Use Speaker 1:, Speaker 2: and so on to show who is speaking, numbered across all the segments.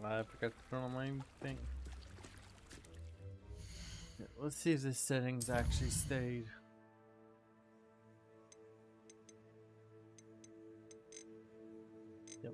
Speaker 1: I forgot to turn on my thing. Yeah, let's see if the settings actually stayed. Yep.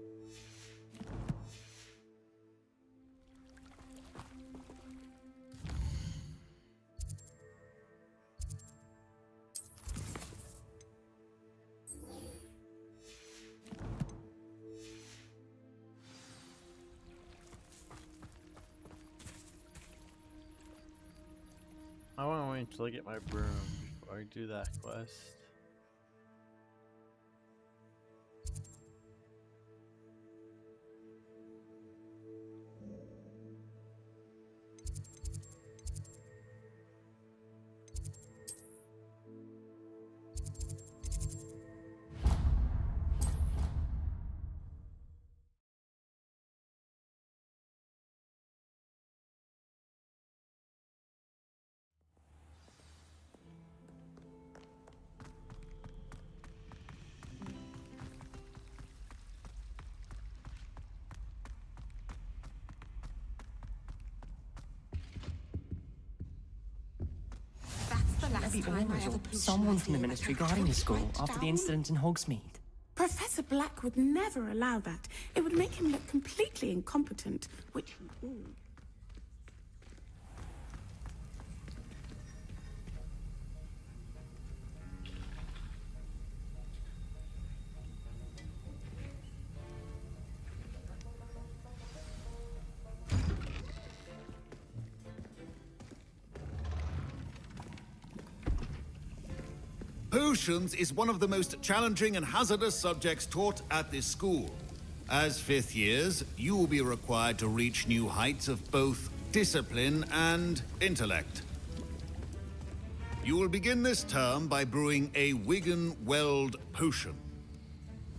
Speaker 1: I want to wait until I get my broom before I do that quest.
Speaker 2: Someone from the ministry guarding the school after the incident in Hogsmeade.
Speaker 3: Professor Black would never allow that. It would make him look completely incompetent, which... Ooh.
Speaker 4: Potions is one of the most challenging and hazardous subjects taught at this school. As fifth years, you will be required to reach new heights of both discipline and intellect. You will begin this term by brewing a Wigan Weld potion.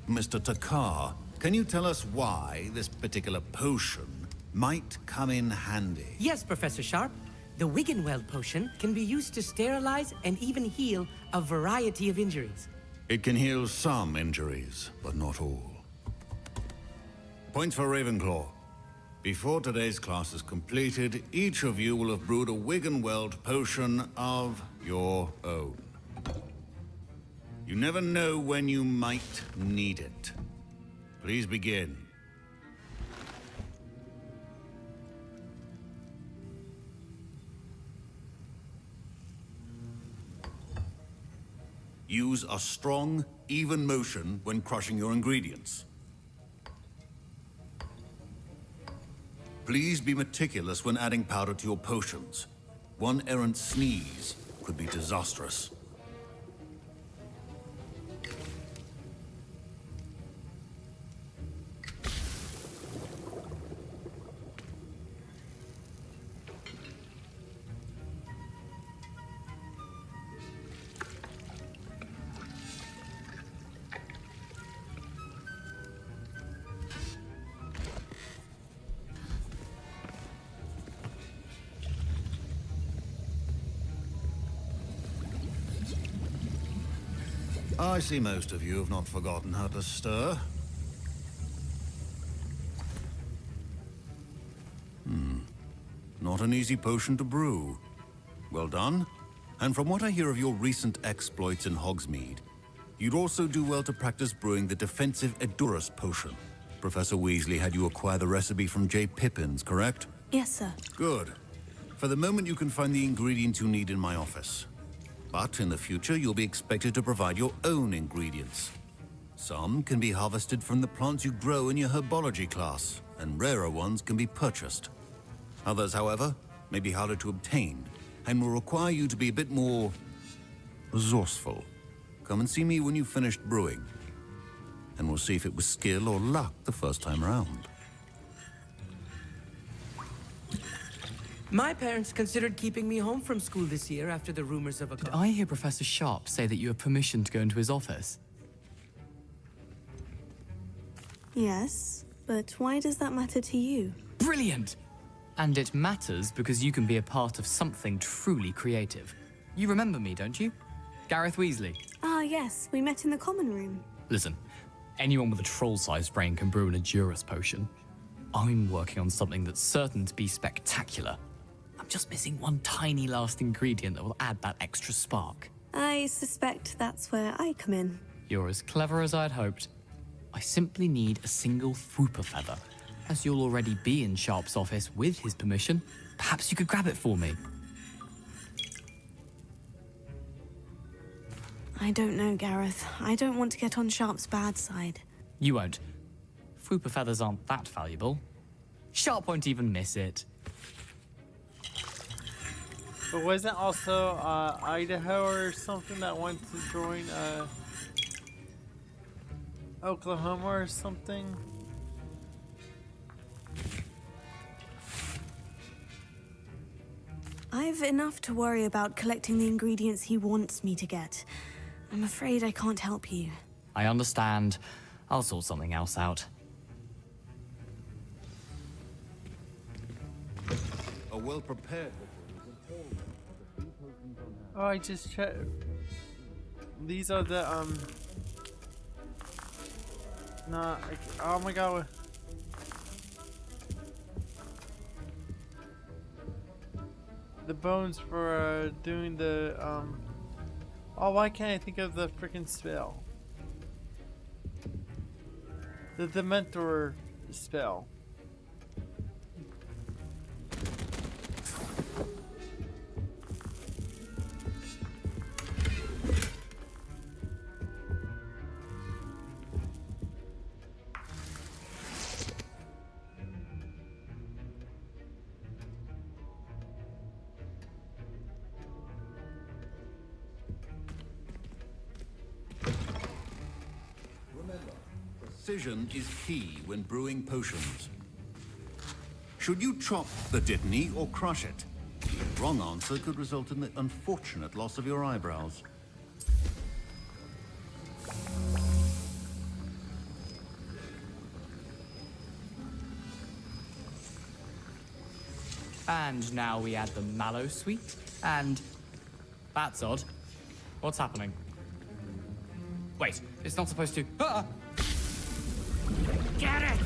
Speaker 4: Mr. Takar, can you tell us why this particular potion might come in handy?
Speaker 2: Yes, Professor Sharp. The Wiggenweld potion can be used to sterilize and even heal a variety of injuries.
Speaker 4: It can heal some injuries, but not all. Points for Ravenclaw. Before today's class is completed, each of you will have brewed a Wiggenweld potion of your own. You never know when you might need it. Please begin. Use a strong, even motion when crushing your ingredients. Please be meticulous when adding powder to your potions. One errant sneeze could be disastrous. I see most of you have not forgotten how to stir. Not an easy potion to brew. Well done. And from what I hear of your recent exploits in Hogsmeade, you'd also do well to practice brewing the defensive Edurus potion. Professor Weasley had you acquire the recipe from J. Pippins, correct?
Speaker 3: Yes, sir.
Speaker 4: Good. For the moment, you can find the ingredients you need in my office. But in the future, you'll be expected to provide your own ingredients. Some can be harvested from the plants you grow in your herbology class, and rarer ones can be purchased. Others, however, may be harder to obtain, and will require you to be a bit more resourceful. Come and see me when you've finished brewing, and we'll see if it was skill or luck the first time around.
Speaker 2: My parents considered keeping me home from school this year after the rumors of a...
Speaker 5: Did I hear Professor Sharp say that you have permission to go into his office?
Speaker 6: Yes, but why does that matter to you?
Speaker 5: Brilliant! And it matters because you can be a part of something truly creative. You remember me, don't you? Gareth Weasley.
Speaker 6: Ah, yes, we met in the common room.
Speaker 5: Listen, anyone with a troll-sized brain can brew an Edurus potion. I'm working on something that's certain to be spectacular. I'm just missing one tiny last ingredient that will add that extra spark.
Speaker 6: I suspect that's where I come in.
Speaker 5: You're as clever as I'd hoped. I simply need a single Fwooper feather. As you'll already be in Sharp's office with his permission, perhaps you could grab it for me.
Speaker 6: I don't know, Gareth. I don't want to get on Sharp's bad side.
Speaker 5: You won't. Fwooper feathers aren't that valuable. Sharp won't even miss it.
Speaker 1: But wasn't also Idaho or something that went to join Oklahoma or something?
Speaker 6: I've enough to worry about collecting the ingredients he wants me to get. I'm afraid I can't help you.
Speaker 5: I understand. I'll sort something else out.
Speaker 4: A well-prepared...
Speaker 1: Oh, I just checked. These are the Nah. Oh my god. The bones for doing the Oh, why can't I think of the freaking spell? The Dementor spell.
Speaker 4: Precision is key when brewing potions. Should you chop the dittany or crush it? The wrong answer could result in the unfortunate loss of your eyebrows.
Speaker 5: And now we add the mallow sweet, and... That's odd. What's happening? Wait, it's not supposed to... Ah!
Speaker 2: Get it!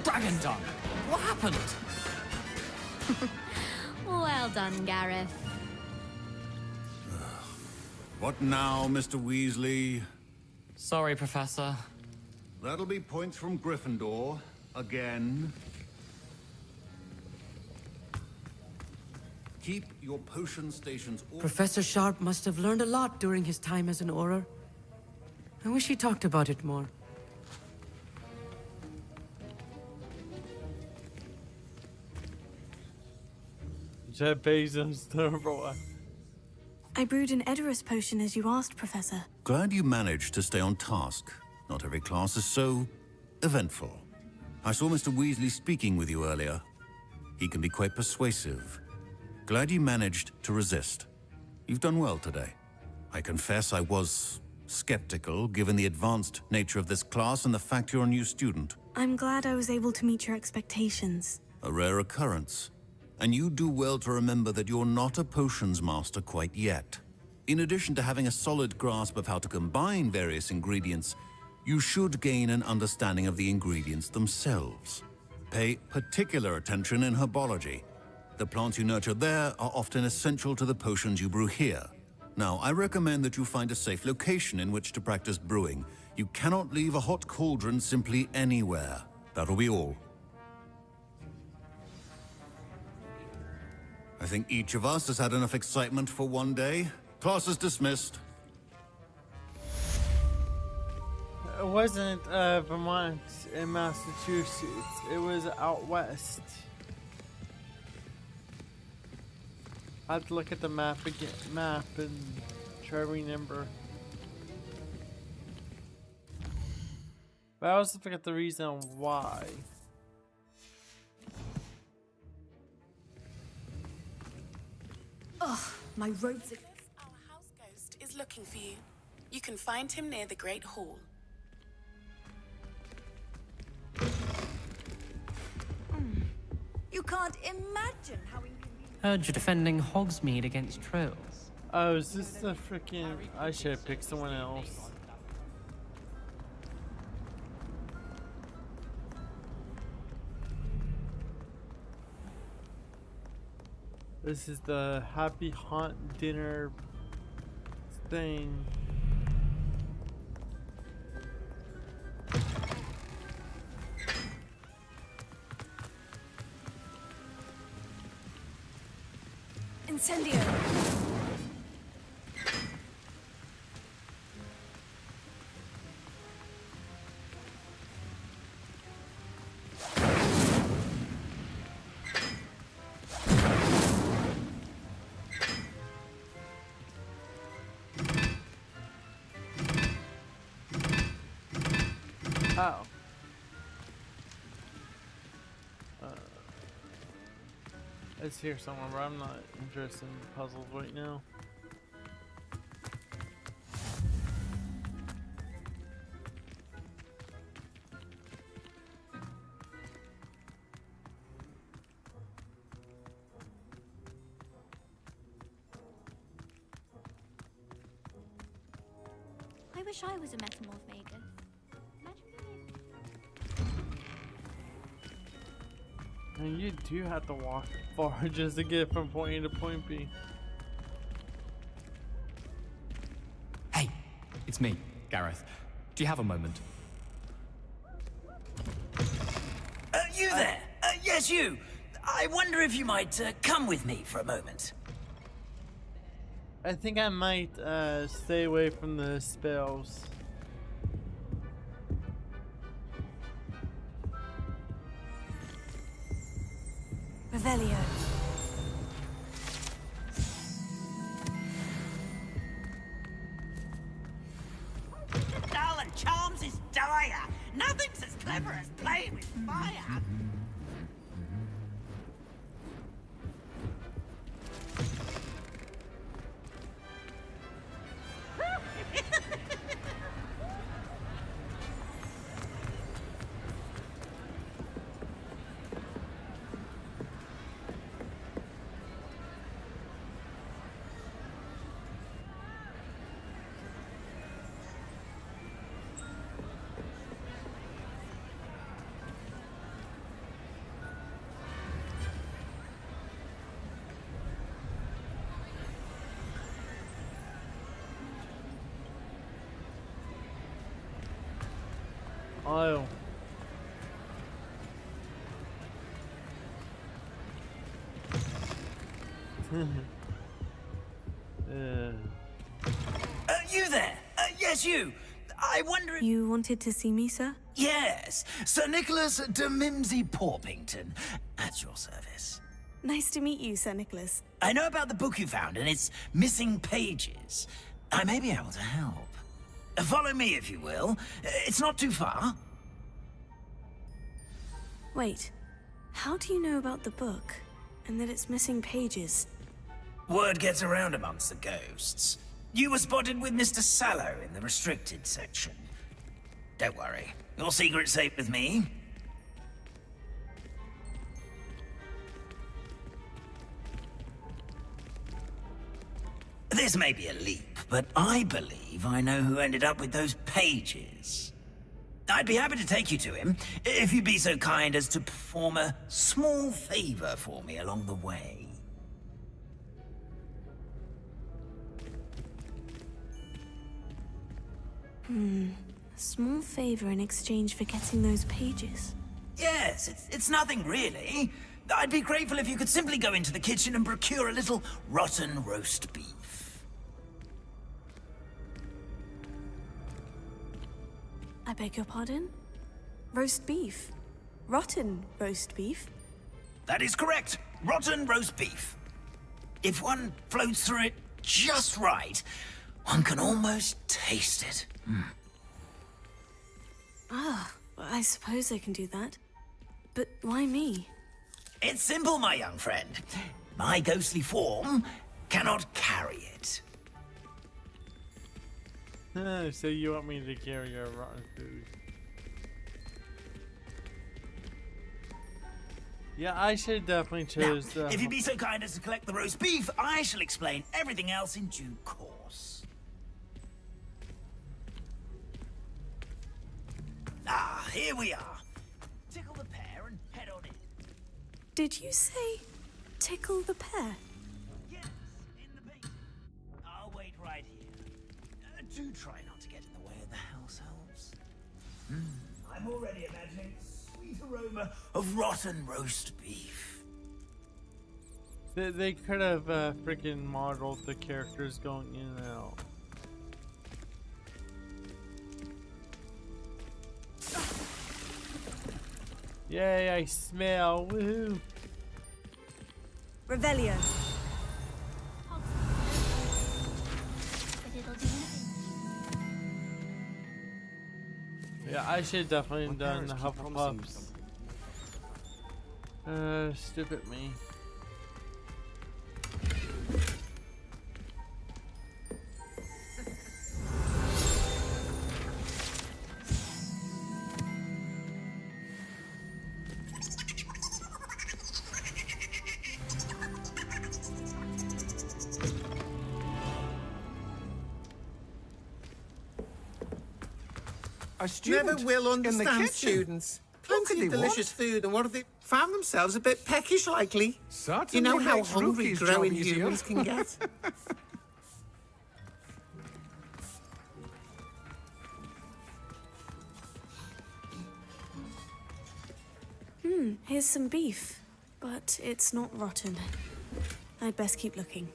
Speaker 5: Dragon dung! What happened?
Speaker 7: Well done, Gareth.
Speaker 4: What now, Mr. Weasley?
Speaker 5: Sorry, Professor.
Speaker 4: That'll be points from Gryffindor. Again. Keep your potion stations...
Speaker 2: Professor Sharp must have learned a lot during his time as an Auror. I wish he talked about it more.
Speaker 1: Jeff Bezos, bro.
Speaker 6: I brewed an Edorus potion as you asked, Professor.
Speaker 4: Glad you managed to stay on task. Not every class is so... eventful. I saw Mr. Weasley speaking with you earlier. He can be quite persuasive. Glad you managed to resist. You've done well today. I confess I was skeptical, given the advanced nature of this class and the fact you're a new student.
Speaker 6: I'm glad I was able to meet your expectations.
Speaker 4: A rare occurrence. And you do well to remember that you're not a potions master quite yet. In addition to having a solid grasp of how to combine various ingredients, you should gain an understanding of the ingredients themselves. Pay particular attention in herbology. The plants you nurture there are often essential to the potions you brew here. Now, I recommend that you find a safe location in which to practice brewing. You cannot leave a hot cauldron simply anywhere. That'll be all. I think each of us has had enough excitement for one day. Class is dismissed.
Speaker 1: It wasn't Vermont in Massachusetts. It was out west. I have to look at the map again, and try to remember. But I also forget the reason why.
Speaker 3: Ugh, my robes. Our house ghost is looking for you. You can find him near the Great Hall.
Speaker 8: You can't imagine how inconvenient.
Speaker 9: Heard you're defending Hogsmeade against trolls.
Speaker 1: Oh, is this the freaking... I should have picked someone else. This is the happy haunt dinner thing.
Speaker 6: Incendio.
Speaker 1: Oh. It's here somewhere, but I'm not interested in puzzles right now.
Speaker 7: I wish I was a metamorph magus. Imagine being...
Speaker 1: And you do have to walk far just to get from point A to point B.
Speaker 5: Hey, it's me, Gareth. Do you have a moment?
Speaker 10: You there? Yes, you. I wonder if you might come with me for a moment.
Speaker 1: I think I might stay away from the spells.
Speaker 6: Revelio.
Speaker 10: Darling Charms is dire. Nothing's as clever as playing with fire.
Speaker 1: Oh.
Speaker 10: You there? Yes, you. I wonder if...
Speaker 6: You wanted to see me, sir?
Speaker 10: Yes, Sir Nicholas de Mimsy Porpington, at your service.
Speaker 6: Nice to meet you, Sir Nicholas.
Speaker 10: I know about the book you found and its missing pages. I may be able to help. Follow me, if you will. It's not too far.
Speaker 6: Wait, how do you know about the book? And that it's missing pages?
Speaker 10: Word gets around amongst the ghosts. You were spotted with Mr. Sallow in the restricted section. Don't worry, your secret's safe with me. This may be a leap, but I believe I know who ended up with those pages. I'd be happy to take you to him, if you'd be so kind as to perform a small favor for me along the way.
Speaker 6: A small favor in exchange for getting those pages.
Speaker 10: Yes, it's nothing really. I'd be grateful if you could simply go into the kitchen and procure a little rotten roast beef.
Speaker 6: I beg your pardon? Roast beef? Rotten roast beef?
Speaker 10: That is correct. Rotten roast beef. If one floats through it just right, one can almost taste it.
Speaker 6: Ah, I suppose I can do that. But why me?
Speaker 10: It's simple, my young friend. My ghostly form cannot carry it.
Speaker 1: So you want me to carry your rotten food? Yeah, I should definitely choose
Speaker 10: Now, if you'd be so kind as to collect the roast beef, I shall explain everything else in due course. Ah, here we are. Tickle the pear and head on in.
Speaker 6: Did you say tickle the pear?
Speaker 10: Do try not to get in the way of the house elves. I'm already imagining the sweet aroma of rotten roast beef.
Speaker 1: They could have freaking modeled the characters going in and out. Yay, I smell. Woohoo.
Speaker 6: Revelio.
Speaker 7: But it'll do nothing.
Speaker 1: Yeah, I should definitely have done the Hufflepuffs. Stupid me.
Speaker 11: Never will understand students. Plenty of delicious food, and what have they found themselves a bit peckish, likely? You know how hungry growing humans can get.
Speaker 6: Here's some beef, but it's not rotten. I'd best keep looking.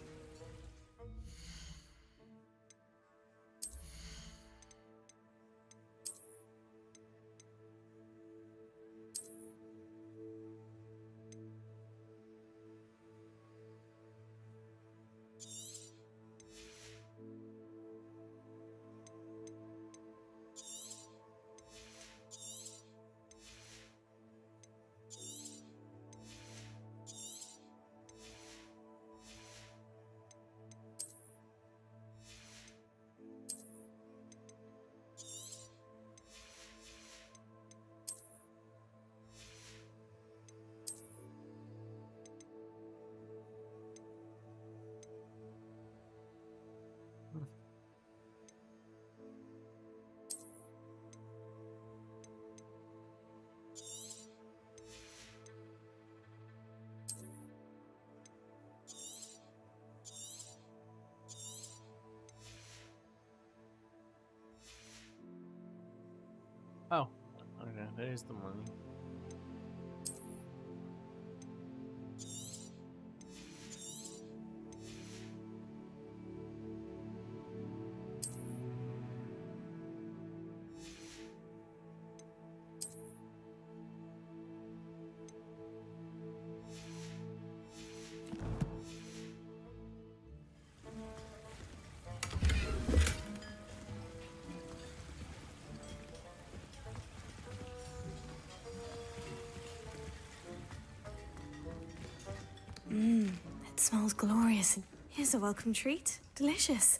Speaker 1: Oh, okay, there's the money.
Speaker 6: It smells glorious. Here's a welcome treat. Delicious.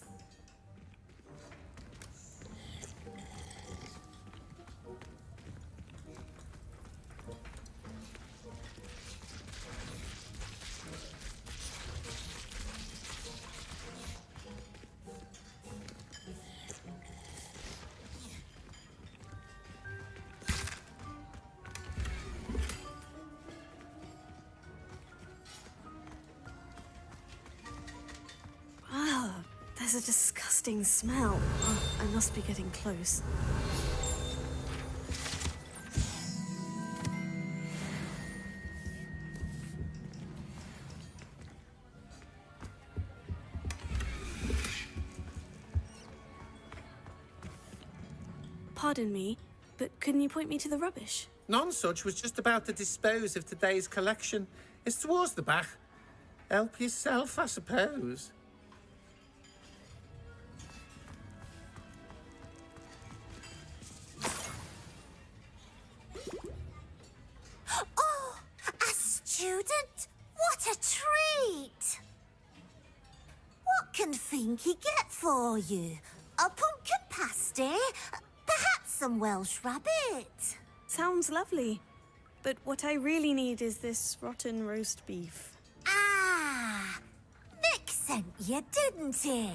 Speaker 6: There's a disgusting smell. Oh, I must be getting close. Pardon me, but couldn't you point me to the rubbish?
Speaker 11: None such was just about to dispose of today's collection. It's towards the back. Help yourself, I suppose.
Speaker 8: Oh, a student? What a treat! What can Finky get for you? A pumpkin pasty? Perhaps some Welsh rabbit?
Speaker 6: Sounds lovely. But what I really need is this rotten roast beef.
Speaker 8: Ah, Nick sent you, didn't he?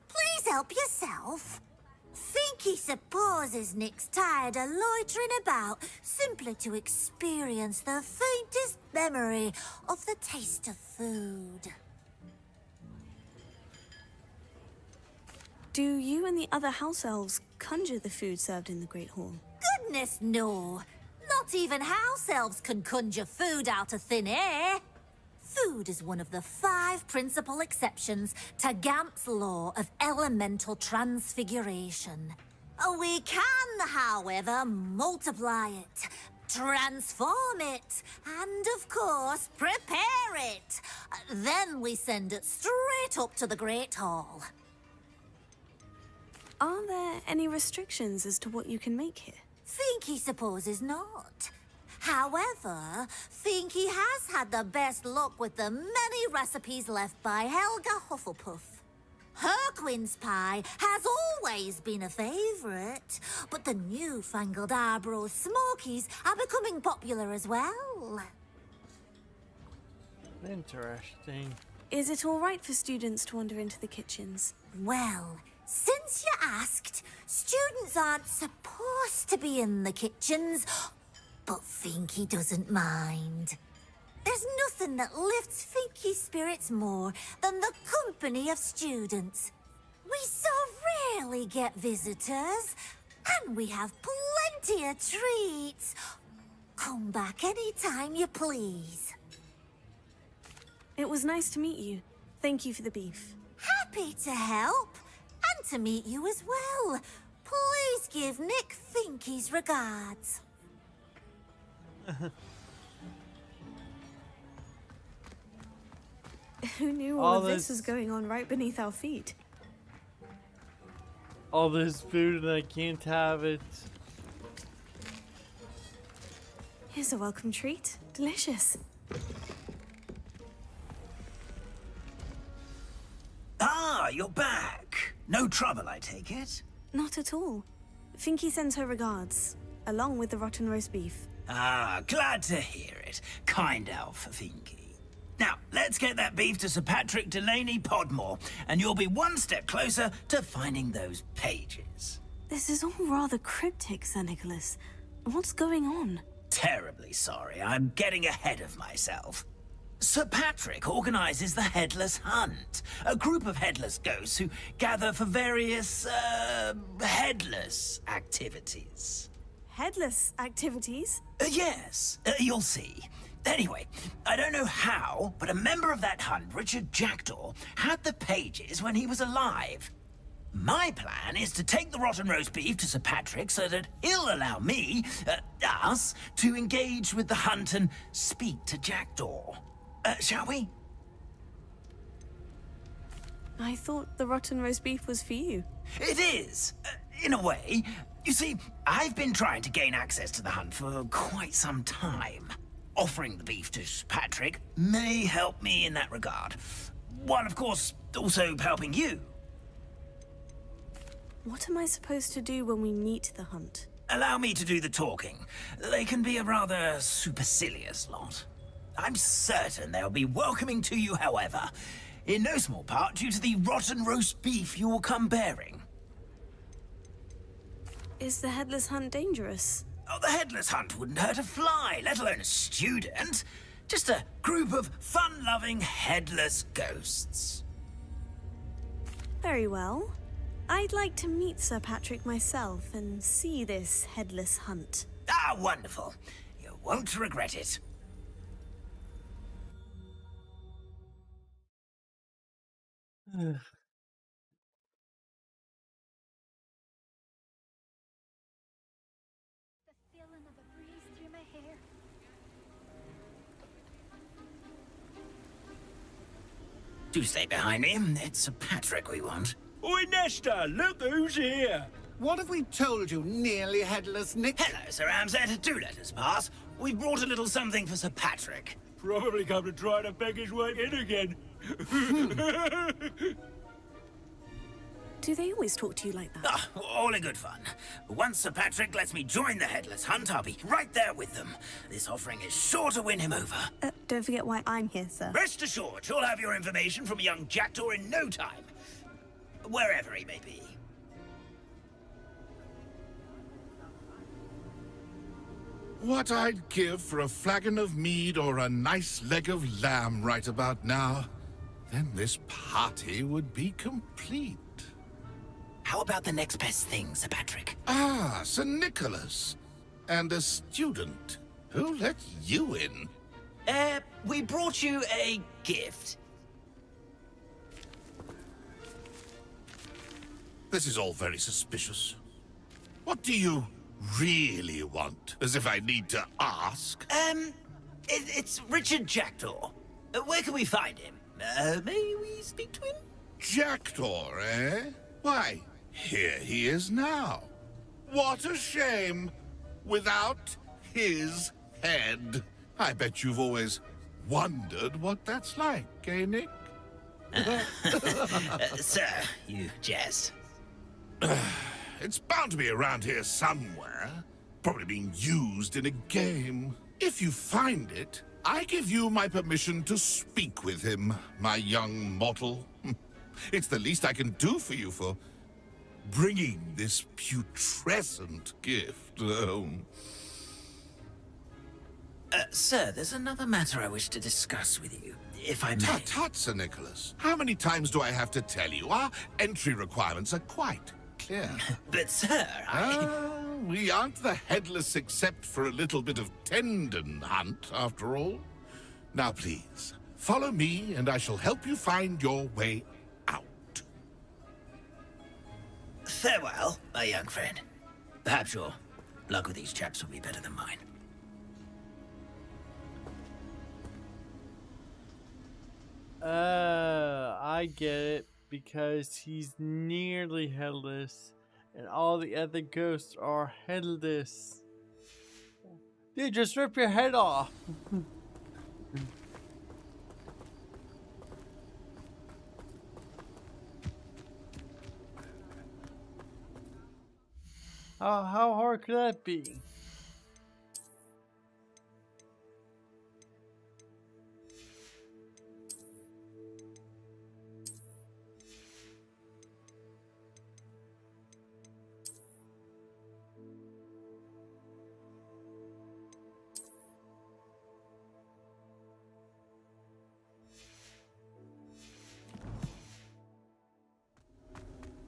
Speaker 8: Please help yourself. Finky supposes Nick's tired of loitering about simply to experience the faintest memory of the taste of food.
Speaker 6: Do you and the other house elves conjure the food served in the Great Hall?
Speaker 8: Goodness, no. Not even house elves can conjure food out of thin air. Food is one of the 5 principal exceptions to Gamp's law of elemental transfiguration. We can, however, multiply it, transform it, and of course, prepare it. Then we send it straight up to the Great Hall.
Speaker 6: Are there any restrictions as to what you can make here?
Speaker 8: Finky supposes not. However, Finky has had the best luck with the many recipes left by Helga Hufflepuff. Her quince pie has always been a favourite, but the newfangled Arbroath Smokies are becoming popular as well.
Speaker 1: Interesting.
Speaker 6: Is it all right for students to wander into the kitchens?
Speaker 8: Well, since you asked, students aren't supposed to be in the kitchens, but Finky doesn't mind. There's nothing that lifts Finky's spirits more than the company of students. We so rarely get visitors, and we have plenty of treats. Come back any time you please.
Speaker 6: It was nice to meet you. Thank you for the beef.
Speaker 8: Happy to help, and to meet you as well. Please give Nick Finky's regards.
Speaker 6: Who knew all of this was going on right beneath our feet?
Speaker 1: All this food and I can't have it.
Speaker 6: Here's a welcome treat. Delicious.
Speaker 10: Ah, you're back. No trouble, I take it?
Speaker 6: Not at all. Finky sends her regards, along with the rotten roast beef.
Speaker 10: Ah, glad to hear it. Kind elf, Finky. Now, let's get that beef to Sir Patrick Delaney Podmore, and you'll be one step closer to finding those pages.
Speaker 6: This is all rather cryptic, Sir Nicholas. What's going on?
Speaker 10: Terribly sorry, I'm getting ahead of myself. Sir Patrick organizes the Headless Hunt, a group of headless ghosts who gather for various, headless activities.
Speaker 6: Headless activities?
Speaker 10: Yes, you'll see. Anyway, I don't know how, but a member of that hunt, Richard Jackdaw, had the pages when he was alive. My plan is to take the rotten roast beef to Sir Patrick so that he'll allow me, us, to engage with the hunt and speak to Jackdaw. Shall we?
Speaker 6: I thought the rotten roast beef was for you.
Speaker 10: It is, in a way. You see, I've been trying to gain access to the hunt for quite some time. Offering the beef to Sir Patrick may help me in that regard. While, of course, also helping you.
Speaker 6: What am I supposed to do when we meet the hunt?
Speaker 10: Allow me to do the talking. They can be a rather supercilious lot. I'm certain they'll be welcoming to you, however, in no small part due to the rotten roast beef you will come bearing.
Speaker 6: Is the headless hunt dangerous?
Speaker 10: Oh, the headless hunt wouldn't hurt a fly, let alone a student. Just a group of fun-loving headless ghosts.
Speaker 6: Very well. I'd like to meet Sir Patrick myself and see this headless hunt.
Speaker 10: Ah, wonderful. You won't regret it.
Speaker 7: The feeling of a breeze through my hair.
Speaker 10: Do stay behind me. It's Sir Patrick we want.
Speaker 12: Oi, Nesta, look who's here.
Speaker 11: What have we told you, nearly headless Nick?
Speaker 10: Hello, Sir Ramsay. Do let us pass. We've brought a little something for Sir Patrick.
Speaker 12: Probably come to try to beg his way in again.
Speaker 6: Do they always talk to you like that?
Speaker 10: Ah, all in good fun. Once Sir Patrick lets me join the Headless Hunt, I'll be right there with them. This offering is sure to win him over.
Speaker 6: Don't forget why I'm here, sir.
Speaker 10: Rest assured, you'll have your information from young Jackdaw in no time. Wherever he may be.
Speaker 13: What I'd give for a flagon of mead or a nice leg of lamb right about now. Then this party would be complete.
Speaker 10: How about the next best thing, Sir Patrick?
Speaker 13: Ah, Sir Nicholas. And a student. Who let you in?
Speaker 10: We brought you a gift.
Speaker 13: This is all very suspicious. What do you really want? As if I need to ask.
Speaker 10: It's Richard Jackdaw. Where can we find him? May we speak to him?
Speaker 13: Jackdaw, eh? Why, here he is now. What a shame. Without his head. I bet you've always wondered what that's like, eh, Nick?
Speaker 10: Sir, you jest.
Speaker 13: It's bound to be around here somewhere. Probably being used in a game. If you find it, I give you my permission to speak with him, my young mortal. It's the least I can do for you for bringing this putrescent gift home.
Speaker 10: Sir, there's another matter I wish to discuss with you, if I may.
Speaker 13: Tut, tut, Sir Nicholas. How many times do I have to tell you? Our entry requirements are quite clear.
Speaker 10: But, sir,
Speaker 13: we aren't the headless except for a little bit of tendon hunt, after all. Now, please, follow me, and I shall help you find your way out.
Speaker 10: Farewell, my young friend. Perhaps your luck with these chaps will be better than mine.
Speaker 1: I get it, because he's nearly headless, and all the other ghosts are headless. Dude, just rip your head off. How hard could that be?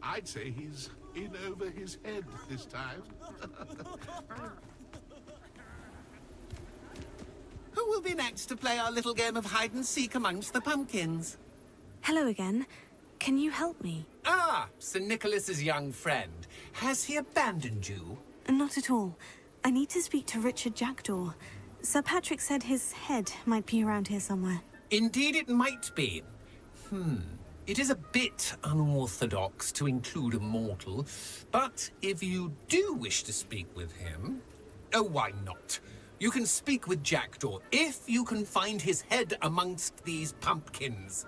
Speaker 13: I'd say he's in over his head this time.
Speaker 11: Who will be next to play our little game of hide-and-seek amongst the pumpkins?
Speaker 6: Hello again. Can you help me?
Speaker 11: Ah, Sir Nicholas's young friend. Has he abandoned you?
Speaker 6: Not at all. I need to speak to Richard Jackdaw. Sir Patrick said his head might be around here somewhere.
Speaker 11: Indeed it might be. It is a bit unorthodox to include a mortal, but if you do wish to speak with him... Oh, why not? You can speak with Jackdaw if you can find his head amongst these pumpkins.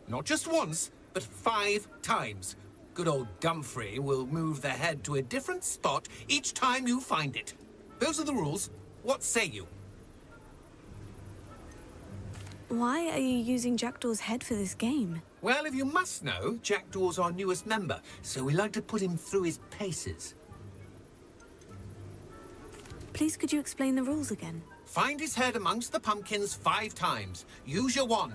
Speaker 11: Not just once, but 5 times. Good old Dumfrey will move the head to a different spot each time you find it. Those are the rules. What say you?
Speaker 6: Why are you using Jackdaw's head for this game?
Speaker 11: Well, if you must know, Jackdaw's our newest member, so we like to put him through his paces.
Speaker 6: Please, could you explain the rules again?
Speaker 11: Find his head amongst the pumpkins 5 times. Use your wand.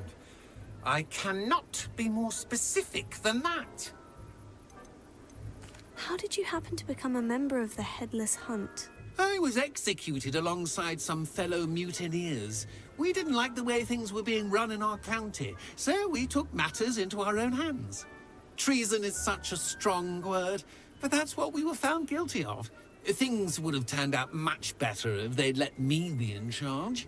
Speaker 11: I cannot be more specific than that.
Speaker 6: How did you happen to become a member of the Headless Hunt?
Speaker 11: I was executed alongside some fellow mutineers. We didn't like the way things were being run in our county, so we took matters into our own hands. Treason is such a strong word, but that's what we were found guilty of. Things would have turned out much better if they'd let me be in charge.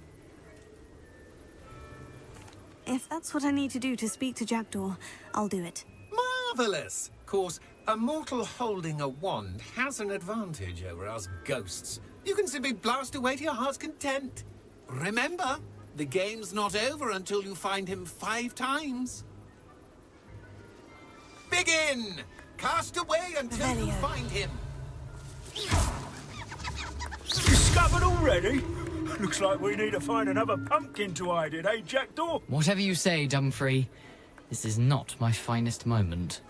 Speaker 6: If that's what I need to do to speak to Jackdaw, I'll do it.
Speaker 11: Marvelous! Of course, a mortal holding a wand has an advantage over us ghosts. You can simply blast away to your heart's content. Remember, the game's not over until you find him 5 times. Begin! Cast away until you find him.
Speaker 12: Discovered already? Looks like we need to find another pumpkin to hide in, eh, Jackdaw?
Speaker 5: Whatever you say, Dumfrey. This is not my finest moment.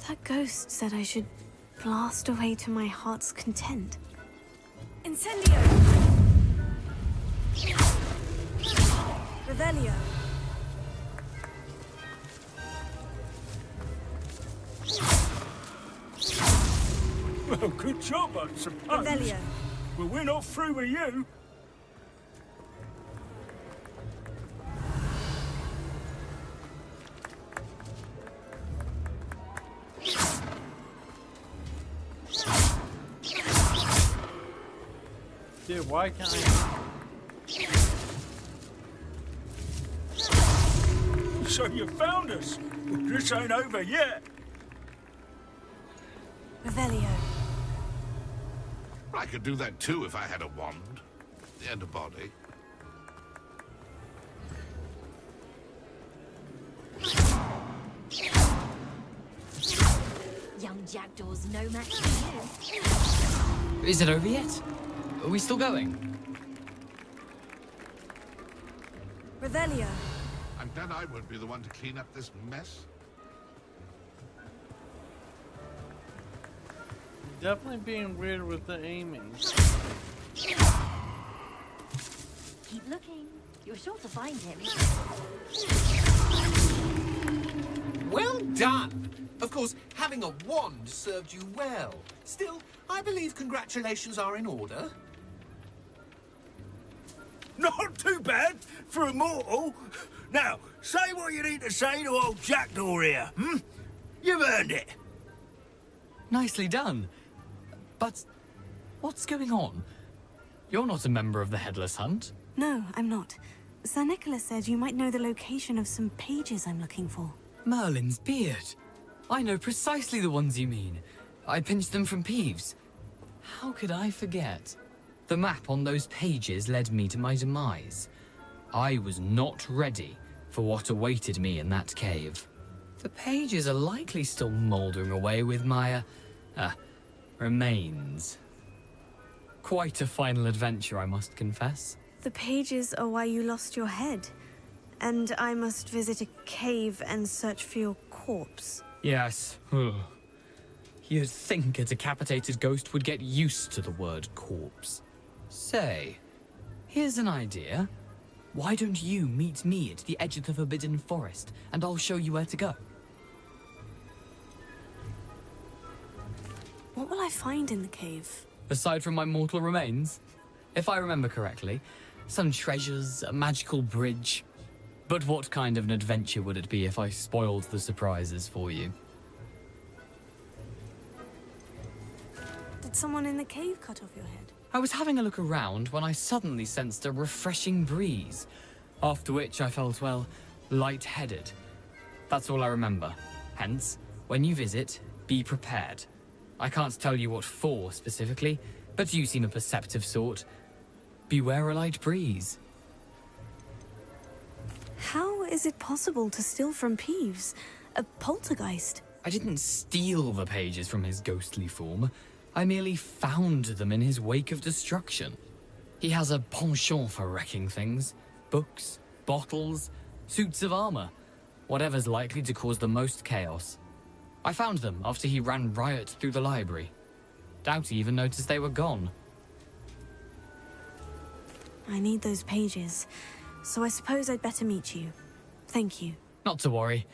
Speaker 6: That ghost said I should blast away to my heart's content. Incendio! Revelio!
Speaker 12: Well, good job, I suppose.
Speaker 6: Revelio.
Speaker 12: Well, we're not through with you.
Speaker 1: Dude, why can't I?
Speaker 12: So you found us. This ain't over yet.
Speaker 6: Revelio.
Speaker 13: I could do that too if I had a wand and a body.
Speaker 14: Young jackdaw's no match for you.
Speaker 5: Is it over yet? Are we still going?
Speaker 6: Revelio.
Speaker 13: I'm glad I won't be the one to clean up this mess.
Speaker 1: Definitely being weird with the aiming.
Speaker 14: Keep looking. You're sure to find him.
Speaker 11: Well done! Of course, having a wand served you well. Still, I believe congratulations are in order.
Speaker 12: Not too bad for a mortal. Now, say what you need to say to old Jackdaw here, hmm? You've earned it.
Speaker 5: Nicely done. But what's going on? You're not a member of the Headless Hunt.
Speaker 6: No, I'm not. Sir Nicholas said you might know the location of some pages I'm looking for.
Speaker 5: Merlin's beard. I know precisely the ones you mean. I pinched them from Peeves. How could I forget? The map on those pages led me to my demise. I was not ready for what awaited me in that cave. The pages are likely still mouldering away with my, remains. Quite a final adventure, I must confess.
Speaker 6: The pages are why you lost your head. And I must visit a cave and search for your corpse.
Speaker 5: Yes. You'd think a decapitated ghost would get used to the word corpse. Say, here's an idea. Why don't you meet me at the edge of the Forbidden Forest, and I'll show you where to go?
Speaker 6: What will I find in the cave?
Speaker 5: Aside from my mortal remains? If I remember correctly, some treasures, a magical bridge. But what kind of an adventure would it be if I spoiled the surprises for you?
Speaker 6: Did someone in the cave cut off your head?
Speaker 5: I was having a look around when I suddenly sensed a refreshing breeze, after which I felt, well, lightheaded. That's all I remember. Hence, when you visit, be prepared. I can't tell you what for specifically, but you seem a perceptive sort. Beware a light breeze.
Speaker 6: How is it possible to steal from Peeves? A poltergeist?
Speaker 5: I didn't steal the pages from his ghostly form. I merely found them in his wake of destruction. He has a penchant for wrecking things. Books, bottles, suits of armor. Whatever's likely to cause the most chaos. I found them after he ran riot through the library. Doubt he even noticed they were gone.
Speaker 6: I need those pages, so I suppose I'd better meet you. Thank you.
Speaker 5: Not to worry.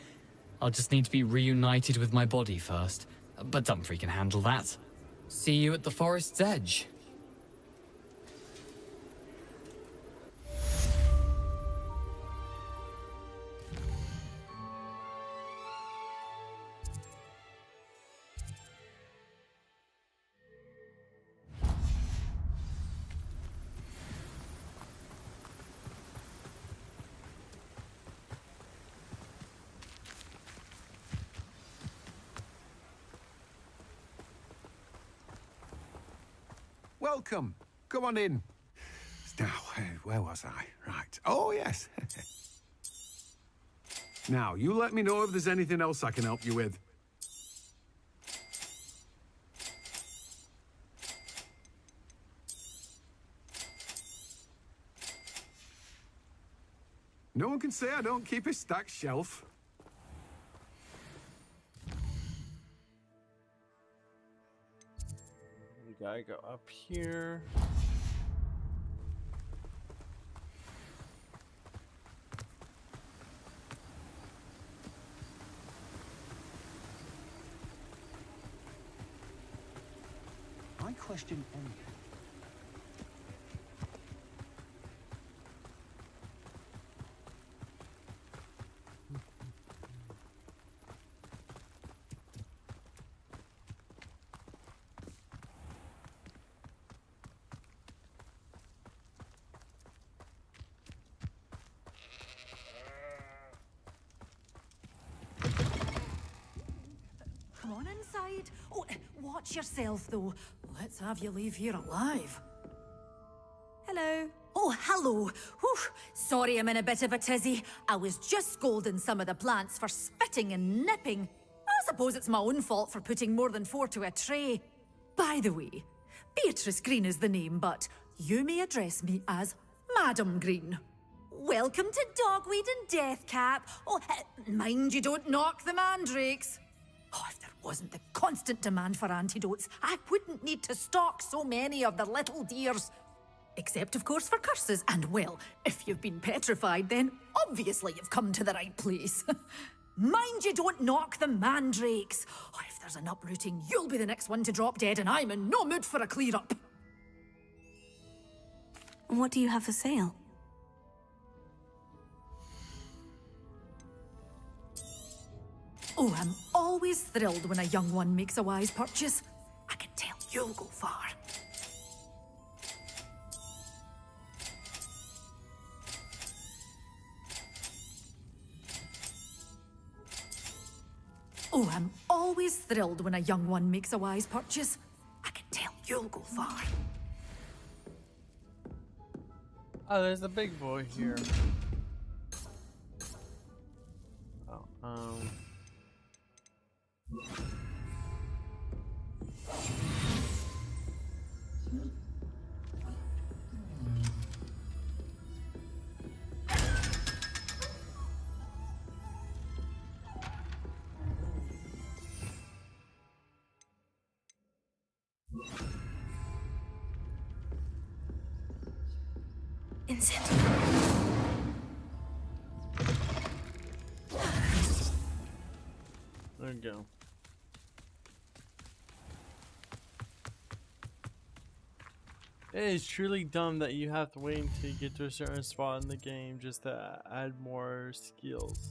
Speaker 5: I'll just need to be reunited with my body first. But Dumfries can handle that. See you at the forest's edge.
Speaker 15: Welcome. Come on in. Now, where was I? Right. Oh, yes. Now, you let me know if there's anything else I can help you with. No one can say I don't keep a stacked shelf.
Speaker 1: We gotta go up here.
Speaker 16: I question anything.
Speaker 17: Come on inside. Oh, watch yourself, though. Let's have you leave here alive.
Speaker 6: Hello.
Speaker 8: Oh, hello. Whew. Sorry I'm in a bit of a tizzy. I was just scolding some of the plants for spitting and nipping. I suppose it's my own fault for putting more than 4 to a tray. By the way, Beatrice Green is the name, but you may address me as Madam Green. Welcome to Dogweed and Deathcap. Oh, mind you don't knock the mandrakes. Oh, if there wasn't the constant demand for antidotes, I wouldn't need to stock so many of the little dears. Except, of course, for curses. And, well, if you've been petrified, then obviously you've come to the right place. Mind you don't knock the mandrakes. Oh, if there's an uprooting, you'll be the next one to drop dead, and I'm in no mood for a clear-up.
Speaker 6: What do you have for sale?
Speaker 17: Oh, I'm always thrilled when a young one makes a wise purchase. I can tell you'll go far. Oh, I'm always thrilled when a young one makes a wise purchase. I can tell you'll go far.
Speaker 1: Oh, there's a big boy here. Oh,
Speaker 6: Incendiary.
Speaker 1: There you go. It is truly dumb that you have to wait until you get to a certain spot in the game just to add more skills.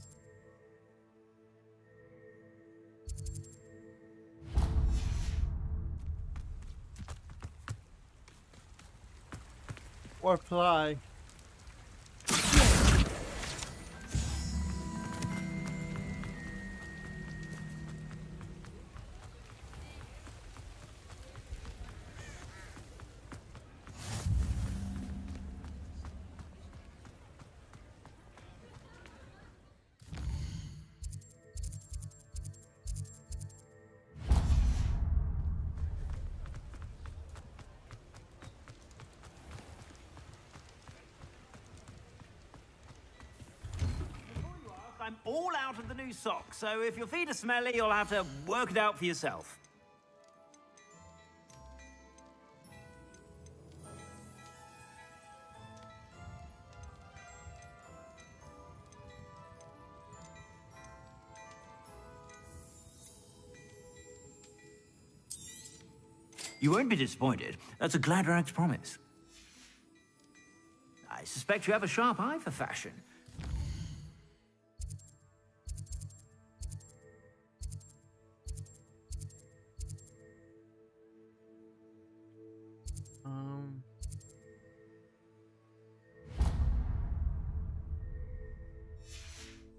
Speaker 1: Or fly.
Speaker 18: I'm all out of the new socks, so if your feet are smelly, you'll have to work it out for yourself. You won't be disappointed. That's a Gladrag's promise. I suspect you have a sharp eye for fashion.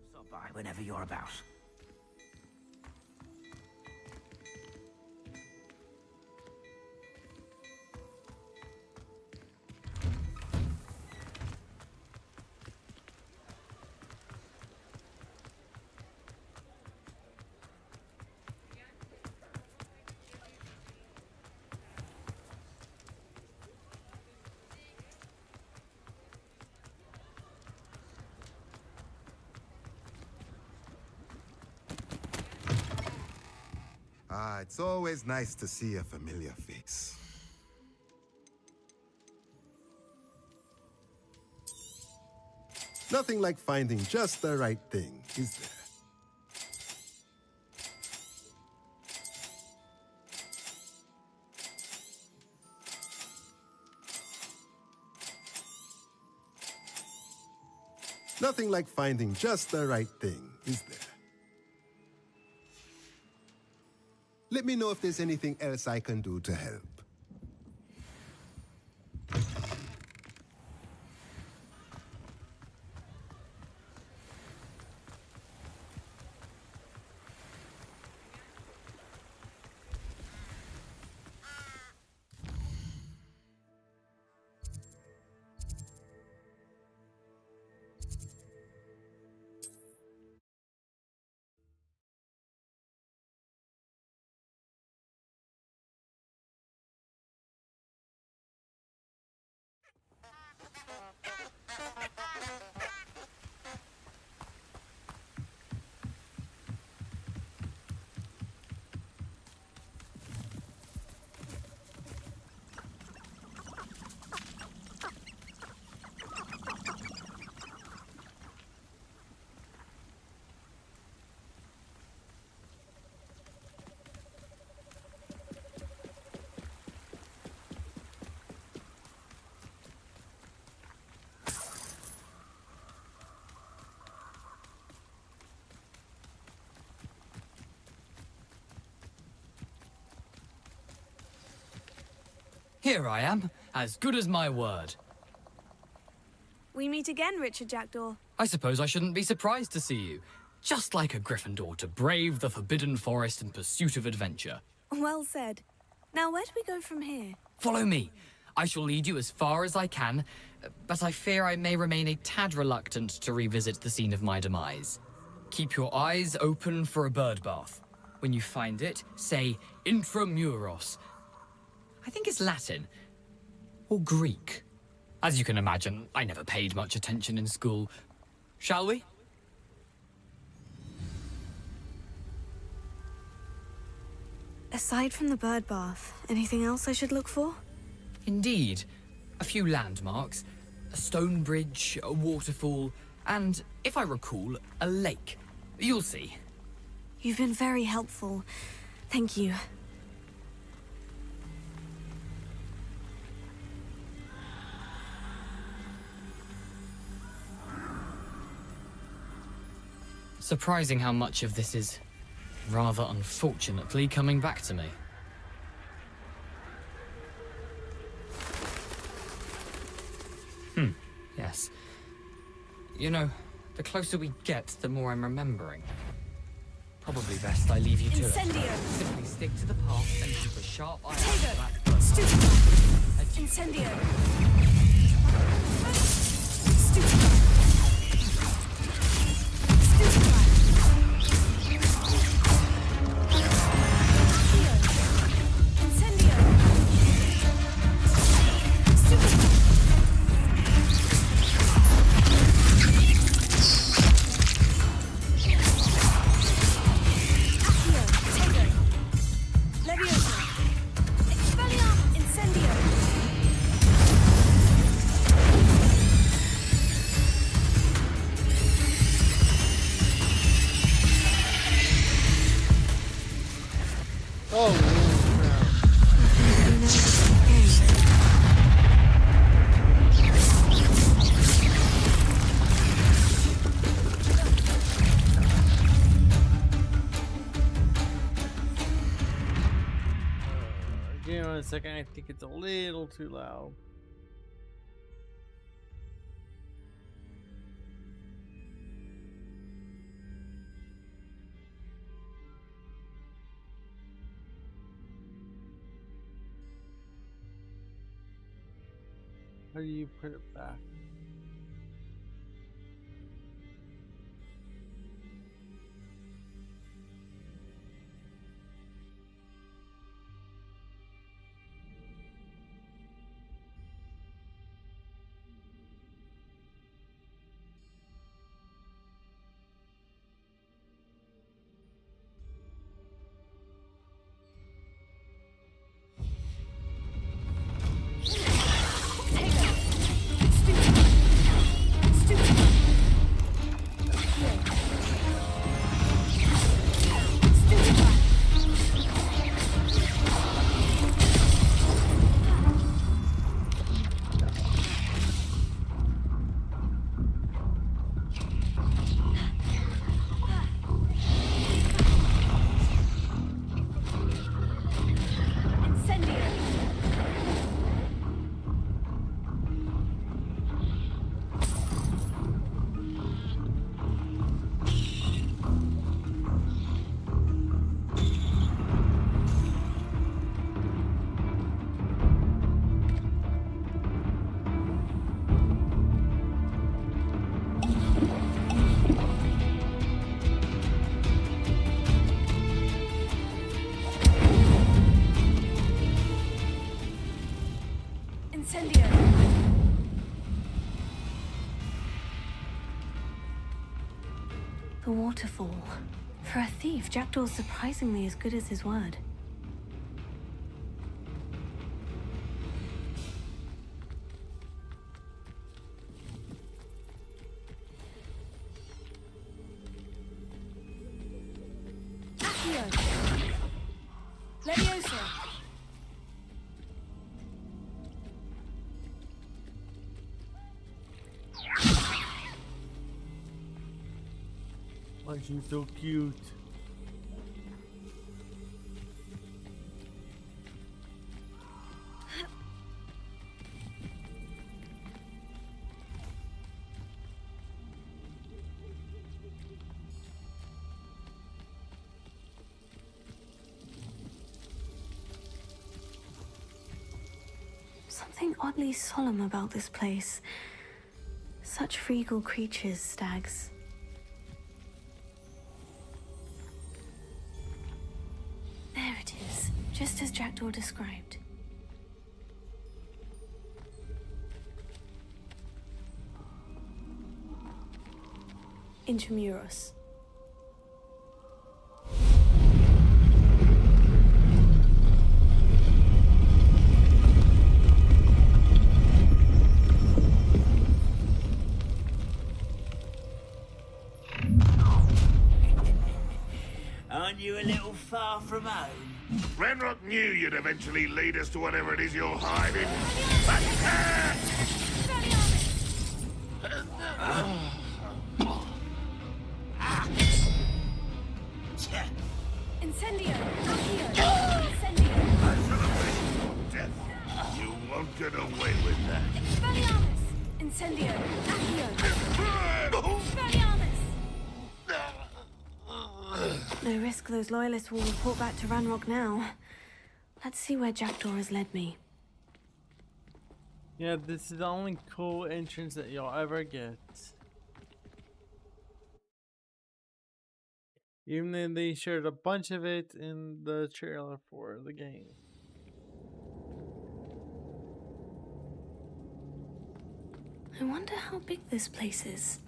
Speaker 18: Stop by whenever you're about.
Speaker 15: Ah, it's always nice to see a familiar face. Nothing like finding just the right thing, is there?
Speaker 16: Nothing like finding just the right thing, is there? Let me know if there's anything else I can do to help.
Speaker 5: Here I am, as good as my word.
Speaker 6: We meet again, Richard Jackdaw.
Speaker 5: I suppose I shouldn't be surprised to see you. Just like a Gryffindor to brave the Forbidden Forest in pursuit of adventure.
Speaker 6: Well said. Now, where do we go from here?
Speaker 5: Follow me. I shall lead you as far as I can, but I fear I may remain a tad reluctant to revisit the scene of my demise. Keep your eyes open for a bird bath. When you find it, say Intramuros. I think it's Latin. Or Greek. As you can imagine, I never paid much attention in school. Shall we?
Speaker 6: Aside from the bird bath, anything else I should look for?
Speaker 5: Indeed. A few landmarks. A stone bridge, a waterfall, and, if I recall, a lake. You'll see.
Speaker 6: You've been very helpful. Thank you.
Speaker 5: Surprising how much of this is, rather unfortunately, coming back to me. Yes. You know, the closer we get, the more I'm remembering. Probably best I leave you to it. Simply stick to the path and keep a sharp eye out for that.
Speaker 6: Stupid. Incendio. Stupid.
Speaker 1: Give me 1 second, I think it's a little too loud. How do you put it back?
Speaker 6: Stupid. Incendio. The waterfall. For a thief, Jackdaw's surprisingly as good as his word. Accio. Leviosa.
Speaker 1: Oh, she's so cute.
Speaker 6: Something oddly solemn about this place. Such regal creatures, stags. There it is, just as Jackdaw described. Intramuros.
Speaker 12: Aren't you a little far from home?
Speaker 13: Renrock knew you'd eventually lead us to whatever it is you're hiding.
Speaker 6: Incendio! Accio! Incendio!
Speaker 13: Death. You won't get away with that.
Speaker 6: Expelliarmus! Incendio! Accio! Expelliarmus! No risk those loyalists will report back to Ranrock now. Let's see where Jackdaw has led me.
Speaker 1: Yeah, this is the only cool entrance that you'll ever get. Even though they shared a bunch of it in the trailer for the game.
Speaker 6: I wonder how big this place is.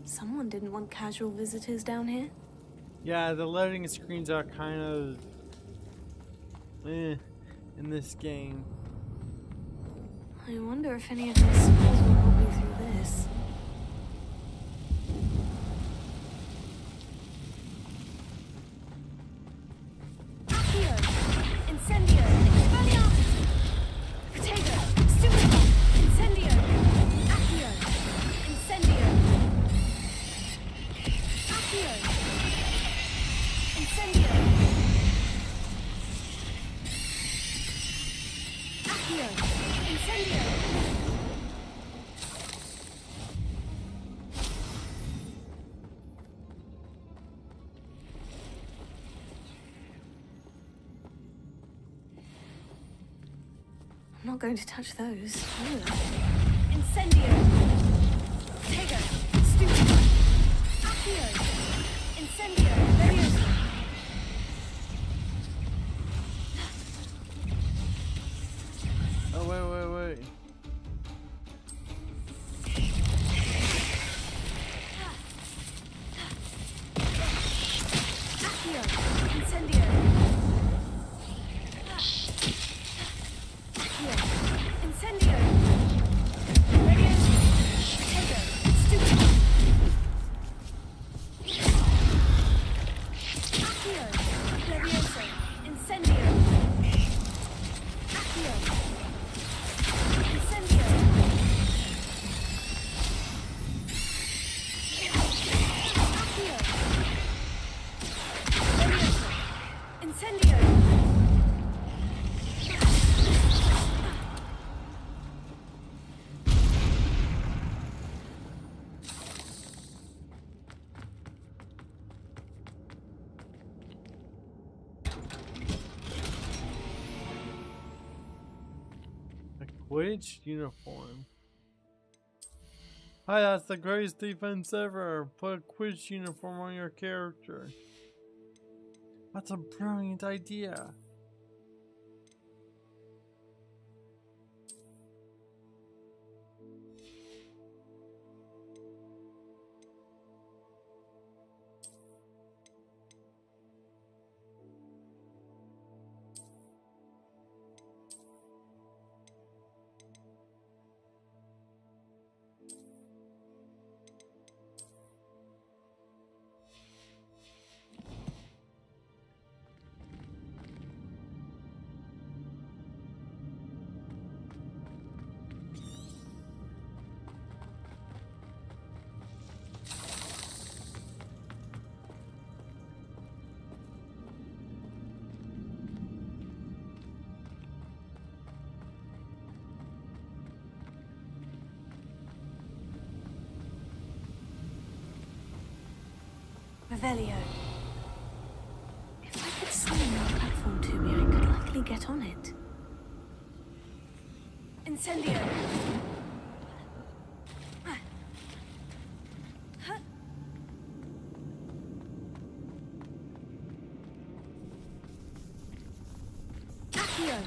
Speaker 6: Someone didn't want casual visitors down here.
Speaker 1: Yeah, the loading screens are kind of in this game.
Speaker 6: I wonder if any of these spells will help me through this. Accio! Incendio! Expelliarmus! Potato! Stupido! Incendio! Accio! Incendio! Accio! Incendio! Accio! Incendio! I'm not going to touch those. Ugh. Incendio! Potato! Stupido! Accio! Incendio! Leviosa!
Speaker 1: Oh, wait.
Speaker 6: Accio! Incendio! Accio! Incendio! Leviosa!
Speaker 1: Quidditch uniform. Hi, that's the greatest defense ever. Put a Quidditch uniform on your character. That's a brilliant idea.
Speaker 6: Revelio. If I could summon that platform to me, I could likely get on it. Incendio. Accio.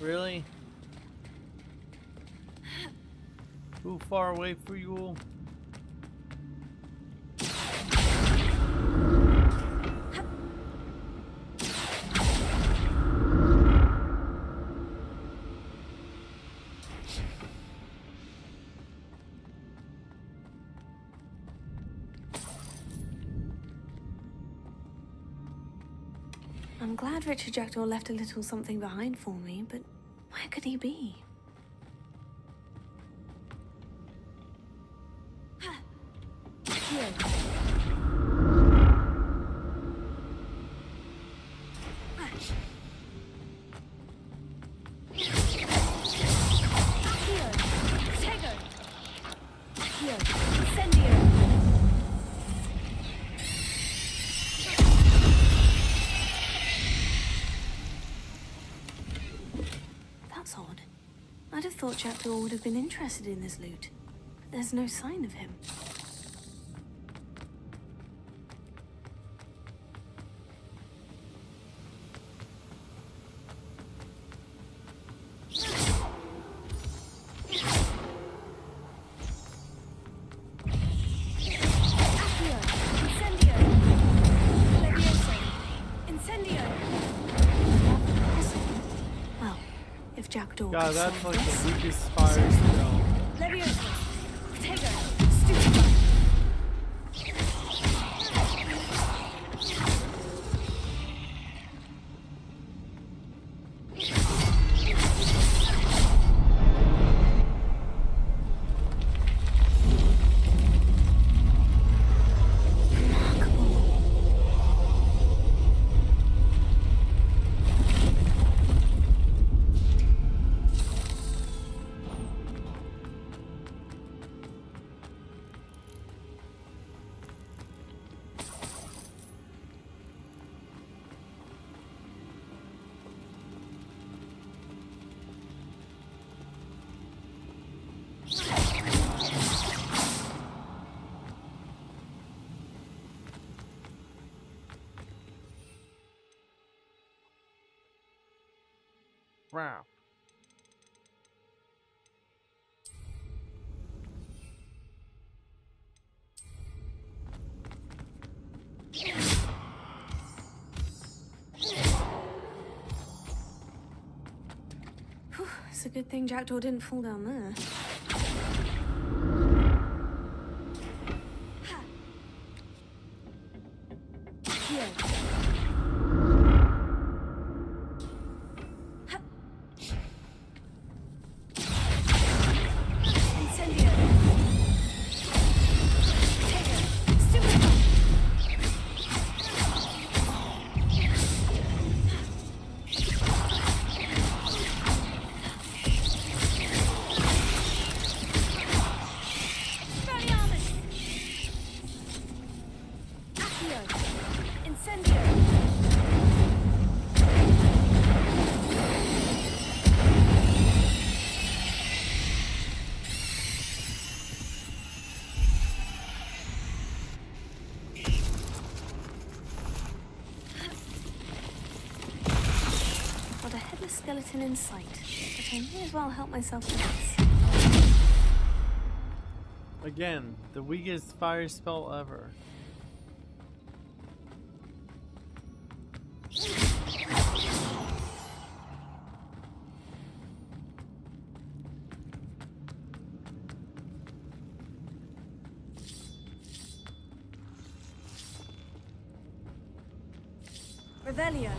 Speaker 1: Really? Too far away for you.
Speaker 6: I'm glad Richard Jackdaw left a little something behind for me, but where could he be? That's odd. I'd have thought Jackdaw would have been interested in this loot, but there's no sign of him.
Speaker 1: God, that's like the weakest fire spell.
Speaker 6: Leviosa, Protego, Stupefy.
Speaker 1: Wow.
Speaker 6: Whew, it's a good thing Jackdaw didn't fall down there. skeleton in sight, but I may as well help myself to this.
Speaker 1: Again, the weakest fire spell ever.
Speaker 6: Revelio.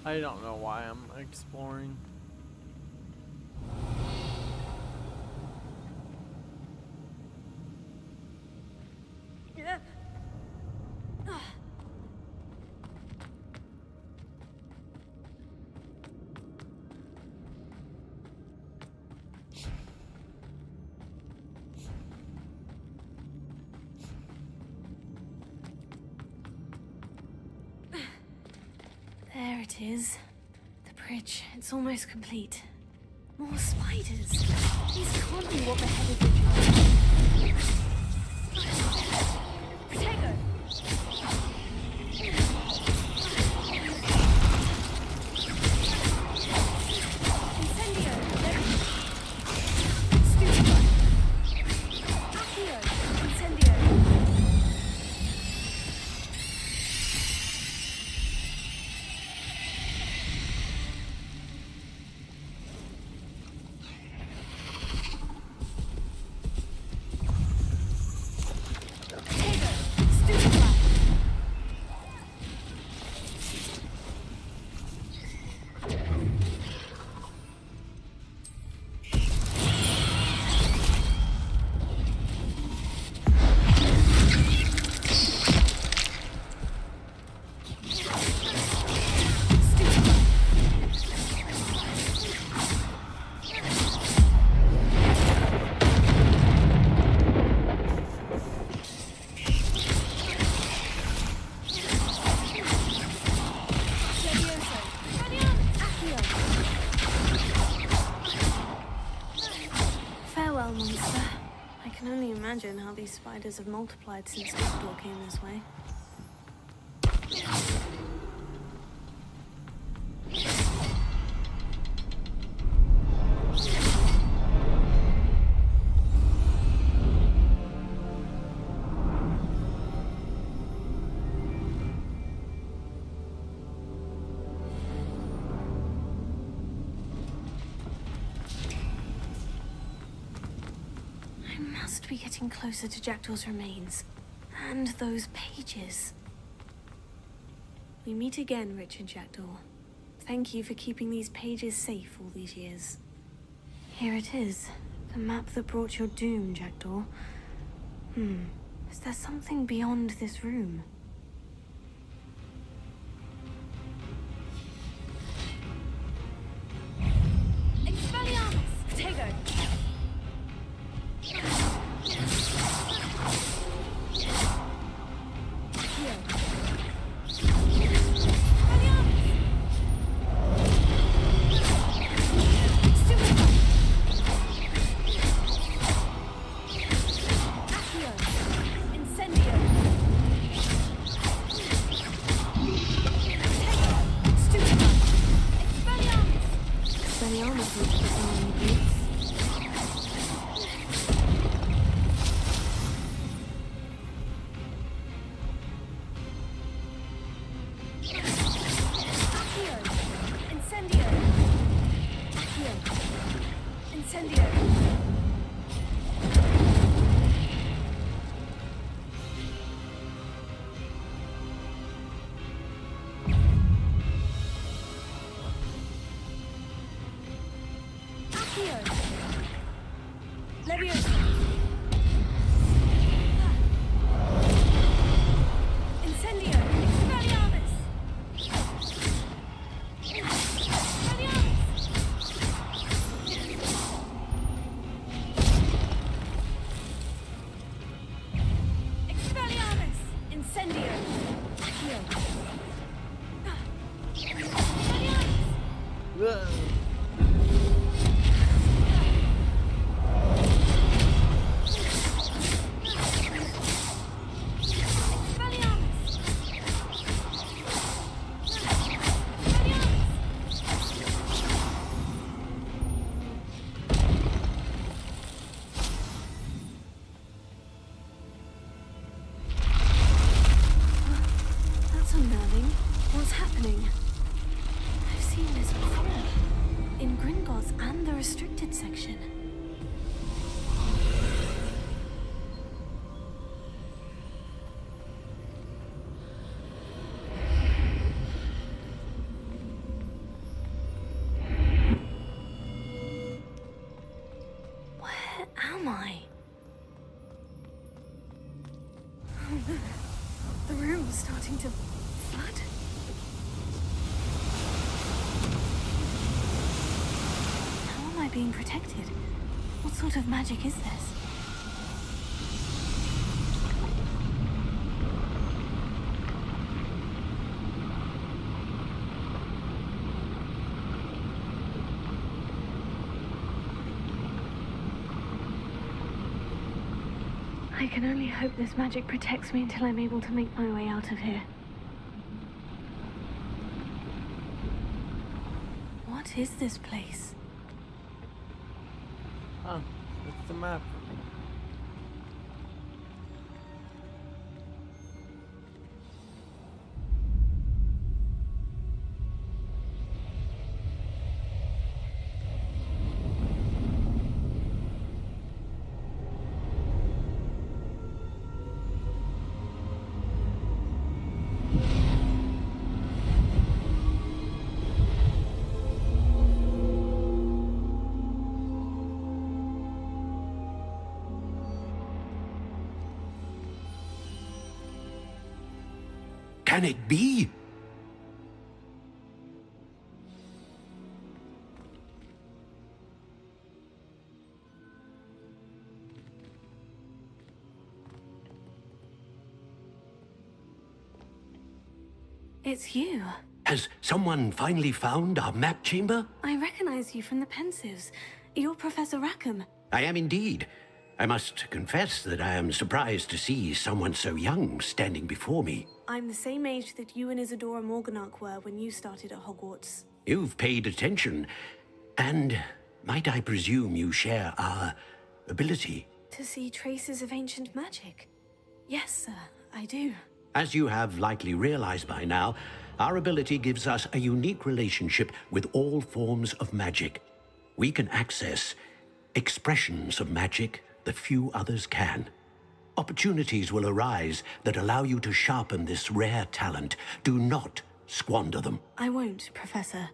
Speaker 1: I don't know why I'm exploring.
Speaker 6: There it is. The bridge. It's almost complete. More spiders. These can't be what the head of the Potato! Incendio! Stupefy! Accio! Incendio! Farewell, monster. I can only imagine how these spiders have multiplied since Jackdaw came this way. I must be getting closer to Jackdaw's remains. And those pages. We meet again, Richard Jackdaw. Thank you for keeping these pages safe all these years. Here it is. The map that brought your doom, Jackdaw. Is there something beyond this room? Expelliarmus! Potato!
Speaker 1: Ugh.
Speaker 6: That's unnerving. What's happening? I've seen this before. In Gringotts and the restricted section. Where am I? Oh no. The room's starting to flood. How am I being protected? What sort of magic is this? I can only hope this magic protects me until I'm able to make my way out of here. What is this place?
Speaker 1: Oh, it's the map.
Speaker 12: Can it be?
Speaker 6: It's you.
Speaker 12: Has someone finally found our map chamber?
Speaker 6: I recognize you from the Pensives. You're Professor Rackham.
Speaker 12: I am indeed. I must confess that I am surprised to see someone so young standing before me.
Speaker 6: I'm the same age that you and Isadora Morganach were when you started at Hogwarts.
Speaker 12: You've paid attention, and might I presume you share our ability?
Speaker 6: To see traces of ancient magic? Yes, sir, I do.
Speaker 12: As you have likely realized by now, our ability gives us a unique relationship with all forms of magic. We can access expressions of magic that few others can. Opportunities will arise that allow you to sharpen this rare talent. Do not squander them.
Speaker 6: I won't, Professor.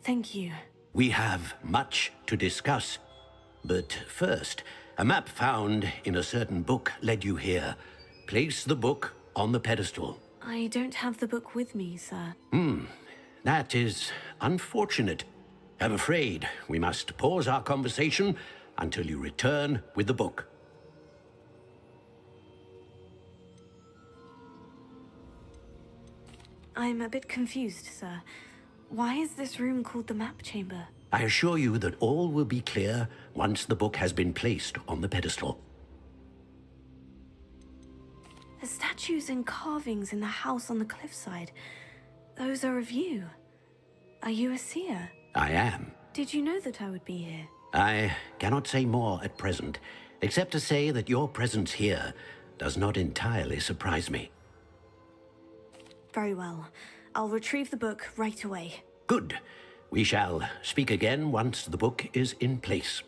Speaker 6: Thank you.
Speaker 12: We have much to discuss. But first, a map found in a certain book led you here. Place the book on the pedestal.
Speaker 6: I don't have the book with me, sir.
Speaker 12: That is unfortunate. I'm afraid we must pause our conversation until you return with the book.
Speaker 6: I'm a bit confused, sir. Why is this room called the map chamber?
Speaker 12: I assure you that all will be clear once the book has been placed on the pedestal.
Speaker 6: The statues and carvings in the house on the cliffside, those are of you. Are you a seer?
Speaker 12: I am.
Speaker 6: Did you know that I would be here?
Speaker 12: I cannot say more at present, except to say that your presence here does not entirely surprise me.
Speaker 6: Very well. I'll retrieve the book right away.
Speaker 12: Good. We shall speak again once the book is in place.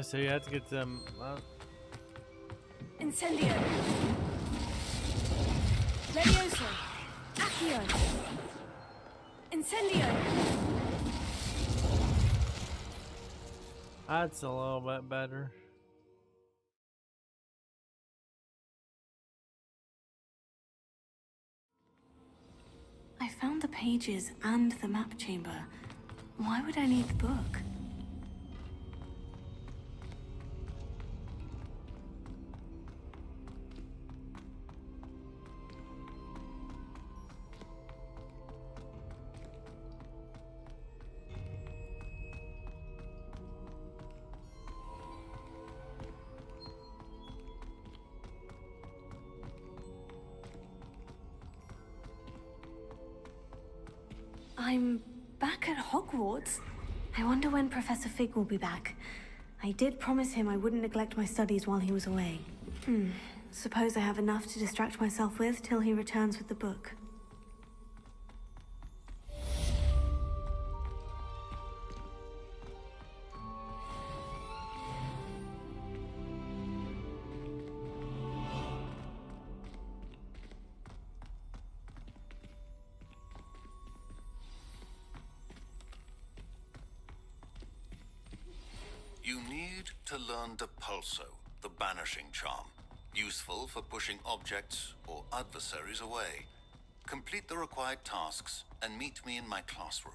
Speaker 1: So you have to get them.
Speaker 6: Incendio. Levioso. Accio. Incendio.
Speaker 1: That's a little bit better.
Speaker 6: I found the pages and the map chamber. Why would I need the book? I'm back at Hogwarts. I wonder when Professor Fig will be back. I did promise him I wouldn't neglect my studies while he was away. Suppose I have enough to distract myself with till he returns with the book.
Speaker 4: You need to learn the Pulso, the banishing charm. Useful for pushing objects or adversaries away. Complete the required tasks and meet me in my classroom.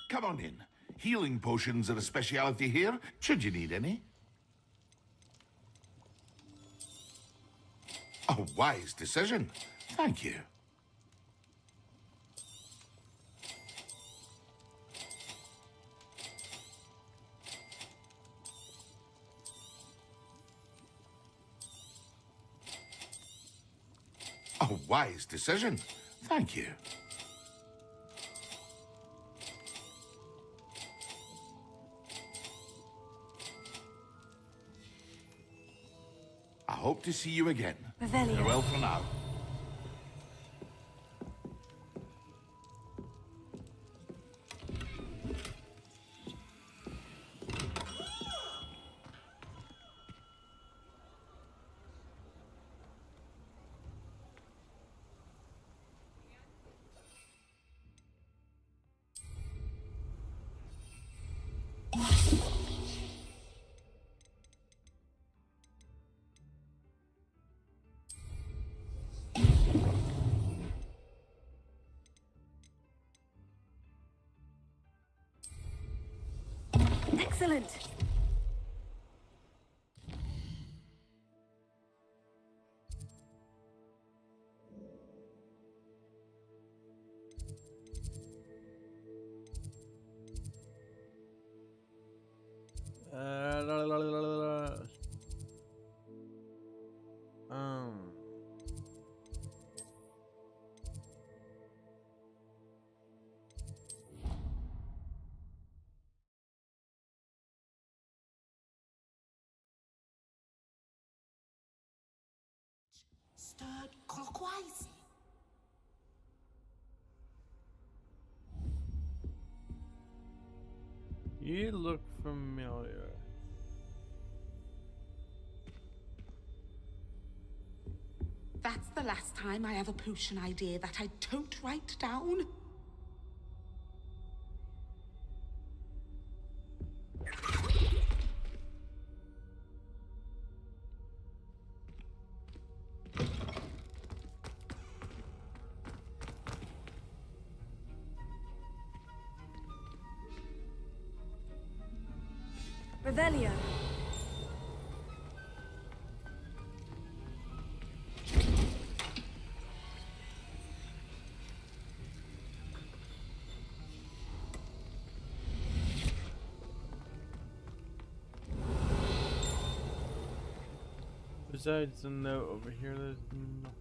Speaker 13: Come on in. Healing potions are a speciality here, should you need any. A wise decision. Thank you. A wise decision. Thank you. I hope to see you again.
Speaker 6: Revelio.
Speaker 13: Farewell for now.
Speaker 6: Excellent.
Speaker 8: Stirred clockwise.
Speaker 1: You look familiar.
Speaker 3: That's the last time I have a potion idea that I don't write down.
Speaker 6: Revelio.
Speaker 1: Besides the note over here, there's nothing.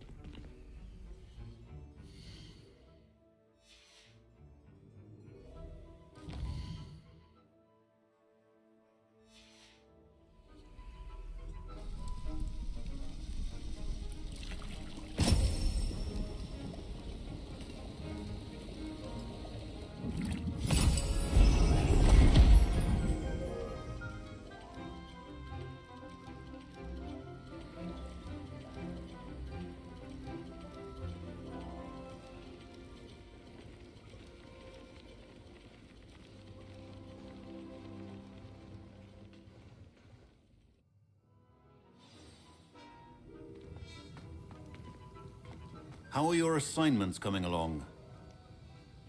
Speaker 4: How are your assignments coming along?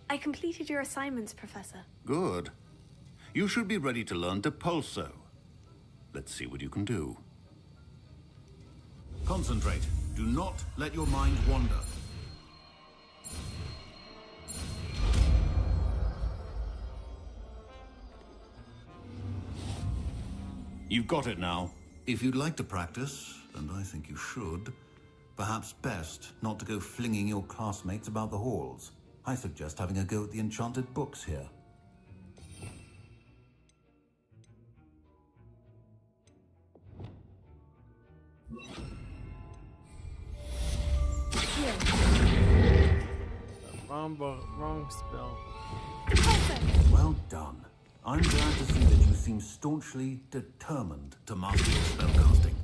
Speaker 6: I completed your assignments, Professor.
Speaker 4: Good. You should be ready to learn Depulso. Let's see what you can do. Concentrate. Do not let your mind wander. You've got it now. If you'd like to practice, and I think you should, perhaps best not to go flinging your classmates about the halls. I suggest having a go at the enchanted books here.
Speaker 1: Wrong spell.
Speaker 4: Well done. I'm glad to see that you seem staunchly determined to master your spellcasting.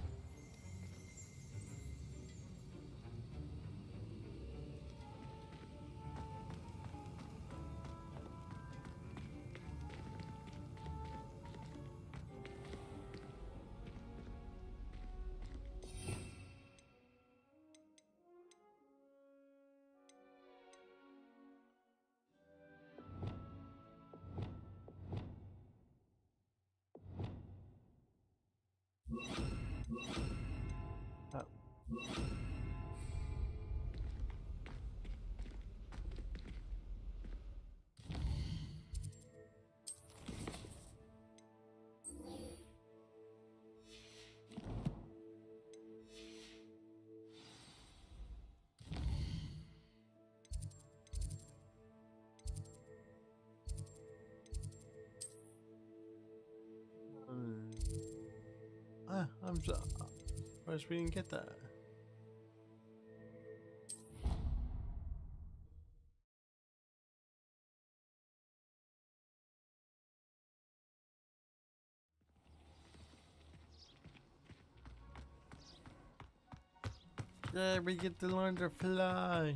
Speaker 1: I'm so. I wish we didn't get that. Yeah, we get to learn to fly.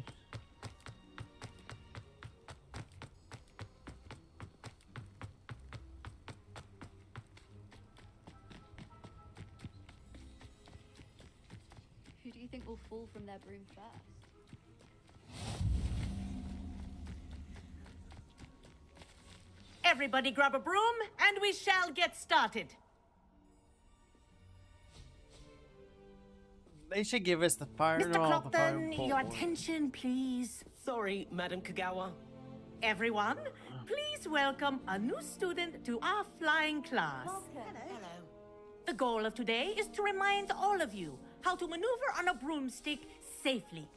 Speaker 14: Who do you think will fall from their broom first?
Speaker 19: Everybody grab a broom, and we shall get started.
Speaker 1: They should give us the fire and
Speaker 19: Mr.
Speaker 1: all the fire.
Speaker 19: Clockton, your attention, please.
Speaker 2: Sorry, Madam Kagawa.
Speaker 19: Everyone, please welcome a new student to our flying class.
Speaker 2: Hello.
Speaker 19: The goal of today is to remind all of you how to maneuver on a broomstick safely,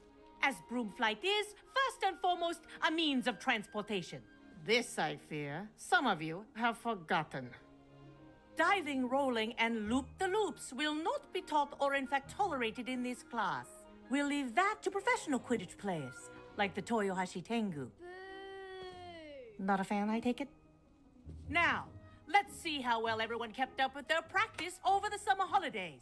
Speaker 19: as broom flight is, first and foremost, a means of transportation. This, I fear, some of you have forgotten. Diving, rolling, and loop-the-loops will not be taught or in fact tolerated in this class. We'll leave that to professional Quidditch players, like the Toyohashi Tengu. Not a fan, I take it? Now, Let's see how well everyone kept up with their practice over the summer holidays.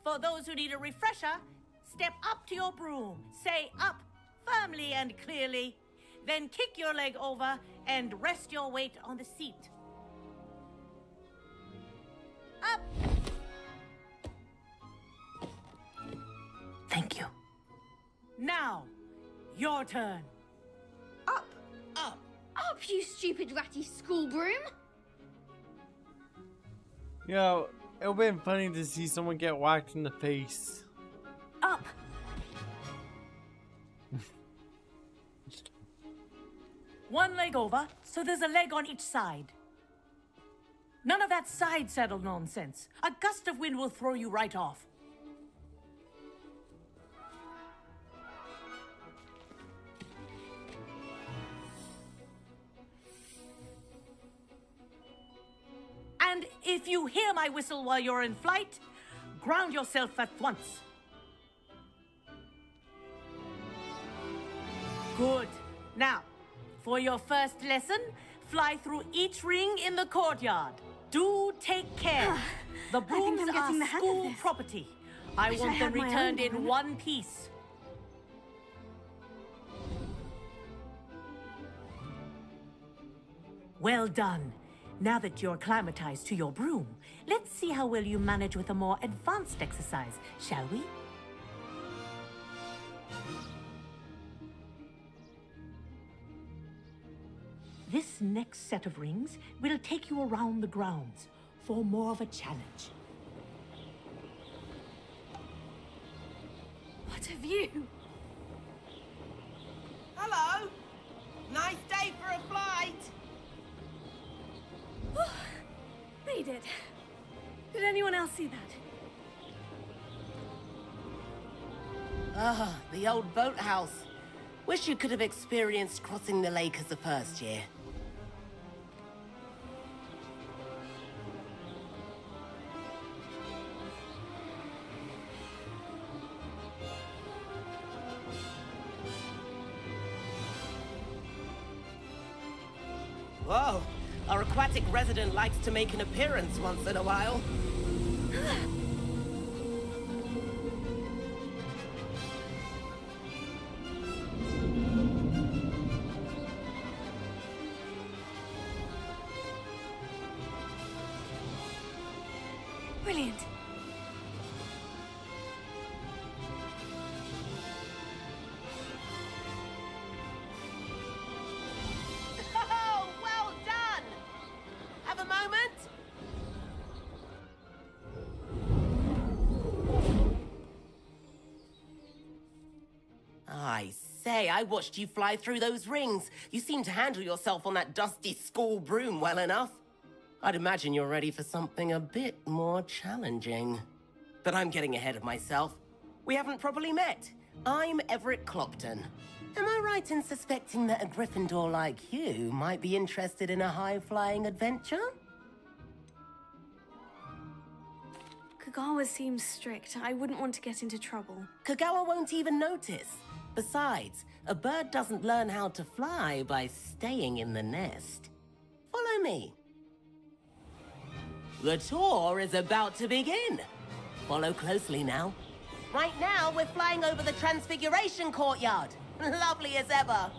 Speaker 19: For those who need a refresher, step up to your broom, say up firmly and clearly, then kick your leg over and rest your weight on the seat. Up! Thank you. Now, your turn.
Speaker 14: Up, you stupid ratty school broom!
Speaker 1: You know, it would have been funny to see someone get whacked in the face.
Speaker 19: Up! One leg over, so there's a leg on each side. None of that side saddle nonsense. A gust of wind will throw you right off. And if you hear my whistle while you're in flight, ground yourself at once. Good. Now, for your first lesson, fly through each ring in the courtyard. Do take care. The brooms are school property. I want them returned in one piece. Well done. Now that you're acclimatized to your broom, let's see how well you manage with a more advanced exercise, shall we? This next set of rings will take you around the grounds for more of a challenge.
Speaker 14: What a view!
Speaker 20: Hello! Nice day for a flight!
Speaker 6: They did. Did anyone else see that?
Speaker 20: Ah, the old boathouse. Wish you could have experienced crossing the lake as a first year. Whoa! Our aquatic resident likes to make an appearance once in a while.
Speaker 6: Brilliant.
Speaker 20: Oh, well done! Have a moment? I say, I watched you fly through those rings. You seem to handle yourself on that dusty school broom well enough. I'd imagine you're ready for something a bit more challenging. But I'm getting ahead of myself. We haven't properly met. I'm Everett Clopton. Am I right in suspecting that a Gryffindor like you might be interested in a high-flying adventure?
Speaker 6: Kagawa seems strict. I wouldn't want to get into trouble.
Speaker 20: Kagawa won't even notice. Besides, a bird doesn't learn how to fly by staying in the nest. Follow me. The tour is about to begin. Follow closely now. Right now, we're flying over the Transfiguration Courtyard. Lovely as ever.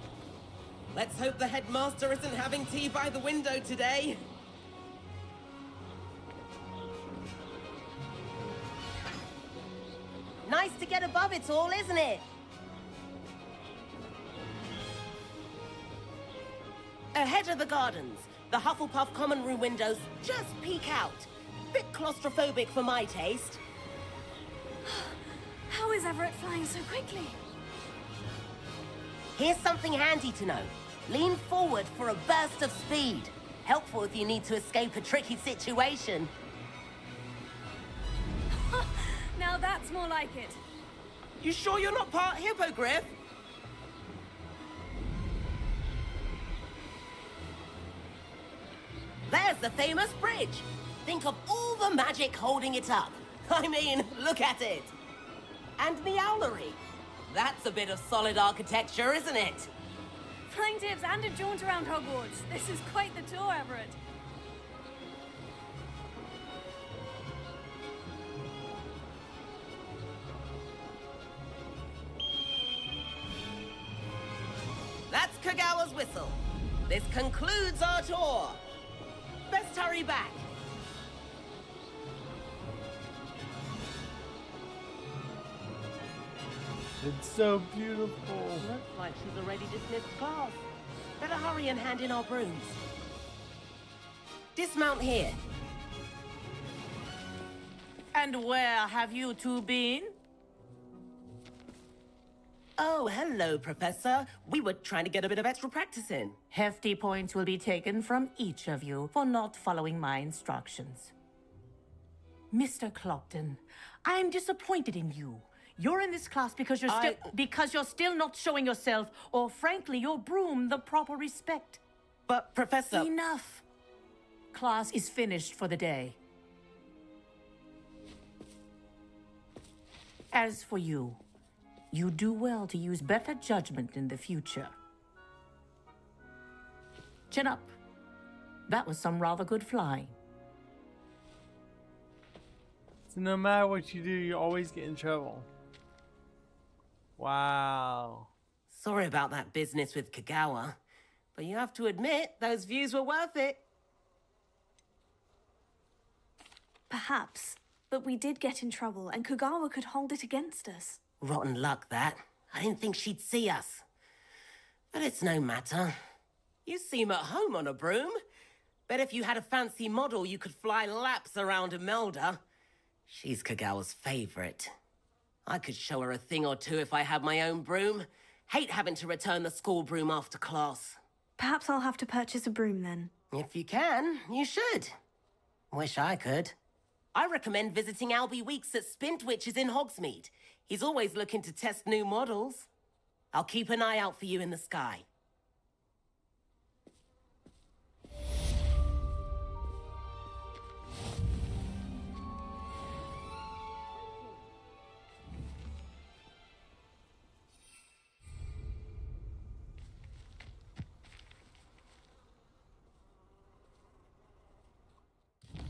Speaker 20: Let's hope the headmaster isn't having tea by the window today. Nice to get above it all, isn't it? Ahead of the gardens, the Hufflepuff common room windows just peek out. Bit claustrophobic for my taste.
Speaker 6: How is Everett flying so quickly?
Speaker 20: Here's something handy to know. Lean forward for a burst of speed. Helpful if you need to escape a tricky situation.
Speaker 6: Now that's more like it.
Speaker 20: You sure you're not part hippogriff? There's the famous bridge. Think of all the magic holding it up. I mean, look at it. And the owlery. That's a bit of solid architecture, isn't it?
Speaker 6: Flying tips and a jaunt around Hogwarts. This is quite the tour, Everett.
Speaker 20: Kagawa's whistle. This concludes our tour. Best hurry back.
Speaker 1: It's so beautiful.
Speaker 20: Looks like she's already dismissed class. Better hurry and hand in our brooms. Dismount here.
Speaker 19: And where have you two been?
Speaker 20: Oh, hello, Professor. We were trying to get a bit of extra practice in.
Speaker 19: Hefty points will be taken from each of you for not following my instructions. Mr. Clopton, I'm disappointed in you. You're in this class because you're still not showing yourself, or frankly, your broom the proper respect.
Speaker 20: But, Professor...
Speaker 19: Enough. Class is finished for the day. As for you, you do well to use better judgment in the future. Chin up. That was some rather good flying.
Speaker 1: So no matter what you do, you always get in trouble. Wow.
Speaker 20: Sorry about that business with Kagawa, but you have to admit those views were worth it.
Speaker 6: Perhaps, but we did get in trouble and Kagawa could hold it against us.
Speaker 20: Rotten luck, that. I didn't think she'd see us. But it's no matter. You seem at home on a broom. Bet if you had a fancy model, you could fly laps around Imelda. She's Kagawa's favorite. I could show her a thing or two if I had my own broom. Hate having to return the school broom after class.
Speaker 6: Perhaps I'll have to purchase a broom then.
Speaker 20: If you can, you should. Wish I could. I recommend visiting Albie Weeks at Spintwitches in Hogsmeade. He's always looking to test new models. I'll keep an eye out for you in the sky.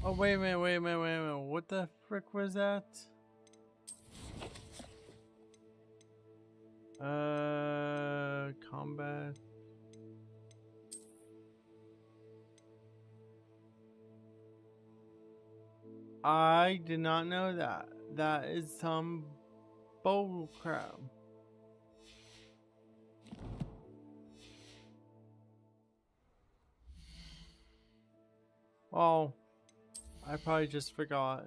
Speaker 1: Oh, wait a minute. What the frick was that? Combat. I did not know that. That is some bull crap. Oh, I probably just forgot.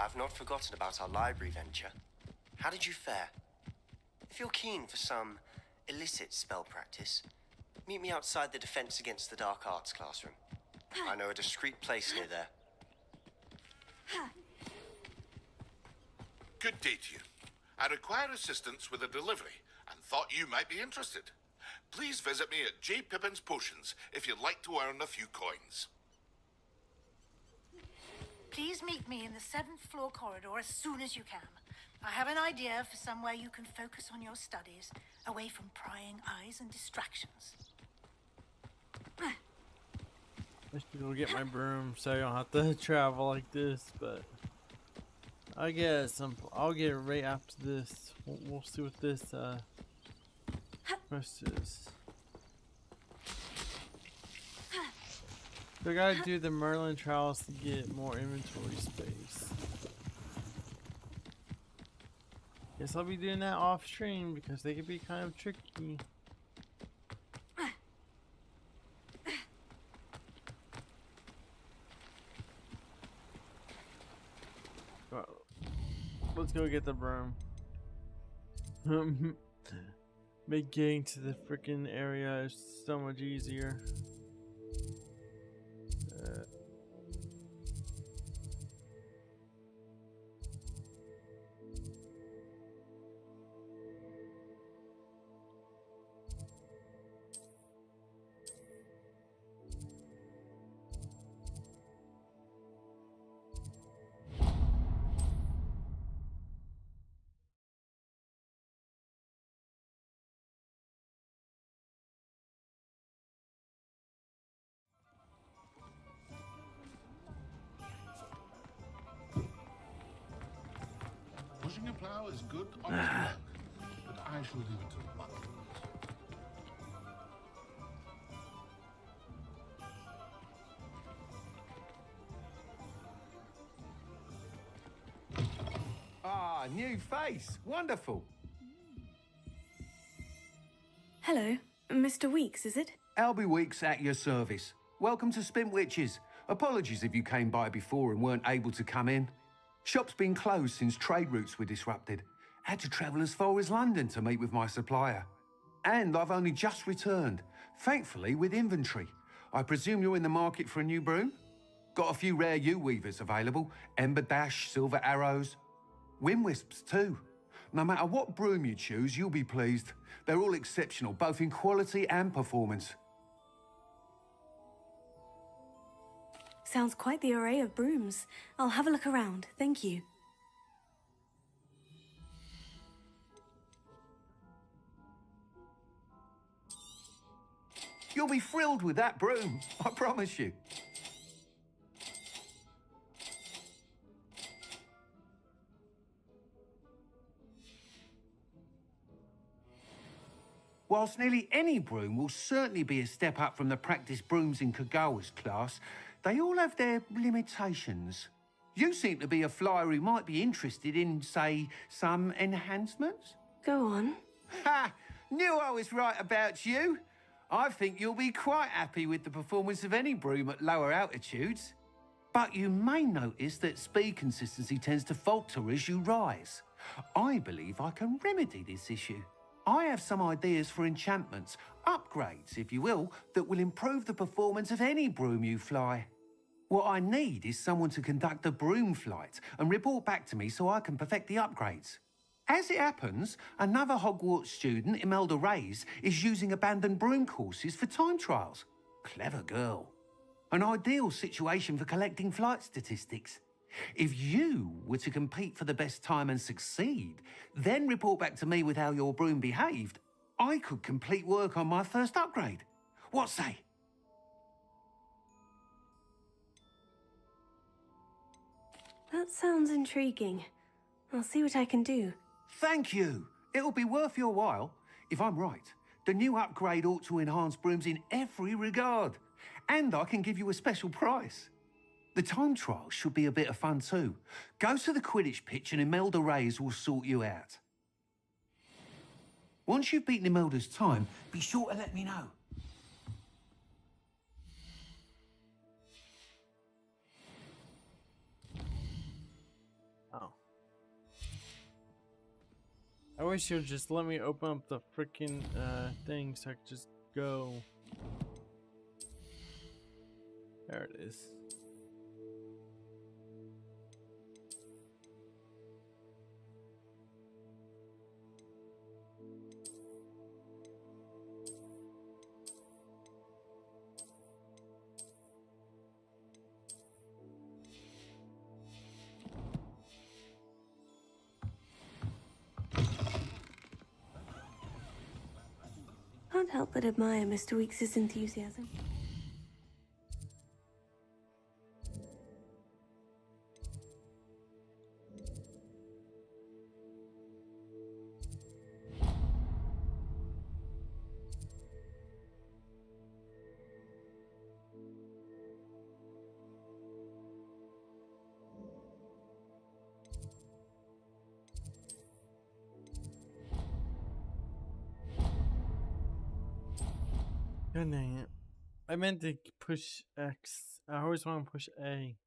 Speaker 21: I've not forgotten about our library venture. How did you fare? If you're keen for some illicit spell practice, meet me outside the Defense Against the Dark Arts classroom. I know a discreet place near there.
Speaker 13: Good day to you. I require assistance with a delivery and thought you might be interested. Please visit me at J. Pippin's Potions if you'd like to earn a few coins.
Speaker 22: Please meet me in the 7th floor corridor as soon as you can. I have an idea for somewhere you can focus on your studies, away from prying eyes and distractions.
Speaker 1: I should go get my broom so I don't have to travel like this, but I'll get it right after this. We'll see what this quest is. So I gotta do the Merlin trials to get more inventory space. Guess I'll be doing that off stream because they can be kind of tricky. Let's go get the broom. Make getting to the freaking area is so much easier.
Speaker 13: Pushing a plow is good, honest work, but I shall leave it to the bucket.
Speaker 15: Ah, new face. Wonderful.
Speaker 6: Hello, Mr. Weeks, is it?
Speaker 12: Albie Weeks at your service. Welcome to Spint Witches. Apologies if you came by before and weren't able to come in. Shop's been closed since trade routes were disrupted. Had to travel as far as London to meet with my supplier. And I've only just returned, thankfully with inventory. I presume you're in the market for a new broom? Got a few rare U-weavers available. Ember Dash, Silver Arrows. Wind Wisps too. No matter what broom you choose, you'll be pleased. They're all exceptional, both in quality and performance.
Speaker 6: Sounds quite the array of brooms. I'll have a look around, thank you.
Speaker 12: You'll be thrilled with that broom, I promise you. Whilst nearly any broom will certainly be a step up from the practice brooms in Kagawa's class, they all have their limitations. You seem to be a flyer who might be interested in, say, some enhancements?
Speaker 6: Go on.
Speaker 12: Ha! Knew I was right about you. I think you'll be quite happy with the performance of any broom at lower altitudes. But you may notice that speed consistency tends to falter as you rise. I believe I can remedy this issue. I have some ideas for enchantments, upgrades, if you will, that will improve the performance of any broom you fly. What I need is someone to conduct a broom flight and report back to me so I can perfect the upgrades. As it happens, another Hogwarts student, Imelda Reyes, is using abandoned broom courses for time trials. Clever girl. An ideal situation for collecting flight statistics. If you were to compete for the best time and succeed, then report back to me with how your broom behaved, I could complete work on my first upgrade. What say?
Speaker 6: That sounds intriguing. I'll see what I can do.
Speaker 12: Thank you. It'll be worth your while. If I'm right, the new upgrade ought to enhance brooms in every regard. And I can give you a special price. The time trial should be a bit of fun too. Go to the Quidditch pitch and Imelda Reyes will sort you out. Once you've beaten Imelda's time, be sure to let me know.
Speaker 1: Oh. I wish you'd just let me open up the freaking thing so I could just go. There it is.
Speaker 6: Can't help but admire Mr. Weeks' enthusiasm.
Speaker 1: God dang it. I meant to push X. I always want to push A.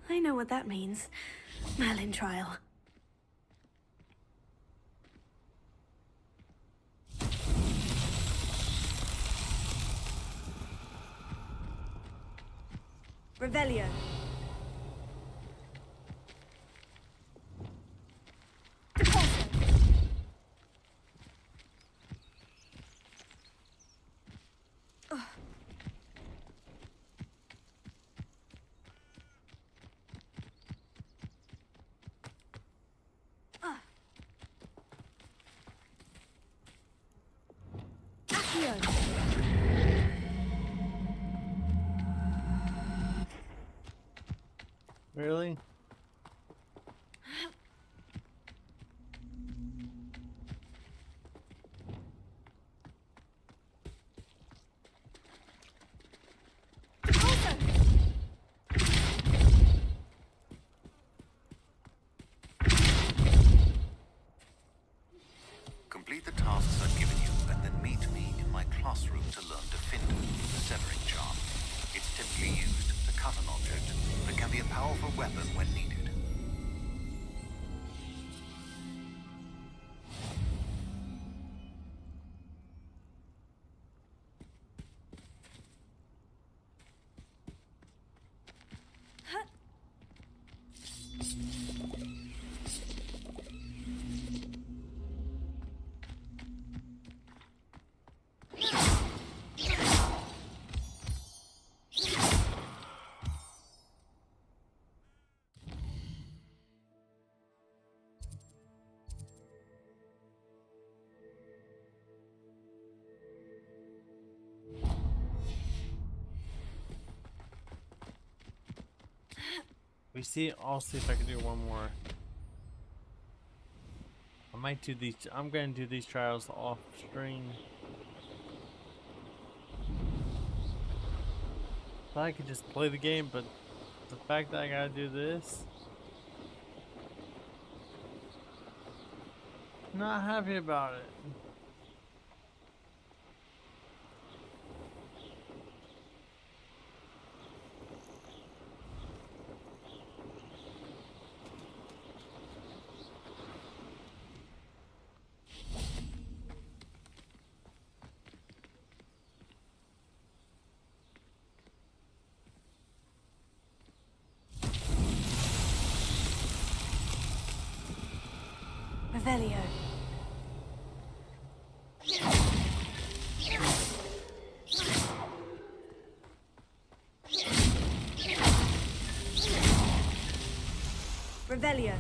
Speaker 6: I know what that means. Merlin trial.
Speaker 19: Revelio.
Speaker 1: Really?
Speaker 4: Complete the tasks I've given you, and then meet me in my classroom to learn Defender, the severing charm. It's typically used to cut an object, but can be a powerful weapon when needed.
Speaker 1: I'll see if I can do one more. I might do these. I'm gonna do these trials off stream. Thought I could just play the game, but the fact that I gotta do this, not happy about it.
Speaker 6: Revelio.
Speaker 19: Revelio.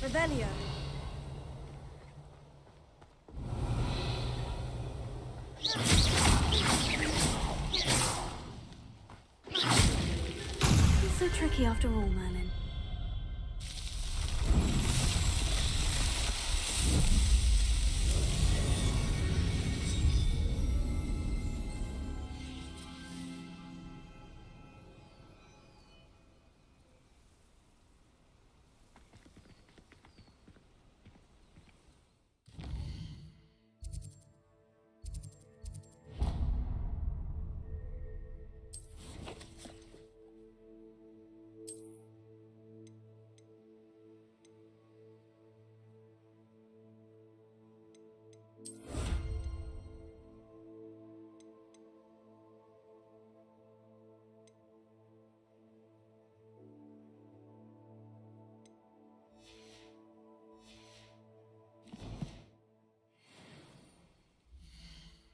Speaker 19: Revelio.
Speaker 6: It's so tricky after all, Merlin.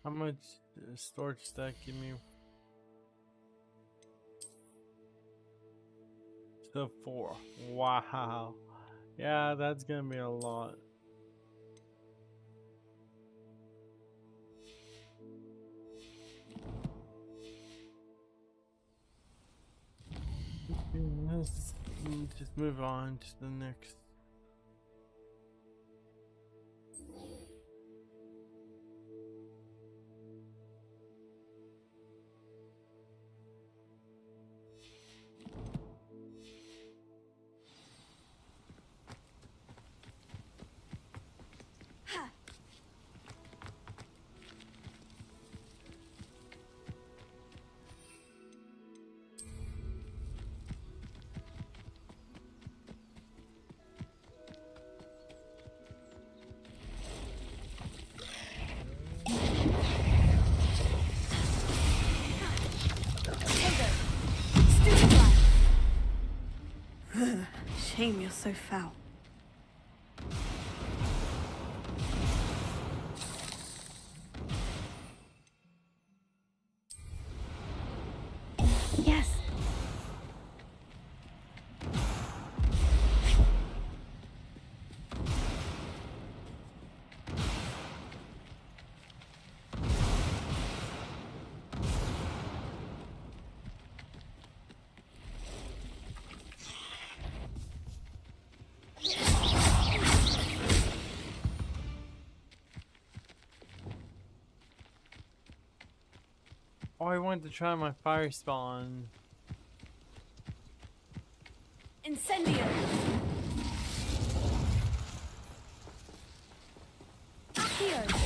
Speaker 1: How much storage does that give me? So 4. Wow. Yeah, that's gonna be a lot. Let's just move on to the next.
Speaker 6: Shame you're so foul. Yes.
Speaker 1: Oh, I wanted to try my fire spawn.
Speaker 6: Incendio. Accio.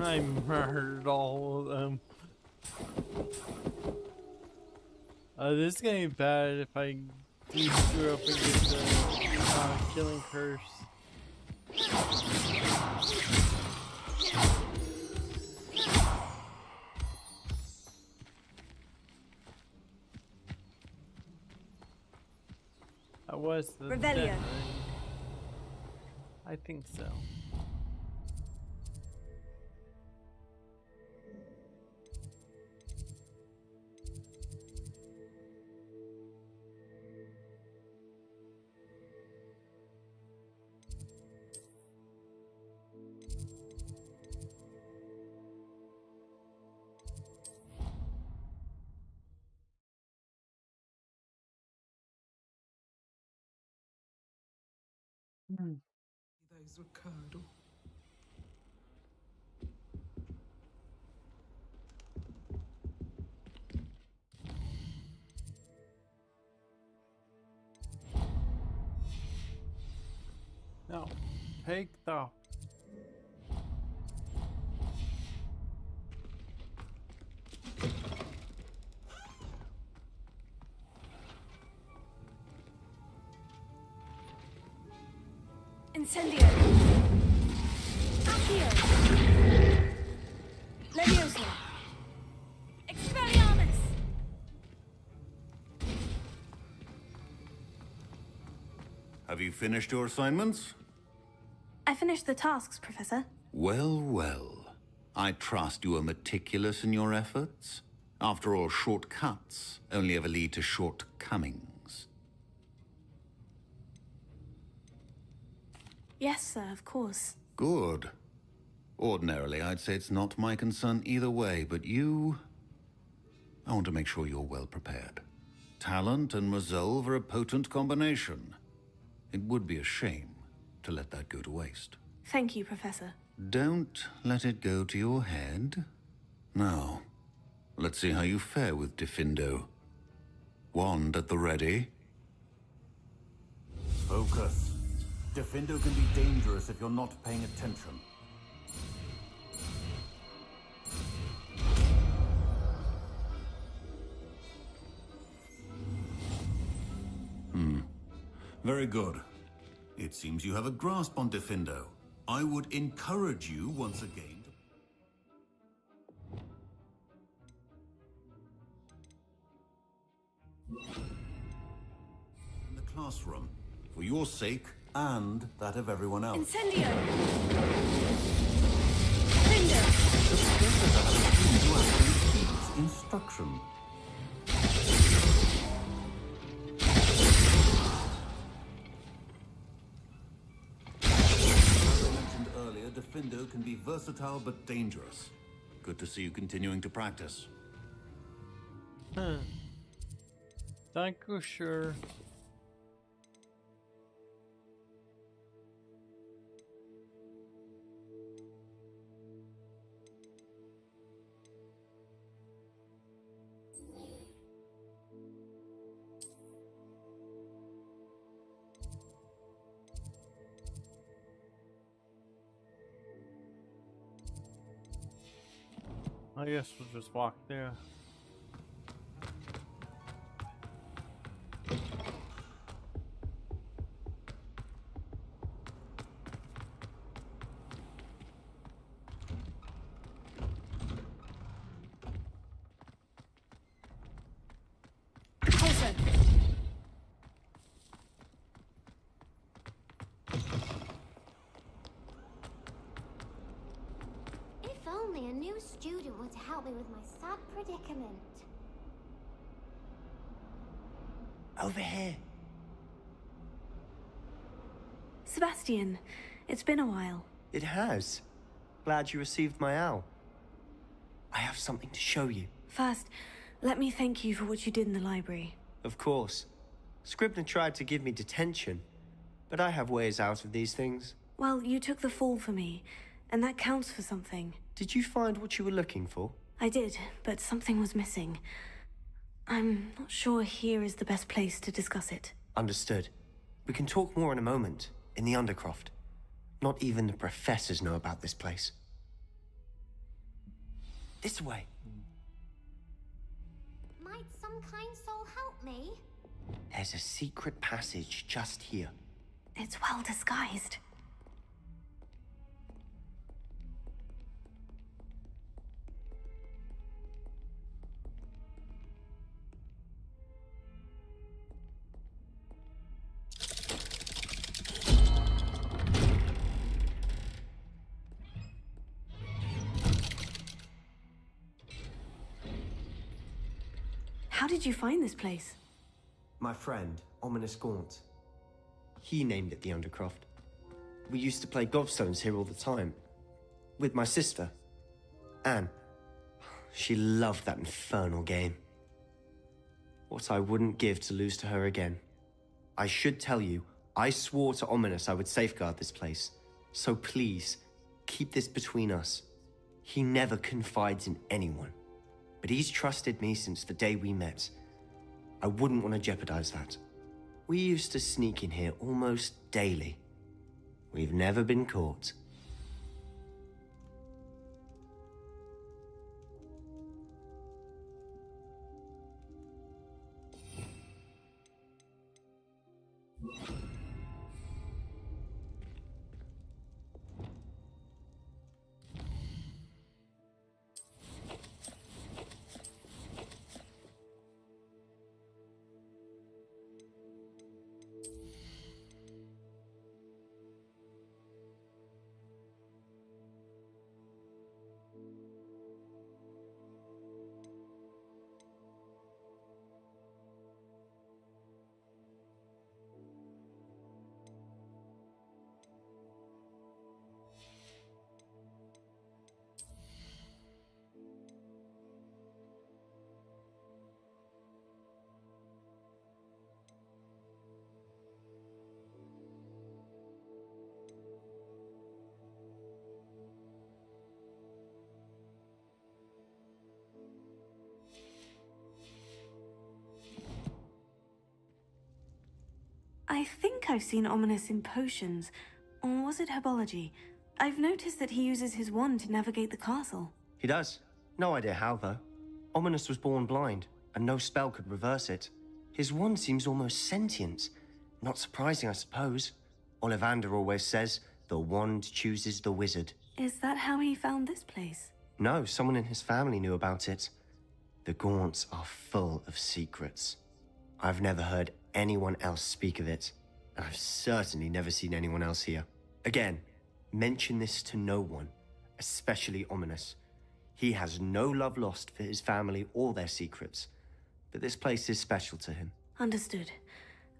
Speaker 1: I murdered all of them. This is gonna be bad if I do screw up and get the killing curse. That was the
Speaker 6: Revelio.
Speaker 1: I think so.
Speaker 7: Ricardo.
Speaker 1: No, take the.
Speaker 6: Incendio. Accio. Leviosa. Expelliarmus.
Speaker 4: Have you finished your assignments?
Speaker 6: I finished the tasks, Professor.
Speaker 4: Well, well. I trust you are meticulous in your efforts. After all, shortcuts only ever lead to shortcomings.
Speaker 6: Yes, sir, of course.
Speaker 4: Good. Ordinarily, I'd say it's not my concern either way, but you... I want to make sure you're well prepared. Talent and resolve are a potent combination. It would be a shame to let that go to waste.
Speaker 6: Thank you, Professor.
Speaker 4: Don't let it go to your head. Now, Let's see how you fare with Diffindo. Wand at the ready.
Speaker 7: Focus. Diffindo can be dangerous if you're not paying attention.
Speaker 4: Very good. It seems you have a grasp on Diffindo. I would encourage you once again in the classroom, for your sake and that of everyone else.
Speaker 6: Incendio!
Speaker 4: Instruction. Diffindo can be versatile but dangerous. Good to see you continuing to practice.
Speaker 1: Dankeschön. I guess we'll just walk there.
Speaker 6: Closer.
Speaker 9: If only a new student were to help me with my sad predicament.
Speaker 21: Over here.
Speaker 6: Sebastian, it's been a while.
Speaker 21: It has. Glad you received my owl. I have something to show you.
Speaker 6: First, let me thank you for what you did in the library.
Speaker 21: Of course. Scribner tried to give me detention, but I have ways out of these things.
Speaker 6: Well, you took the fall for me, and that counts for something.
Speaker 21: Did you find what you were looking for?
Speaker 6: I did, but something was missing. I'm not sure here is the best place to discuss it.
Speaker 21: Understood. We can talk more in a moment, in the Undercroft. Not even the professors know about this place. This way.
Speaker 9: Might some kind soul help me?
Speaker 21: There's a secret passage just here.
Speaker 6: It's well disguised. How did you find this place?
Speaker 21: My friend, Ominous Gaunt. He named it the Undercroft. We used to play gobstones here all the time. With my sister, Anne. She loved that infernal game. What I wouldn't give to lose to her again. I should tell you, I swore to Ominous I would safeguard this place. So please, keep this between us. He never confides in anyone. But he's trusted me since the day we met. I wouldn't want to jeopardize that. We used to sneak in here almost daily. We've never been caught.
Speaker 6: I think I've seen Ominous in potions. Or was it herbology? I've noticed that he uses his wand to navigate the castle.
Speaker 21: He does. No idea how, though. Ominous was born blind, and no spell could reverse it. His wand seems almost sentient. Not surprising, I suppose. Ollivander always says, the wand chooses the wizard.
Speaker 6: Is that how he found this place?
Speaker 21: No, someone in his family knew about it. The Gaunts are full of secrets. I've never heard anyone else speak of it, and I've certainly never seen anyone else here. Again, mention this to no one, especially Ominous. He has no love lost for his family or their secrets, but this place is special to him.
Speaker 6: Understood.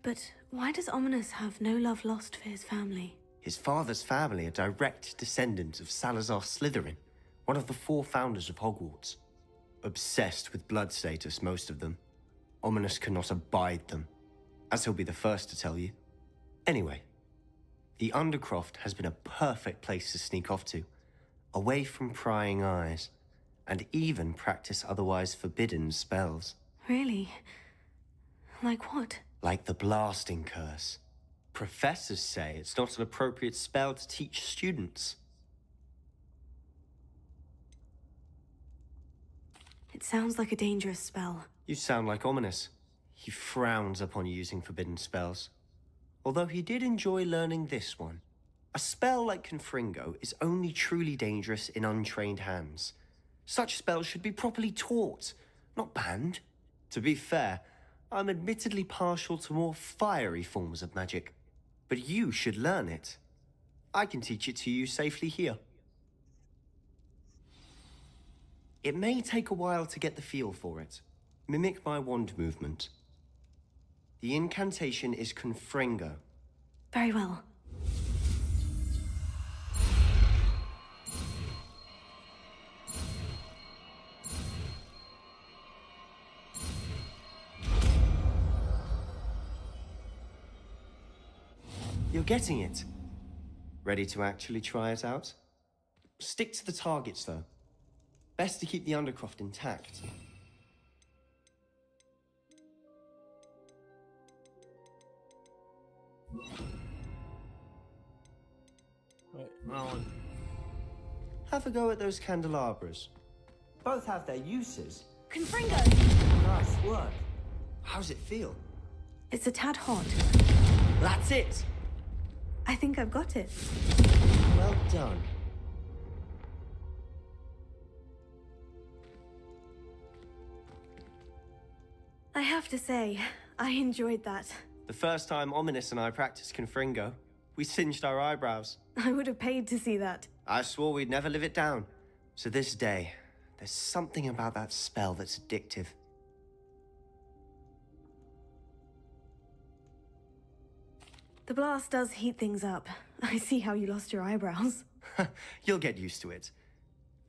Speaker 6: But why does Ominous have no love lost for his family?
Speaker 21: His father's family are direct descendants of Salazar Slytherin, one of the 4 founders of Hogwarts. Obsessed with blood status, most of them. Ominous cannot abide them, as he'll be the first to tell you. Anyway, the Undercroft has been a perfect place to sneak off to, away from prying eyes, and even practice otherwise forbidden spells.
Speaker 6: Really? Like what?
Speaker 21: Like the blasting curse. Professors say it's not an appropriate spell to teach students.
Speaker 6: It sounds like a dangerous spell.
Speaker 21: You sound like Ominous. He frowns upon using forbidden spells. Although he did enjoy learning this one. A spell like Confringo is only truly dangerous in untrained hands. Such spells should be properly taught, not banned. To be fair, I'm admittedly partial to more fiery forms of magic. But you should learn it. I can teach it to you safely here. It may take a while to get the feel for it. Mimic my wand movement. The incantation is Confringo.
Speaker 6: Very well.
Speaker 21: You're getting it. Ready to actually try it out? Stick to the targets, though. Best to keep the Undercroft intact.
Speaker 1: Wait, wrong one.
Speaker 21: Have a go at those candelabras. Both have their uses.
Speaker 6: Confringo!
Speaker 21: Nice work. How's it feel?
Speaker 6: It's a tad hot.
Speaker 21: That's it!
Speaker 6: I think I've got it.
Speaker 21: Well done.
Speaker 6: I have to say, I enjoyed that.
Speaker 21: The first time Ominous and I practiced Confringo, we singed our eyebrows.
Speaker 6: I would have paid to see that.
Speaker 21: I swore we'd never live it down. So this day, there's something about that spell that's addictive.
Speaker 6: The blast does heat things up. I see how you lost your eyebrows.
Speaker 21: You'll get used to it.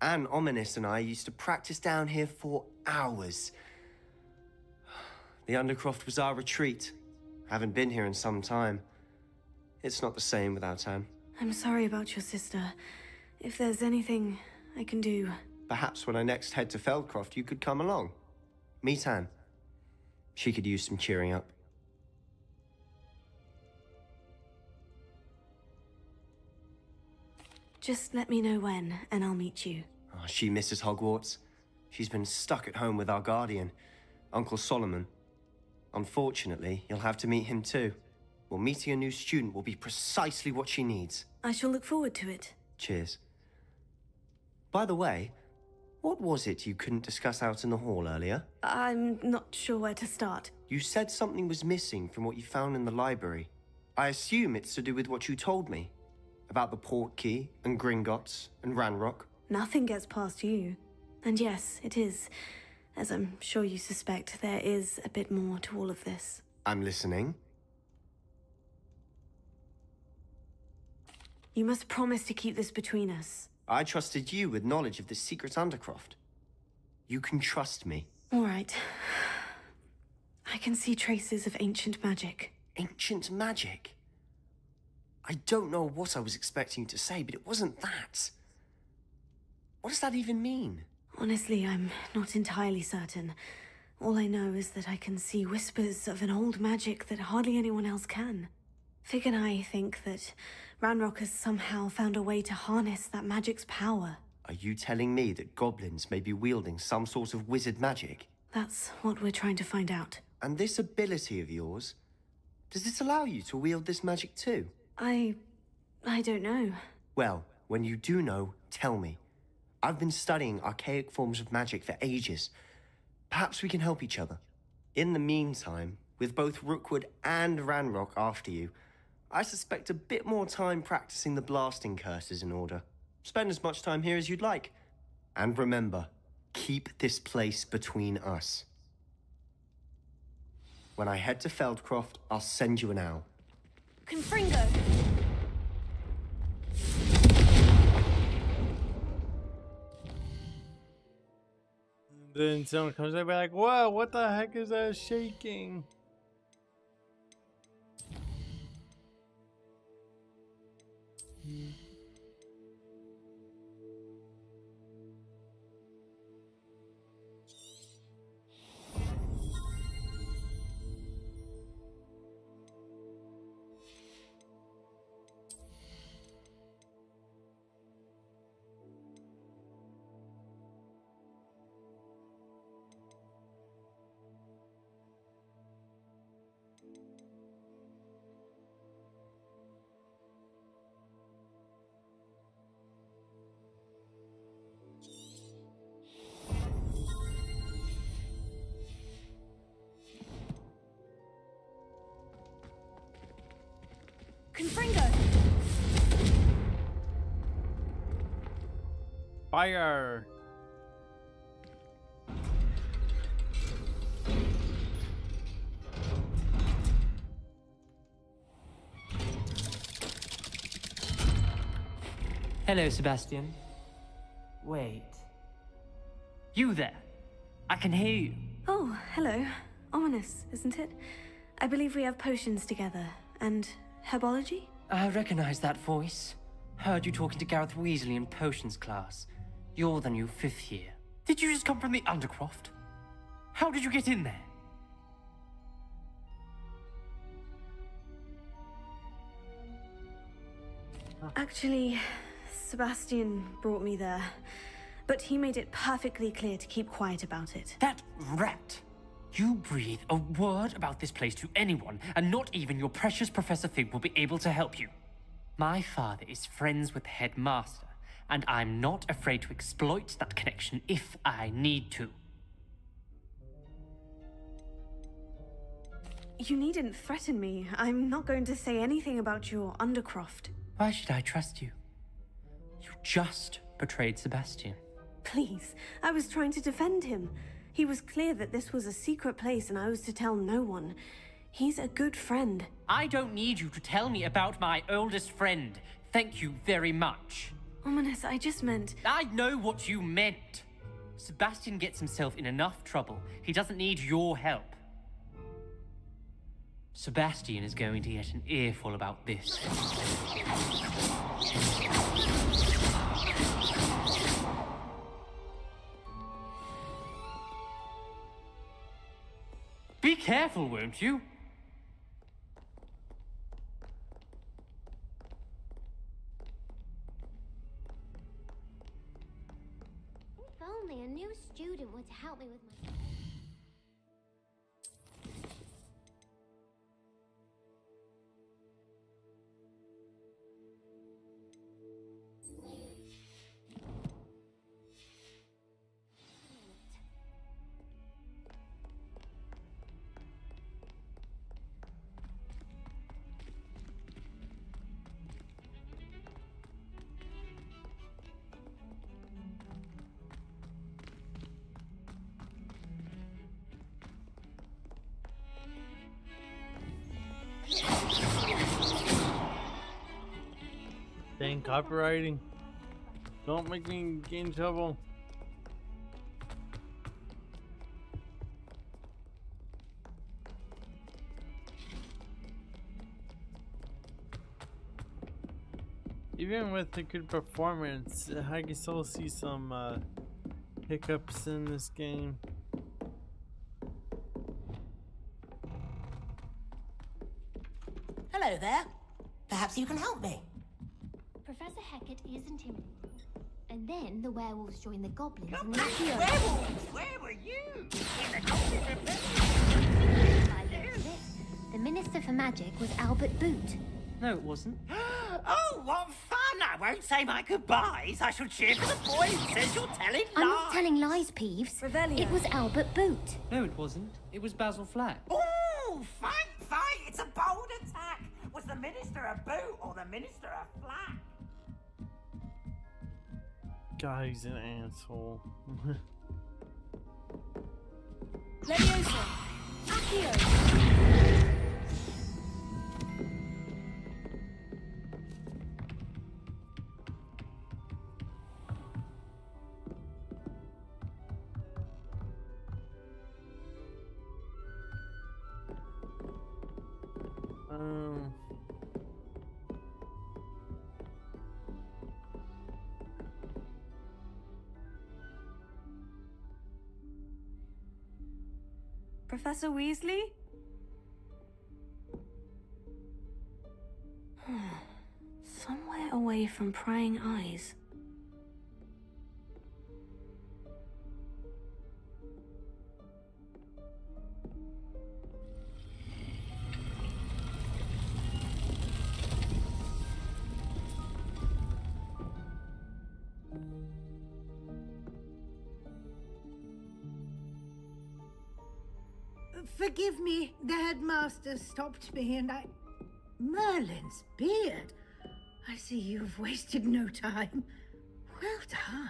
Speaker 21: Anne, Ominous and I used to practice down here for hours. The Undercroft was our retreat. Haven't been here in some time. It's not the same without Anne.
Speaker 6: I'm sorry about your sister. If there's anything I can do...
Speaker 21: Perhaps when I next head to Feldcroft, you could come along. Meet Anne. She could use some cheering up.
Speaker 6: Just let me know when, and I'll meet you.
Speaker 21: Oh, she misses Hogwarts. She's been stuck at home with our guardian, Uncle Solomon. Unfortunately, you'll have to meet him too. Well, meeting a new student will be precisely what she needs.
Speaker 6: I shall look forward to it.
Speaker 21: Cheers. By the way, what was it you couldn't discuss out in the hall earlier?
Speaker 6: I'm not sure where to start.
Speaker 21: You said something was missing from what you found in the library. I assume it's to do with what you told me. About the Portkey, and Gringotts, and Ranrock.
Speaker 6: Nothing gets past you. And yes, it is. As I'm sure you suspect, there is a bit more to all of this.
Speaker 21: I'm listening.
Speaker 6: You must promise to keep this between us.
Speaker 21: I trusted you with knowledge of the secret Undercroft. You can trust me.
Speaker 6: All right. I can see traces of ancient magic.
Speaker 21: Ancient magic? I don't know what I was expecting to say, but it wasn't that. What does that even mean?
Speaker 6: Honestly, I'm not entirely certain. All I know is that I can see whispers of an old magic that hardly anyone else can. Fig and I think that Ranrock has somehow found a way to harness that magic's power.
Speaker 21: Are you telling me that goblins may be wielding some sort of wizard magic?
Speaker 6: That's what we're trying to find out.
Speaker 21: And this ability of yours, does it allow you to wield this magic too?
Speaker 6: I don't know.
Speaker 21: Well, when you do know, tell me. I've been studying archaic forms of magic for ages. Perhaps we can help each other. In the meantime, with both Rookwood and Ranrock after you, I suspect a bit more time practicing the blasting curse is in order. Spend as much time here as you'd like. And remember, keep this place between us. When I head to Feldcroft, I'll send you an owl.
Speaker 6: Confringo!
Speaker 1: Then someone comes up and like, whoa, what the heck is that shaking?
Speaker 6: Confringo!
Speaker 1: Fire!
Speaker 10: Hello, Sebastian. Wait. You there? I can hear you.
Speaker 6: Oh, hello. Ominous, isn't it? I believe we have potions together. And herbology?
Speaker 10: I recognize that voice. Heard you talking to Gareth Weasley in potions class. You're the new 5th year. Did you just come from the Undercroft? How did you get in there?
Speaker 6: Actually, Sebastian brought me there. But he made it perfectly clear to keep quiet about it.
Speaker 10: That rat! You breathe a word about this place to anyone, and not even your precious Professor Fig will be able to help you. My father is friends with the headmaster, and I'm not afraid to exploit that connection if I need to.
Speaker 6: You needn't threaten me. I'm not going to say anything about your Undercroft.
Speaker 10: Why should I trust you? You just betrayed Sebastian.
Speaker 6: Please, I was trying to defend him. He was clear that this was a secret place and I was to tell no one. He's a good friend.
Speaker 10: I don't need you to tell me about my oldest friend. Thank you very much.
Speaker 6: Ominous, I just meant...
Speaker 10: I know what you meant. Sebastian gets himself in enough trouble. He doesn't need your help. Sebastian is going to get an earful about this. Be careful, won't you?
Speaker 9: If only a new student were to help me with my...
Speaker 1: Dang copywriting. Don't make me get in trouble. Even with a good performance, I can still see some hiccups in this game.
Speaker 8: Hello there. Perhaps you can help me.
Speaker 9: Professor Hecat is intimidating. And then the werewolves join the goblins
Speaker 18: Come
Speaker 9: and
Speaker 18: back,
Speaker 9: make the
Speaker 18: werewolves! Where were you? In the goblin
Speaker 9: By the end of it, the Minister for Magic was Albert Boot.
Speaker 10: No, it wasn't.
Speaker 18: Oh, what fun! I won't say my goodbyes. I shall cheer for the boy who says you're telling lies.
Speaker 9: I'm not telling lies, Peeves. It was Albert Boot.
Speaker 10: No, it wasn't. It was Basil Flack.
Speaker 18: Oh, fight! It's a bold attack. Was the Minister a boot or the Minister a flack?
Speaker 1: Guy's an asshole.
Speaker 19: Leviosa! Accio!
Speaker 6: Professor Weasley? Somewhere away from prying eyes.
Speaker 22: Forgive me, the headmaster stopped me and I... Merlin's beard. I see you've wasted no time. Well done.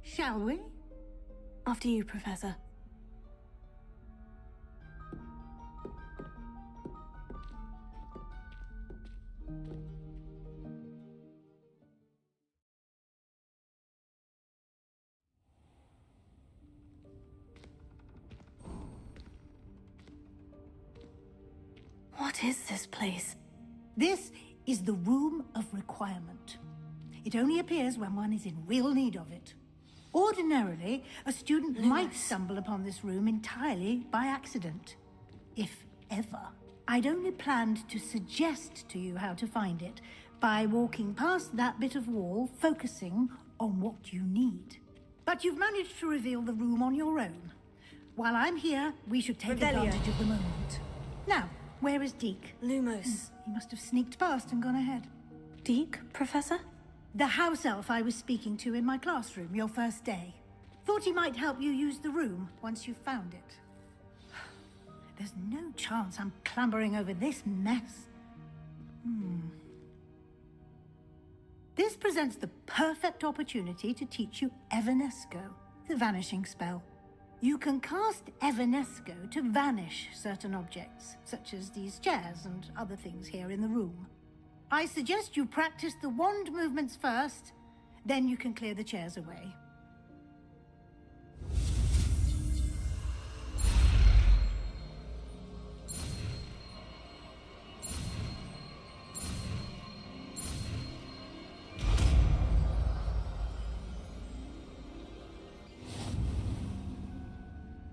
Speaker 22: Shall we?
Speaker 6: After you, Professor. What is this place?
Speaker 22: This is the Room of Requirement. It only appears when one is in real need of it. Ordinarily, a student might stumble upon this room entirely by accident. If ever. I'd only planned to suggest to you how to find it by walking past that bit of wall, focusing on what you need. But you've managed to reveal the room on your own. While I'm here, we should take advantage of the moment. Now, where is Deke?
Speaker 6: Lumos.
Speaker 22: He must have sneaked past and gone ahead.
Speaker 6: Deke, Professor?
Speaker 22: The house elf I was speaking to in my classroom your first day. Thought he might help you use the room once you found it. There's no chance I'm clambering over this mess. This presents the perfect opportunity to teach you Evanesco, the vanishing spell. You can cast Evanesco to vanish certain objects, such as these chairs and other things here in the room. I suggest you practice the wand movements first, then you can clear the chairs away.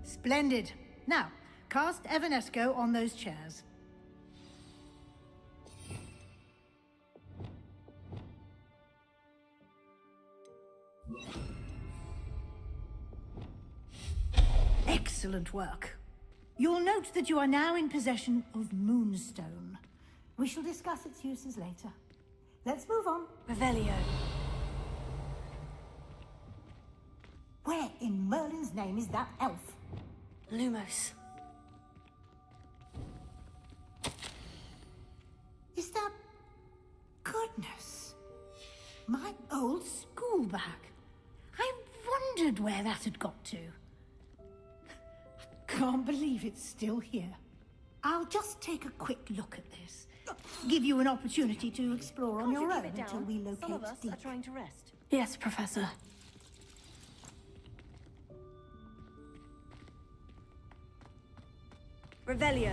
Speaker 22: Splendid. Now, cast Evanesco on those chairs. Excellent work. You'll note that you are now in possession of Moonstone. We shall discuss its uses later. Let's move on.
Speaker 6: Revelio.
Speaker 22: Where in Merlin's name is that elf?
Speaker 6: Lumos.
Speaker 22: Is that... Goodness. My old school bag. I wondered where that had got to. Can't believe it's still here. I'll just take a quick look at this. Give you an opportunity to explore on your own until we locate
Speaker 19: Some of us
Speaker 22: Deke.
Speaker 19: are trying to rest.
Speaker 6: Yes, Professor. Revelio.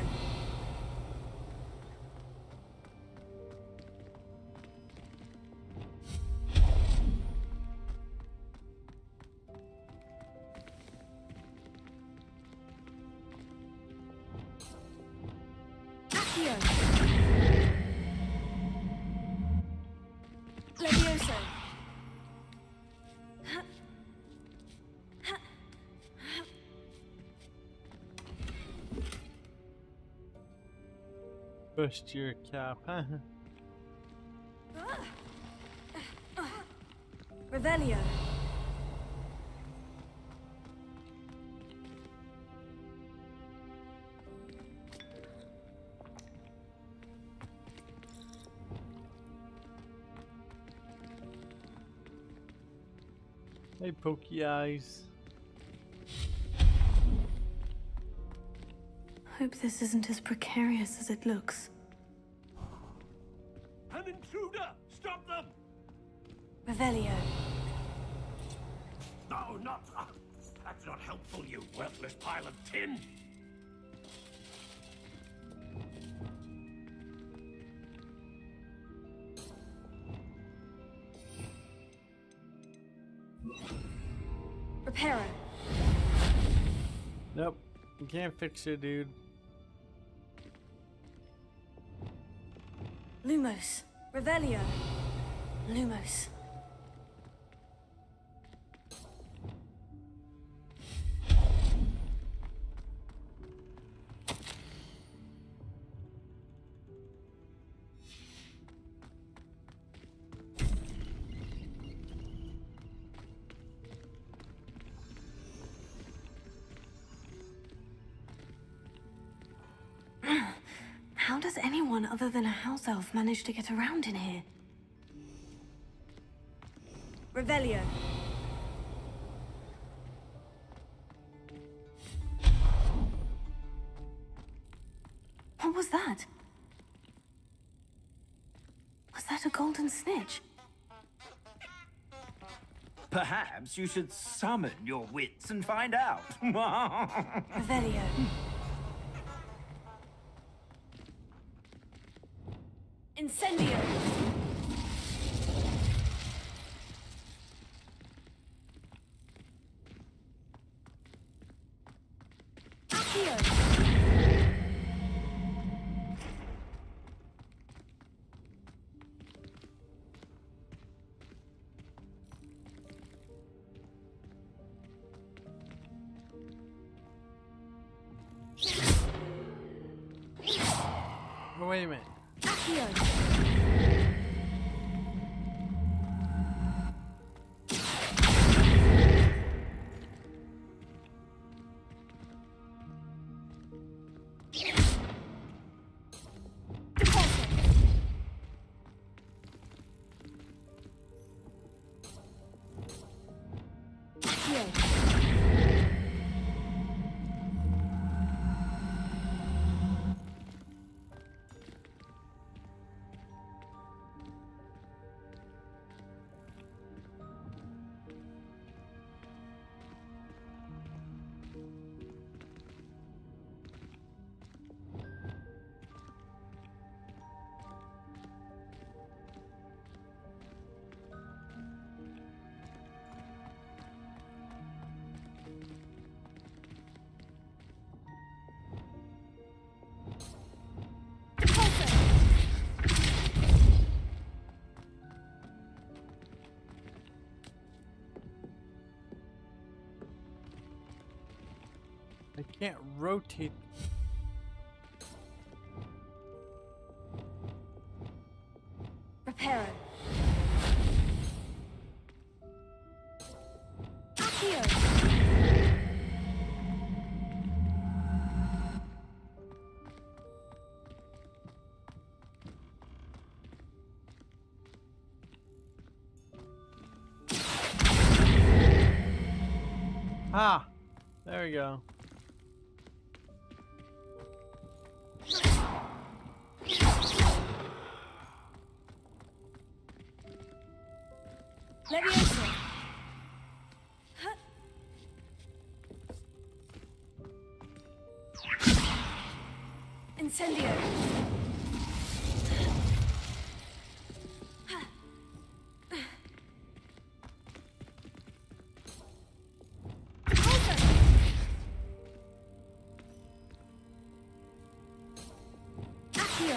Speaker 6: Accio. Levioso.
Speaker 1: Bust your cap, huh?
Speaker 6: Revelio.
Speaker 1: Hey, pokey eyes.
Speaker 6: Hope this isn't as precarious as it looks.
Speaker 11: An intruder! Stop them!
Speaker 6: Revelio.
Speaker 11: No, not... that's not helpful, you worthless pile of tin!
Speaker 6: Reparo.
Speaker 1: Nope, you can't fix it, dude.
Speaker 6: Lumos. Revelio. Lumos. How does anyone other than a house elf manage to get around in here? Revelio. What was that? Was that a golden snitch?
Speaker 17: Perhaps you should summon your wits and find out.
Speaker 6: Revelio. Incendio. Accio.
Speaker 1: Oh, wait a minute.
Speaker 6: Accio.
Speaker 1: I can't rotate.
Speaker 6: Reparo. Accio.
Speaker 1: Ah, there we go.
Speaker 6: Levioso. Incendio. Accio.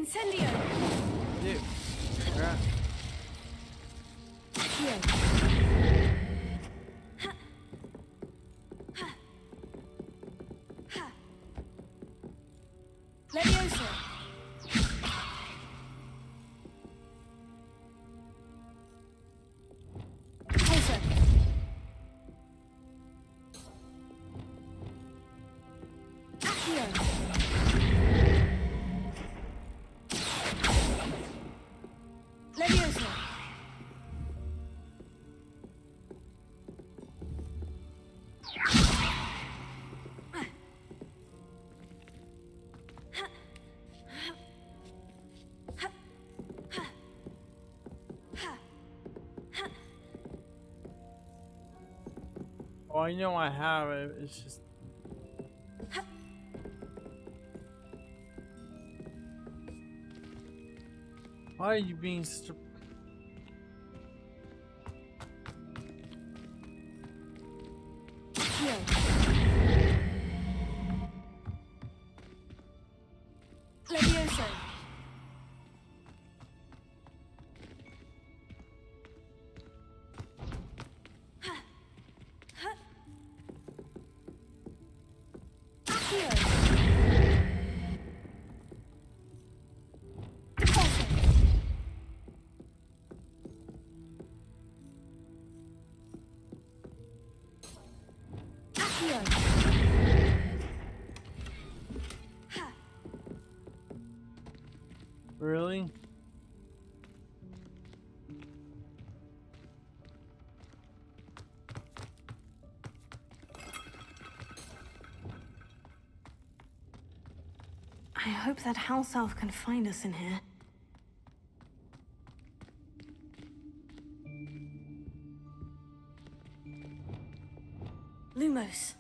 Speaker 6: Incendio!
Speaker 1: Dude. Yeah.
Speaker 6: Here. Leviosa! Pulsar! Accio! Leviosa!
Speaker 1: Oh, I know I have it. It's just. Why are you being so...
Speaker 6: Leviosa!
Speaker 1: Really?
Speaker 6: I hope that house elf can find us in here. Lumos.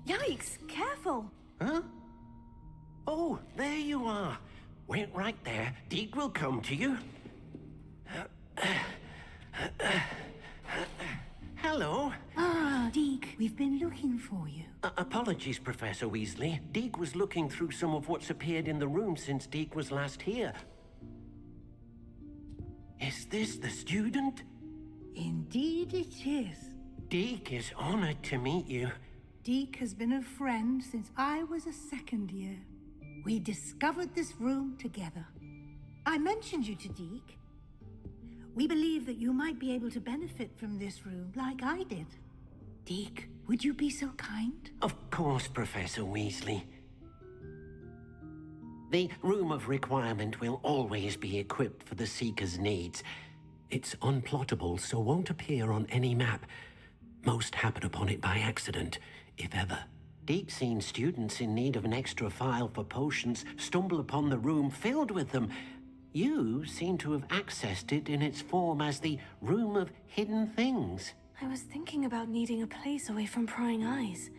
Speaker 6: Yikes! Careful!
Speaker 12: Huh? Oh, there you are. Wait right there. Deke will come to you. Hello.
Speaker 22: Ah, Deke, we've been looking for you.
Speaker 12: Apologies, Professor Weasley. Deke was looking through some of what's appeared in the room since Deke was last here. Is this the student?
Speaker 22: Indeed it is.
Speaker 12: Deke is honored to meet you.
Speaker 22: Deke has been a friend since I was a second year. We discovered this room together. I mentioned you to Deke. We believe that you might be able to benefit from this room like I did. Deke, would you be so kind?
Speaker 12: Of course, Professor Weasley. The Room of Requirement will always be equipped for the Seeker's needs. It's unplottable, so won't appear on any map. Most happen upon it by accident, if ever. Deke's seen students in need of an extra file for potions stumble upon the room filled with them. You seem to have accessed it in its form as the Room of Hidden Things.
Speaker 6: I was thinking about needing a place away from prying eyes.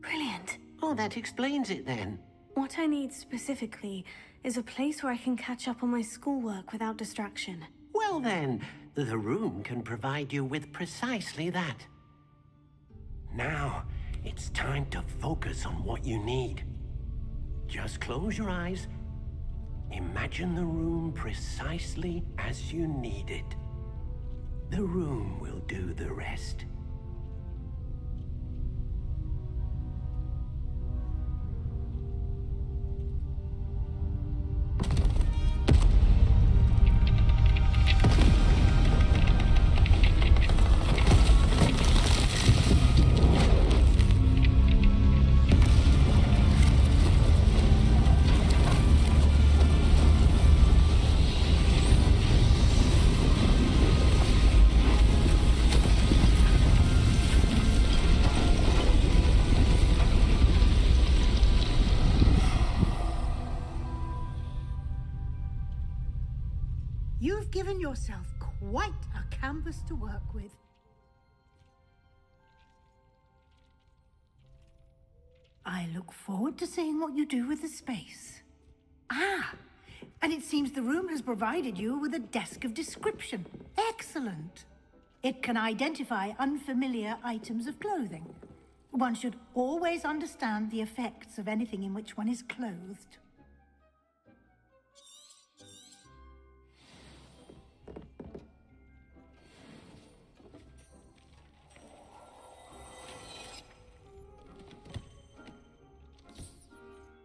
Speaker 6: Brilliant.
Speaker 12: Oh, that explains it then.
Speaker 6: What I need specifically is a place where I can catch up on my schoolwork without distraction.
Speaker 12: Well then, the room can provide you with precisely that. Now, it's time to focus on what you need. Just close your eyes. Imagine the room precisely as you need it. The room will do the rest.
Speaker 22: You've given yourself quite a canvas to work with. I look forward to seeing what you do with the space. Ah, And it seems the room has provided you with a desk of description. Excellent. It can identify unfamiliar items of clothing. One should always understand the effects of anything in which one is clothed.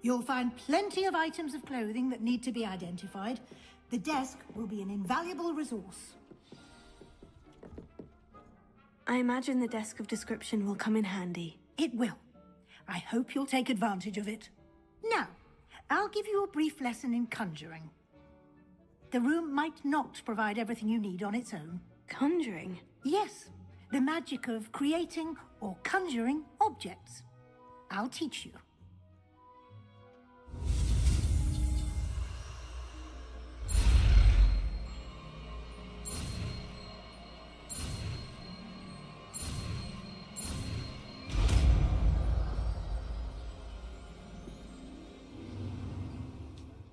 Speaker 22: You'll find plenty of items of clothing that need to be identified. The desk will be an invaluable resource.
Speaker 6: I imagine the desk of description will come in handy.
Speaker 22: It will. I hope you'll take advantage of it. Now, I'll give you a brief lesson in conjuring. The room might not provide everything you need on its own.
Speaker 6: Conjuring?
Speaker 22: Yes, the magic of creating or conjuring objects. I'll teach you.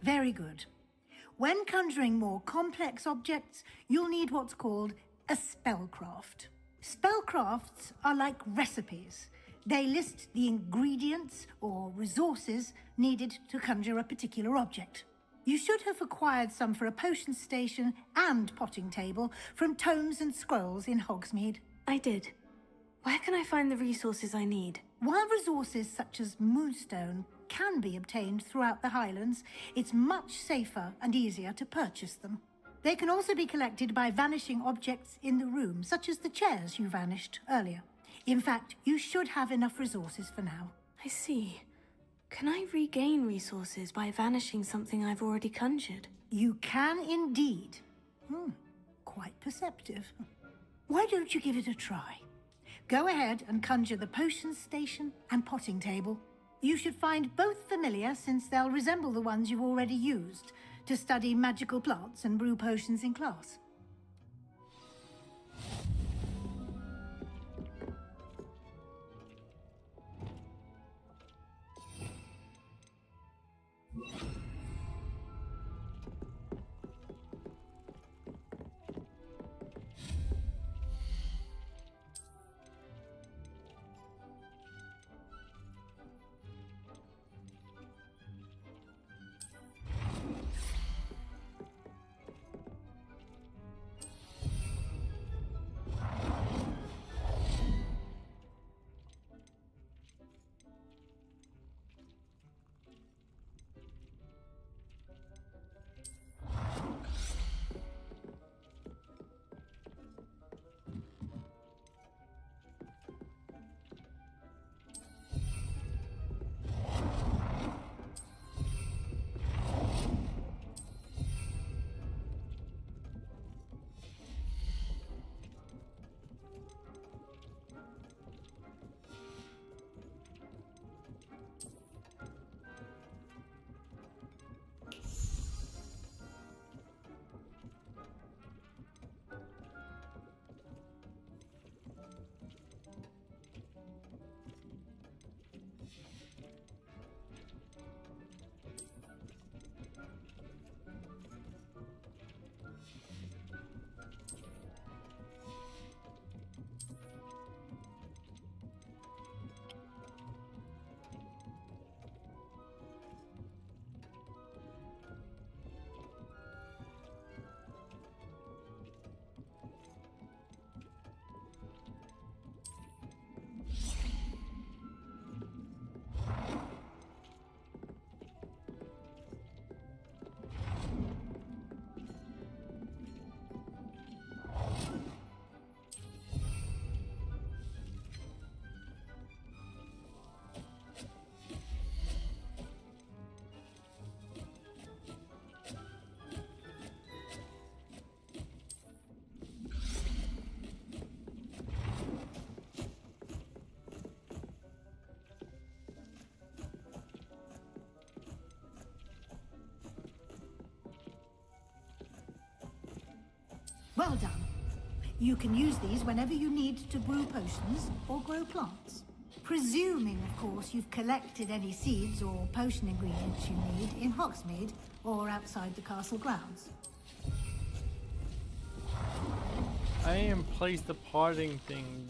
Speaker 22: Very good. When conjuring more complex objects, you'll need what's called a spellcraft. Spellcrafts are like recipes. They list the ingredients or resources needed to conjure a particular object. You should have acquired some for a potion station and potting table from tomes and scrolls in Hogsmeade.
Speaker 6: I did. Where can I find the resources I need?
Speaker 22: While resources such as moonstone can be obtained throughout the Highlands, it's much safer and easier to purchase them. They can also be collected by vanishing objects in the room, such as the chairs you vanished earlier. In fact, you should have enough resources for now.
Speaker 6: I see. Can I regain resources by vanishing something I've already conjured?
Speaker 22: You can indeed. Quite perceptive. Why don't you give it a try? Go ahead and conjure the potion station and potting table. You should find both familiar, since they'll resemble the ones you've already used to study magical plants and brew potions in class. Well done. You can use these whenever you need to brew potions or grow plants. Presuming, of course, you've collected any seeds or potion ingredients you need in Hogsmeade or outside the castle grounds.
Speaker 1: I am place the parting thing.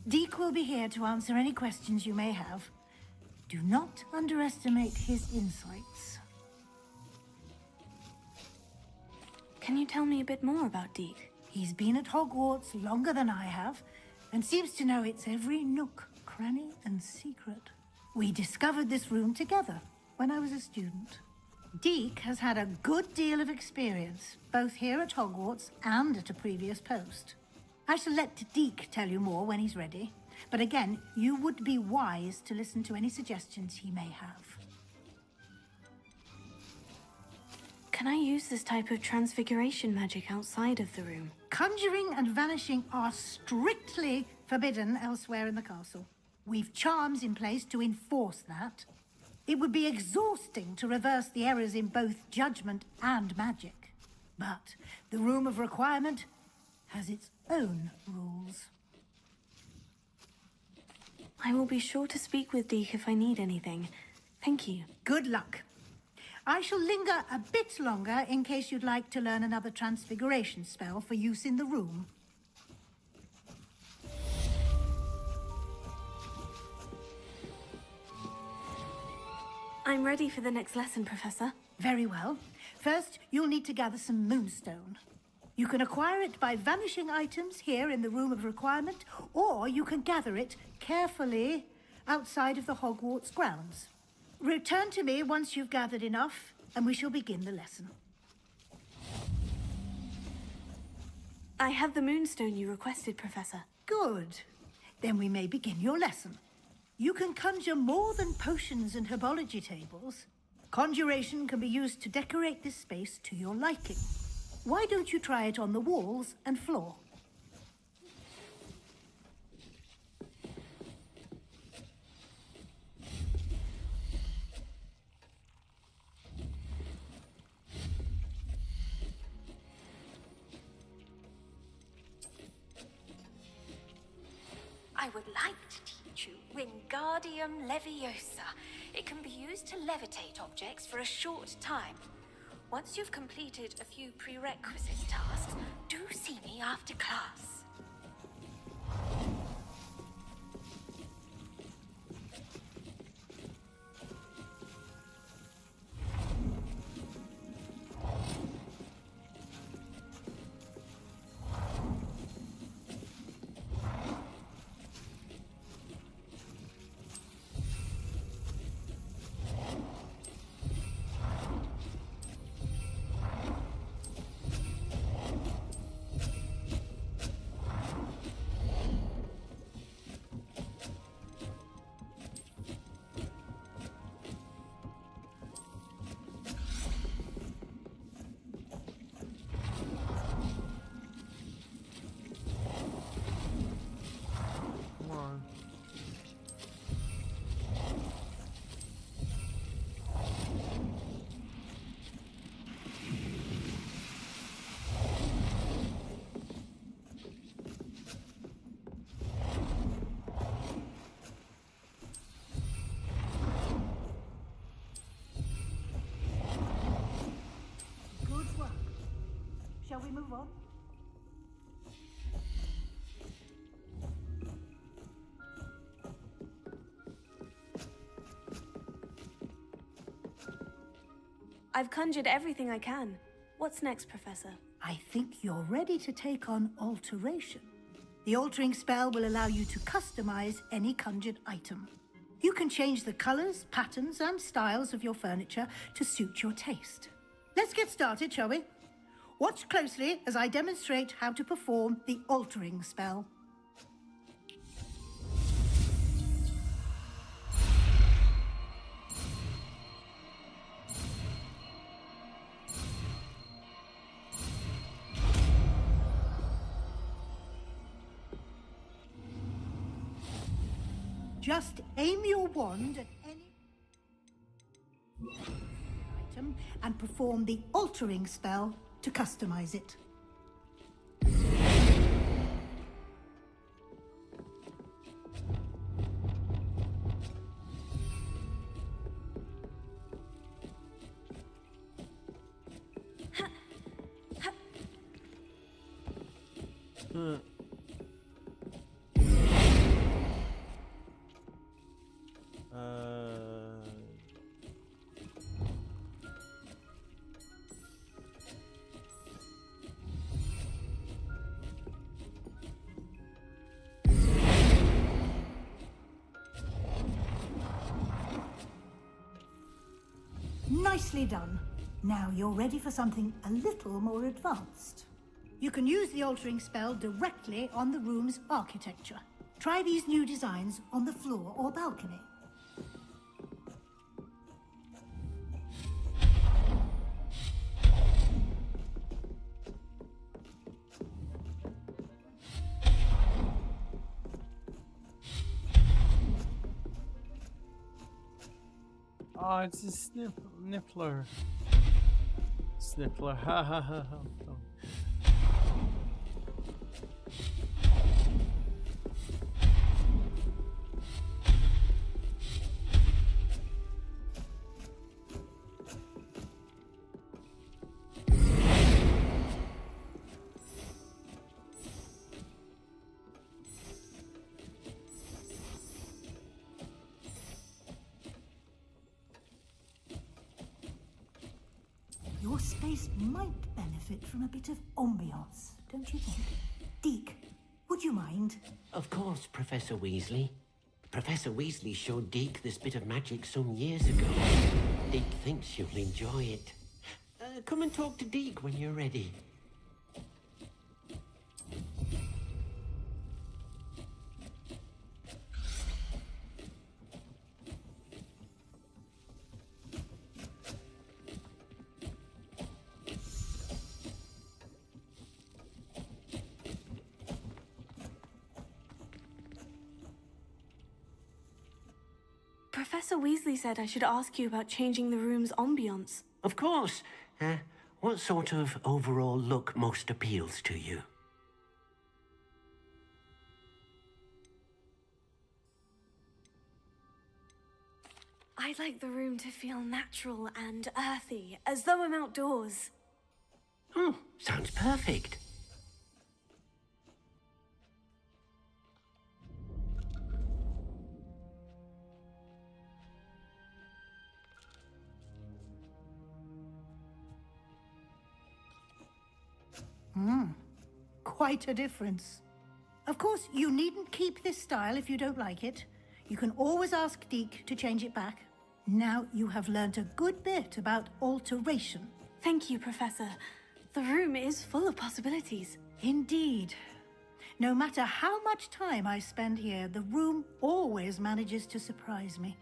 Speaker 22: Deke will be here to answer any questions you may have. Do not underestimate his insights.
Speaker 6: Can you tell me a bit more about Deke?
Speaker 22: He's been at Hogwarts longer than I have, and seems to know its every nook, cranny, and secret. We discovered this room together when I was a student. Deke has had a good deal of experience, both here at Hogwarts and at a previous post. I shall let Deke tell you more when he's ready, but again, you would be wise to listen to any suggestions he may have.
Speaker 6: Can I use this type of transfiguration magic outside of the room?
Speaker 22: Conjuring and vanishing are strictly forbidden elsewhere in the castle. We've charms in place to enforce that. It would be exhausting to reverse the errors in both judgment and magic. But the Room of Requirement has its own rules.
Speaker 6: I will be sure to speak with Deke if I need anything. Thank you.
Speaker 22: Good luck. I shall linger a bit longer in case you'd like to learn another transfiguration spell for use in the room.
Speaker 6: I'm ready for the next lesson, Professor.
Speaker 22: Very well. First, you'll need to gather some moonstone. You can acquire it by vanishing items here in the Room of Requirement, or you can gather it carefully outside of the Hogwarts grounds. Return to me once you've gathered enough, and we shall begin the lesson.
Speaker 6: I have the moonstone you requested, Professor.
Speaker 22: Good. Then we may begin your lesson. You can conjure more than potions and herbology tables. Conjuration can be used to decorate this space to your liking. Why don't you try it on the walls and floor?
Speaker 14: I would like to teach you Wingardium Leviosa. It can be used to levitate objects for a short time. Once you've completed a few prerequisite tasks, do see me after class.
Speaker 22: Shall we move on?
Speaker 6: I've conjured everything I can. What's next, Professor?
Speaker 22: I think you're ready to take on alteration. The altering spell will allow you to customize any conjured item. You can change the colors, patterns, and styles of your furniture to suit your taste. Let's get started, shall we? Watch closely as I demonstrate how to perform the altering spell. Just aim your wand at any item and perform the altering spell to customize it. Nicely done. Now you're ready for something a little more advanced. You can use the altering spell directly on the room's architecture. Try these new designs on the floor or balcony.
Speaker 1: Oh, it's a nippler. Sniffler, ha ha ha ha.
Speaker 22: Your space might benefit from a bit of ambiance, don't you think? Deke, would you mind?
Speaker 12: Of course, Professor Weasley. Professor Weasley showed Deke this bit of magic some years ago. Deke thinks you'll enjoy it. Come and talk to Deke when you're ready.
Speaker 6: Professor Weasley said I should ask you about changing the room's ambiance.
Speaker 12: Of course. What sort of overall look most appeals to you?
Speaker 6: I'd like the room to feel natural and earthy, as though I'm outdoors.
Speaker 12: Oh, sounds perfect.
Speaker 22: Quite a difference. Of course, you needn't keep this style if you don't like it. You can always ask Deke to change it back. Now you have learnt a good bit about alteration.
Speaker 6: Thank you, Professor. The room is full of possibilities.
Speaker 22: Indeed. No matter how much time I spend here, the room always manages to surprise me.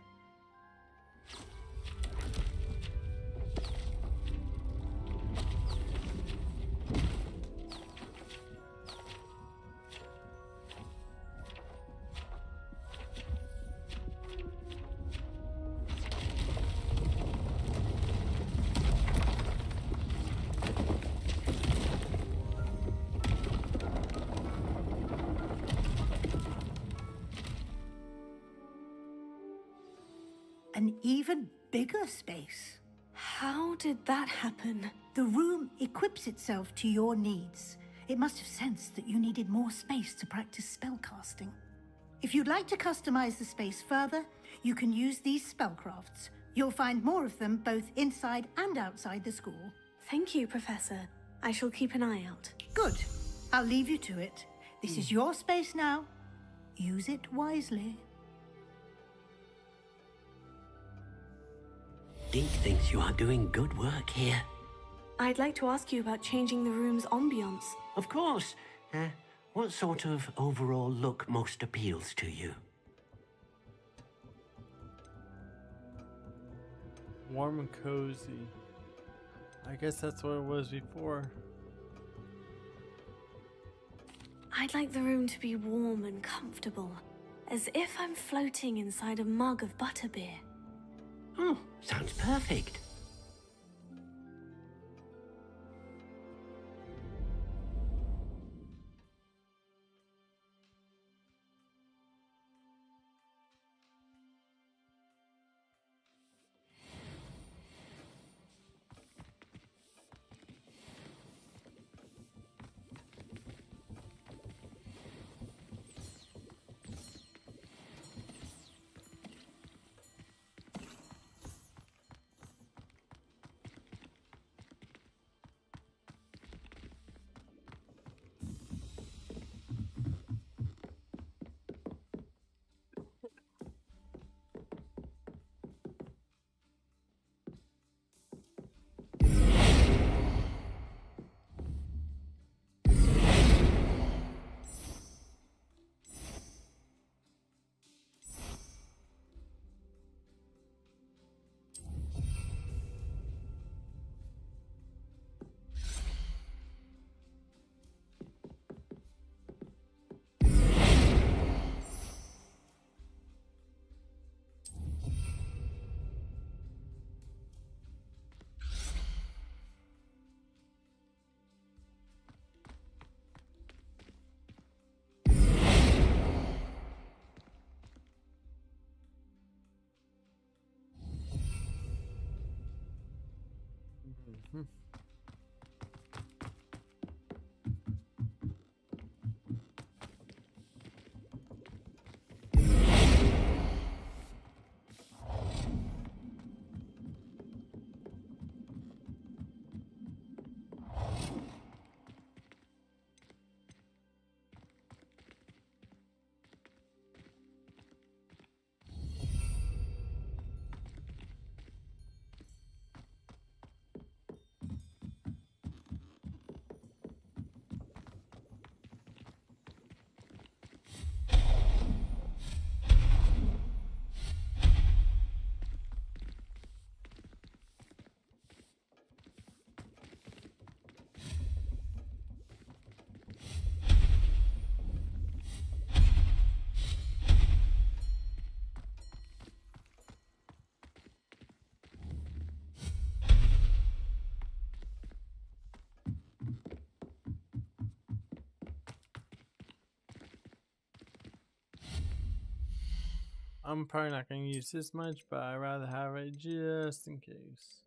Speaker 22: An even bigger space.
Speaker 6: How did that happen?
Speaker 22: The room equips itself to your needs. It must have sensed that you needed more space to practice spellcasting. If you'd like to customize the space further, you can use these spellcrafts. You'll find more of them both inside and outside the school.
Speaker 6: Thank you, Professor. I shall keep an eye out.
Speaker 22: Good. I'll leave you to it. This is your space now. Use it wisely.
Speaker 12: Deke thinks you are doing good work here.
Speaker 6: I'd like to ask you about changing the room's ambiance.
Speaker 12: Of course. What sort of overall look most appeals to you?
Speaker 1: Warm and cozy. I guess that's what it was before.
Speaker 6: I'd like the room to be warm and comfortable, as if I'm floating inside a mug of butterbeer.
Speaker 12: Oh, sounds perfect.
Speaker 1: I'm probably not going to use this much, but I'd rather have it just in case.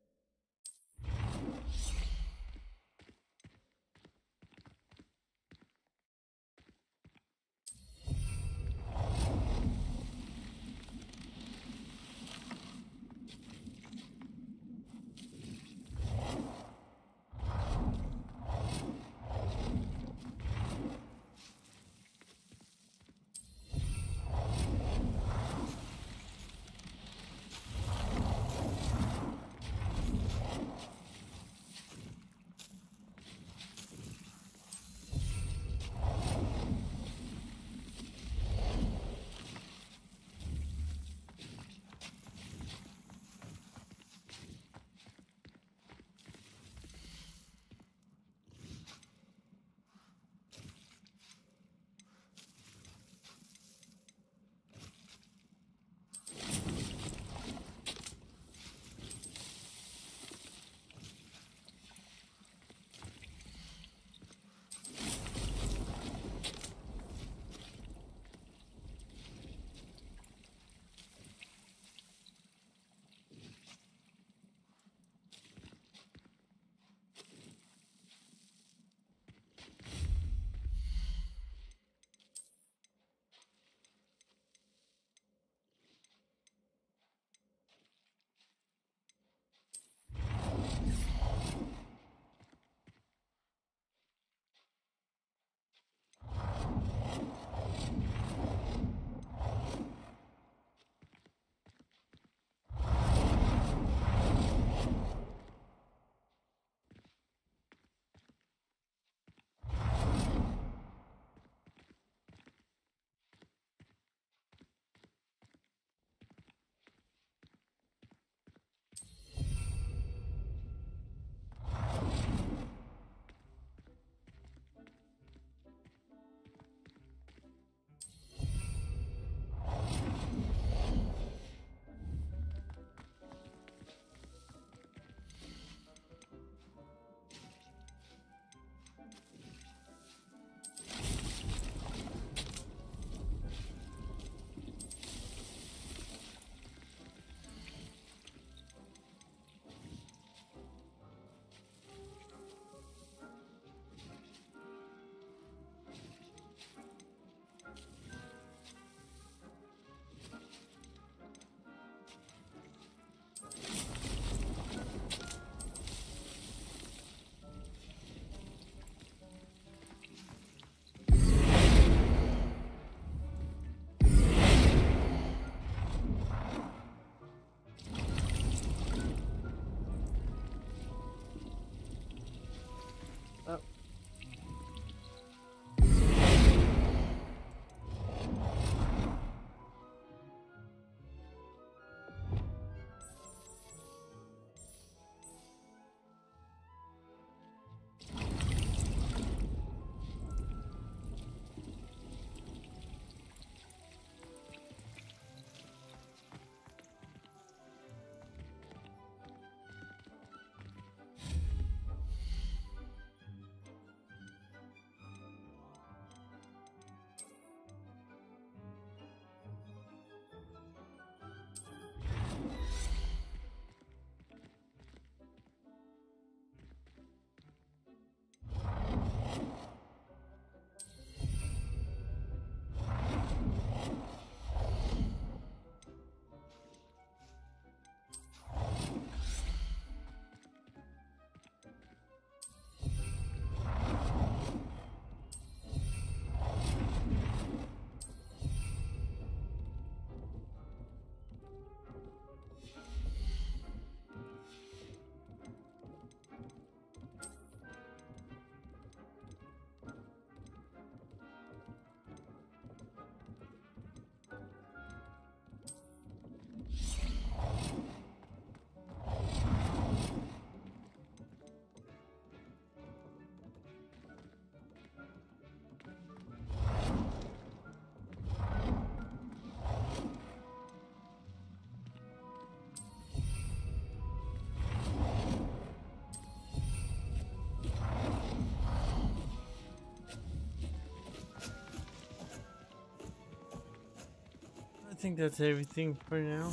Speaker 1: think that's everything for now.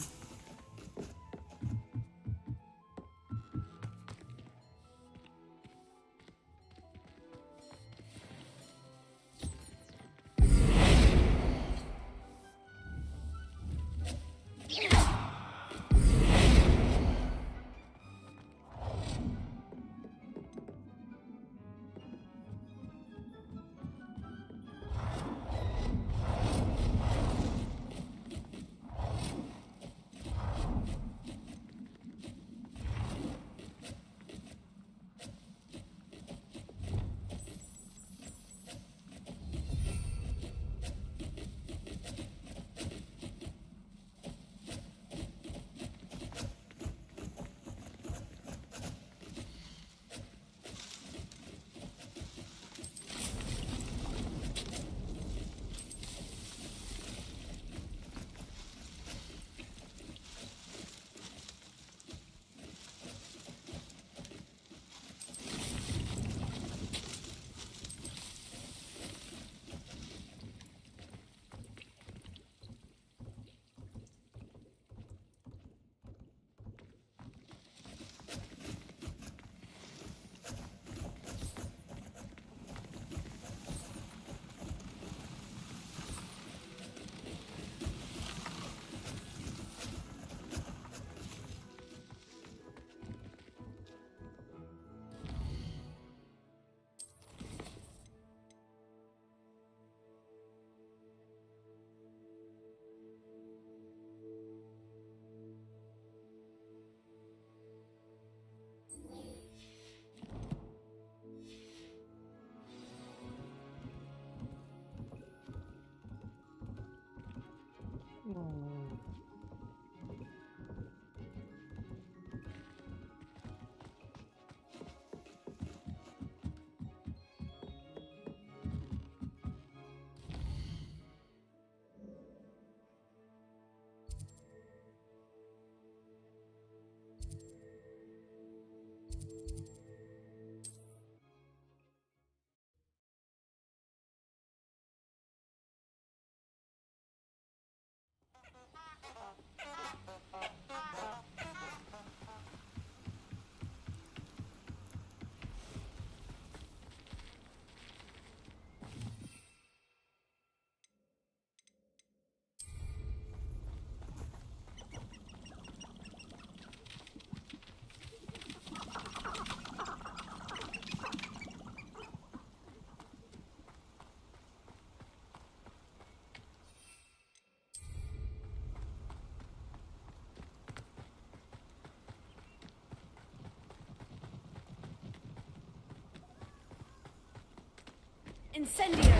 Speaker 6: Incendio!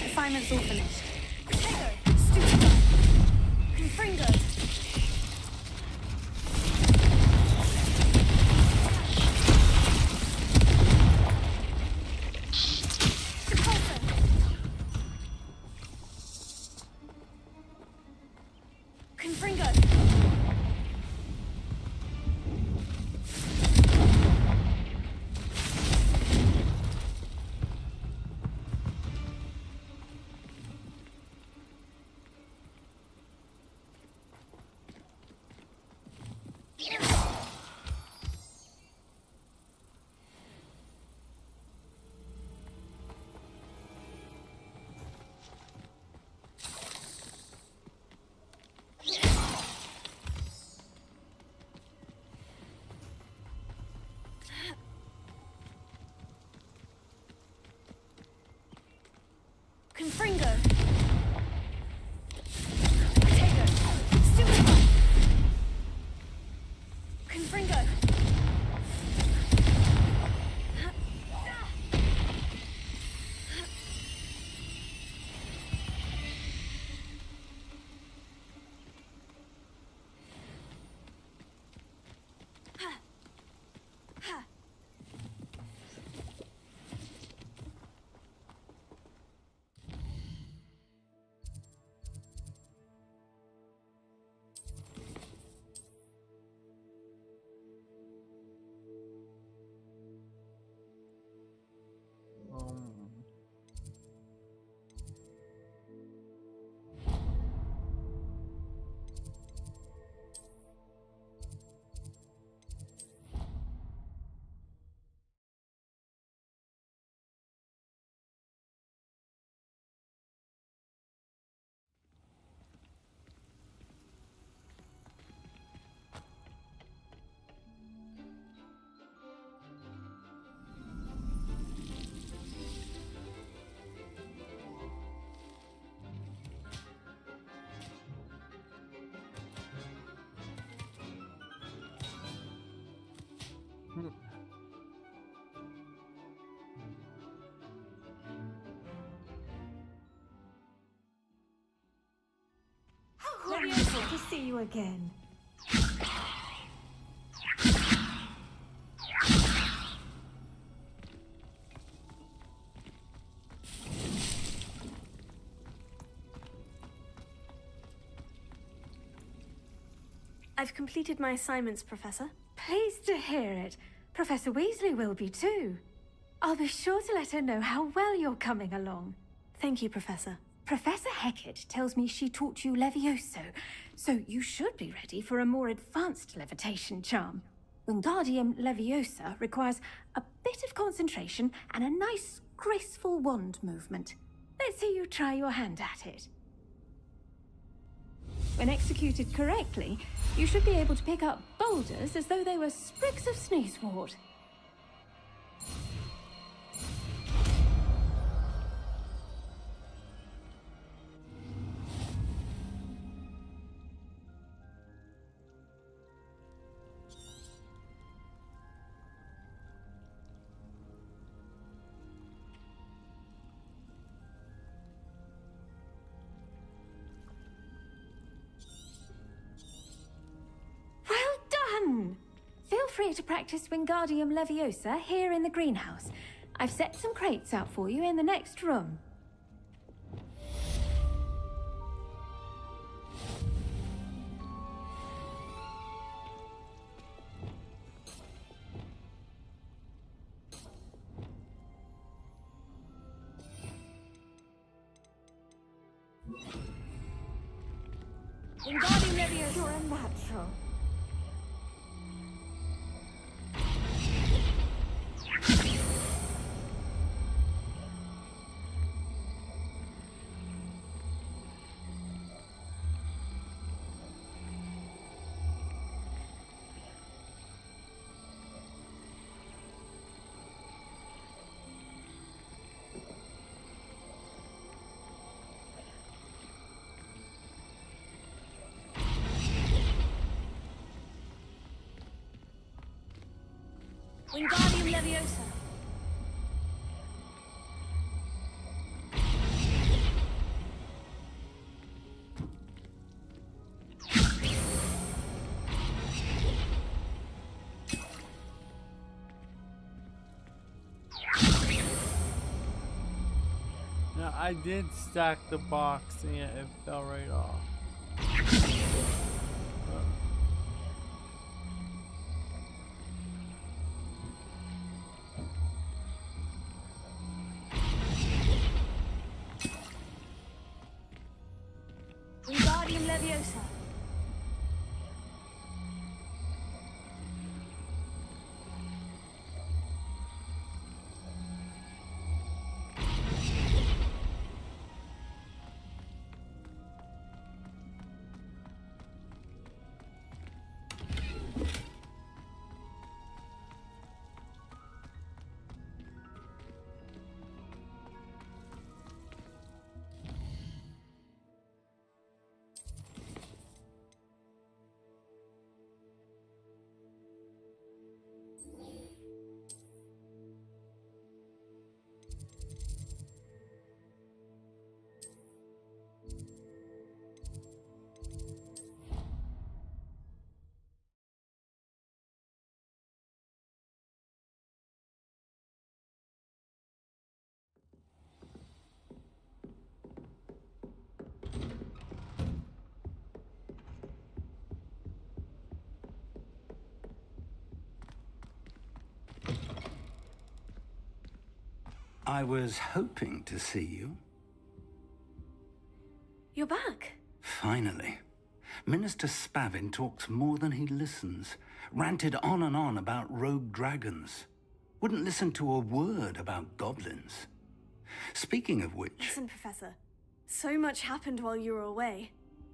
Speaker 6: Assignment's all finished. Protego! Stupido! Confringo!
Speaker 14: Wonderful to see you again.
Speaker 6: I've completed my assignments, Professor.
Speaker 14: Pleased to hear it. Professor Weasley will be too. I'll be sure to let her know how well you're coming along.
Speaker 6: Thank you, Professor.
Speaker 14: Professor Hecat tells me she taught you Levioso, so you should be ready for a more advanced levitation charm. Wingardium Leviosa requires a bit of concentration and a nice, graceful wand movement. Let's see you try your hand at it. When executed correctly, you should be able to pick up boulders as though they were sprigs of sneezewort. Feel free to practice Wingardium Leviosa here in the greenhouse. I've set some crates out for you in the next room. Wingardium Leviosa, you're a natural. Wingardium Leviosa.
Speaker 1: Now, I did stack the box and yet it fell right off.
Speaker 6: Wingardium Leviosa.
Speaker 5: I was hoping to see you.
Speaker 6: You're back.
Speaker 5: Finally. Minister Spavin talks more than he listens. Ranted on and on about rogue dragons. Wouldn't listen to a word about goblins. Speaking of which...
Speaker 6: Listen, Professor. So much happened while you were away.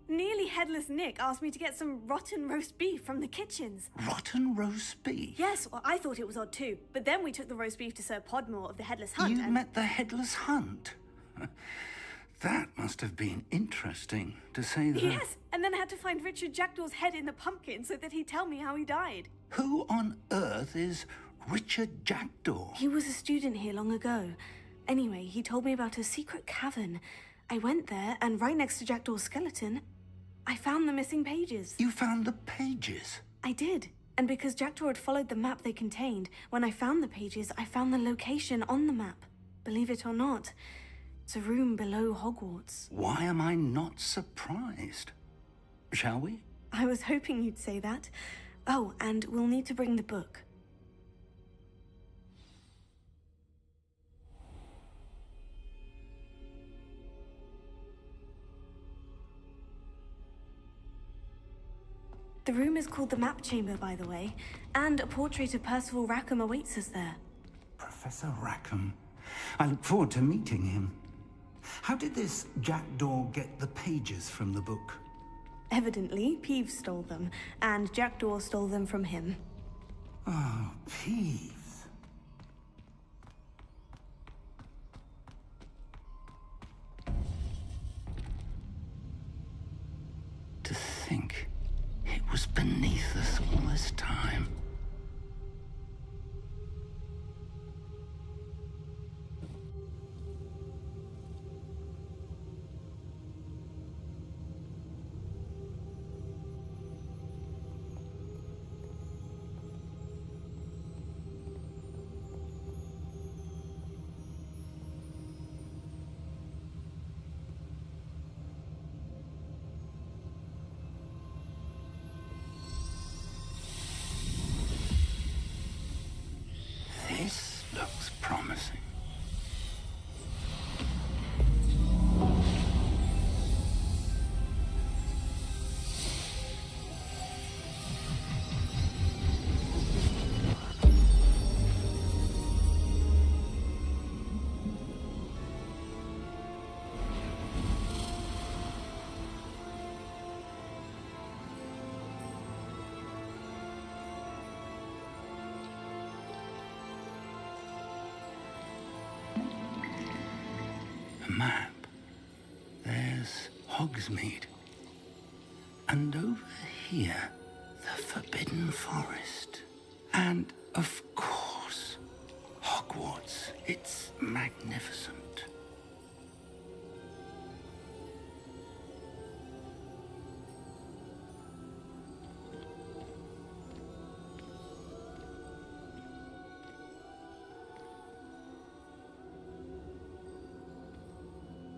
Speaker 6: Nearly Headless Nick asked me to get some rotten roast beef from the kitchens.
Speaker 5: Rotten roast beef?
Speaker 6: Yes, well, I thought it was odd too. But then we took the roast beef to Sir Podmore of the Headless Hunt.
Speaker 5: You met the Headless Hunt? That must have been interesting, to say the...
Speaker 6: Yes, and then I had to find Richard Jackdaw's head in the pumpkin so that he'd tell me how he died.
Speaker 5: Who on earth is Richard Jackdaw?
Speaker 6: He was a student here long ago. Anyway, he told me about a secret cavern. I went there, and right next to Jackdaw's skeleton, I found the missing pages.
Speaker 5: You found the pages?
Speaker 6: I did. And because Jackdaw had followed the map they contained, when I found the pages, I found the location on the map. Believe it or not, it's a room below Hogwarts.
Speaker 5: Why am I not surprised? Shall we?
Speaker 6: I was hoping you'd say that. Oh, and we'll need to bring the book. The room is called the Map Chamber, by the way, and a portrait of Percival Rackham awaits us there.
Speaker 5: Professor Rackham. I look forward to meeting him. How did this Jackdaw get the pages from the book?
Speaker 6: Evidently, Peeves stole them, and Jackdaw stole them from him.
Speaker 5: Oh, Peeves. To think it was beneath us all this time. This looks promising. Map. There's Hogsmeade. And over here, the Forbidden Forest. And, of course, Hogwarts. It's magnificent.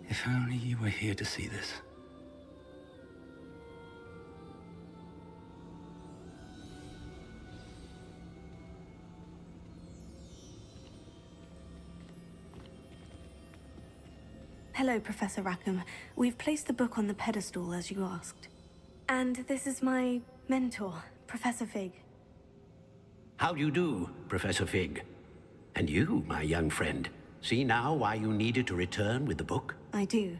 Speaker 5: If only you were here to see this.
Speaker 6: Hello, Professor Rackham. We've placed the book on the pedestal, as you asked. And this is my mentor, Professor Fig.
Speaker 12: How do you do, Professor Fig? And you, my young friend, see now why you needed to return with the book?
Speaker 6: I do.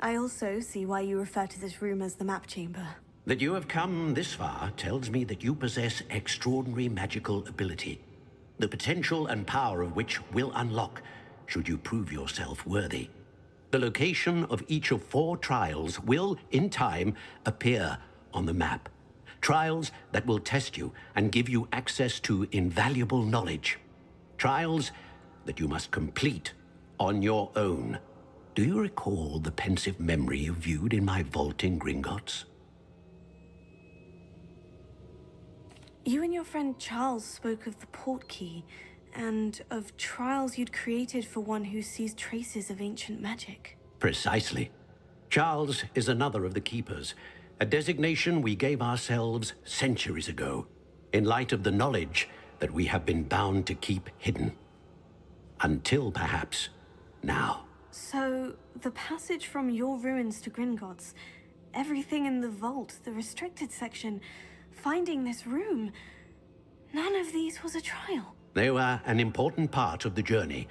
Speaker 6: I also see why you refer to this room as the Map Chamber.
Speaker 12: That you have come this far tells me that you possess extraordinary magical ability, the potential and power of which will unlock should you prove yourself worthy. The location of each of 4 trials will, in time, appear on the map. Trials that will test you and give you access to invaluable knowledge. Trials that you must complete on your own. Do you recall the pensive memory you viewed in my vault in Gringotts?
Speaker 6: You and your friend Charles spoke of the portkey, and of trials you'd created for one who sees traces of ancient magic.
Speaker 12: Precisely. Charles is another of the Keepers, a designation we gave ourselves centuries ago, in light of the knowledge that we have been bound to keep hidden. Until, perhaps, now.
Speaker 6: So, the passage from your ruins to Gringotts, everything in the vault, the restricted section, finding this room, none of these was a trial.
Speaker 12: They were an important part of the journey,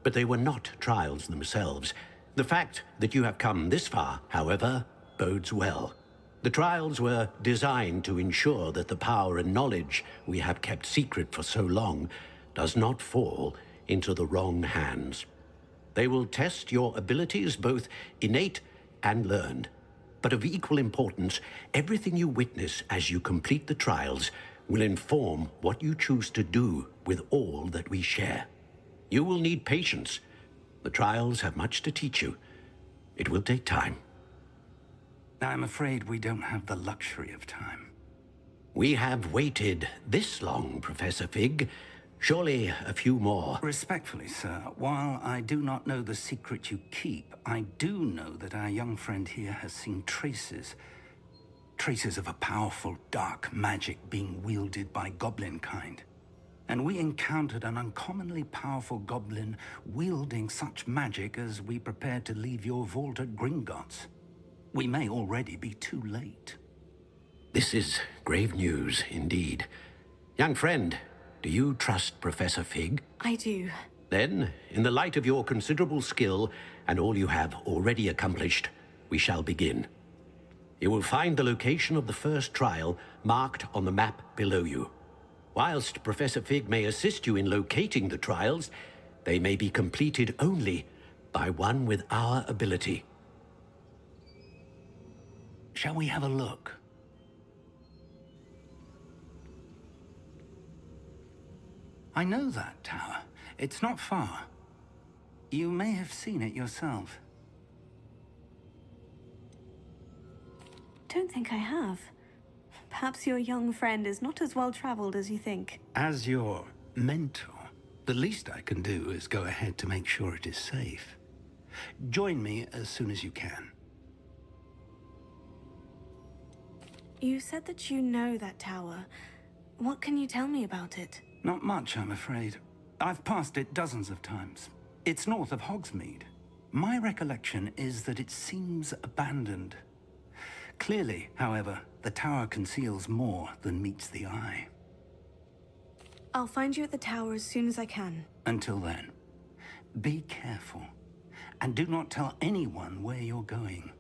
Speaker 12: but they were not trials themselves. The fact that you have come this far, however, bodes well. The trials were designed to ensure that the power and knowledge we have kept secret for so long does not fall into the wrong hands. They will test your abilities, both innate and learned. But of equal importance, everything you witness as you complete the trials will inform what you choose to do with all that we share. You will need patience. The trials have much to teach you. It will take time.
Speaker 5: I'm afraid we don't have the luxury of time.
Speaker 12: We have waited this long, Professor Fig. Surely a few more.
Speaker 5: Respectfully, sir, while I do not know the secret you keep, I do know that our young friend here has seen traces of a powerful dark magic being wielded by goblin kind. And we encountered an uncommonly powerful goblin wielding such magic as we prepared to leave your vault at Gringotts. We may already be too late.
Speaker 12: This is grave news indeed. Young friend, do you trust Professor Fig?
Speaker 6: I do.
Speaker 12: Then, in the light of your considerable skill and all you have already accomplished, we shall begin. You will find the location of the first trial marked on the map below you. Whilst Professor Fig may assist you in locating the trials, they may be completed only by one with our ability.
Speaker 5: Shall we have a look? I know that tower. It's not far. You may have seen it yourself.
Speaker 6: Don't think I have. Perhaps your young friend is not as well traveled as you think.
Speaker 5: As your mentor, the least I can do is go ahead to make sure it is safe. Join me as soon as you can.
Speaker 6: You said that you know that tower. What can you tell me about it?
Speaker 5: Not much, I'm afraid. I've passed it dozens of times. It's north of Hogsmeade. My recollection is that it seems abandoned. Clearly, however, the tower conceals more than meets the eye.
Speaker 6: I'll find you at the tower as soon as I can.
Speaker 5: Until then, be careful. And do not tell anyone where you're going.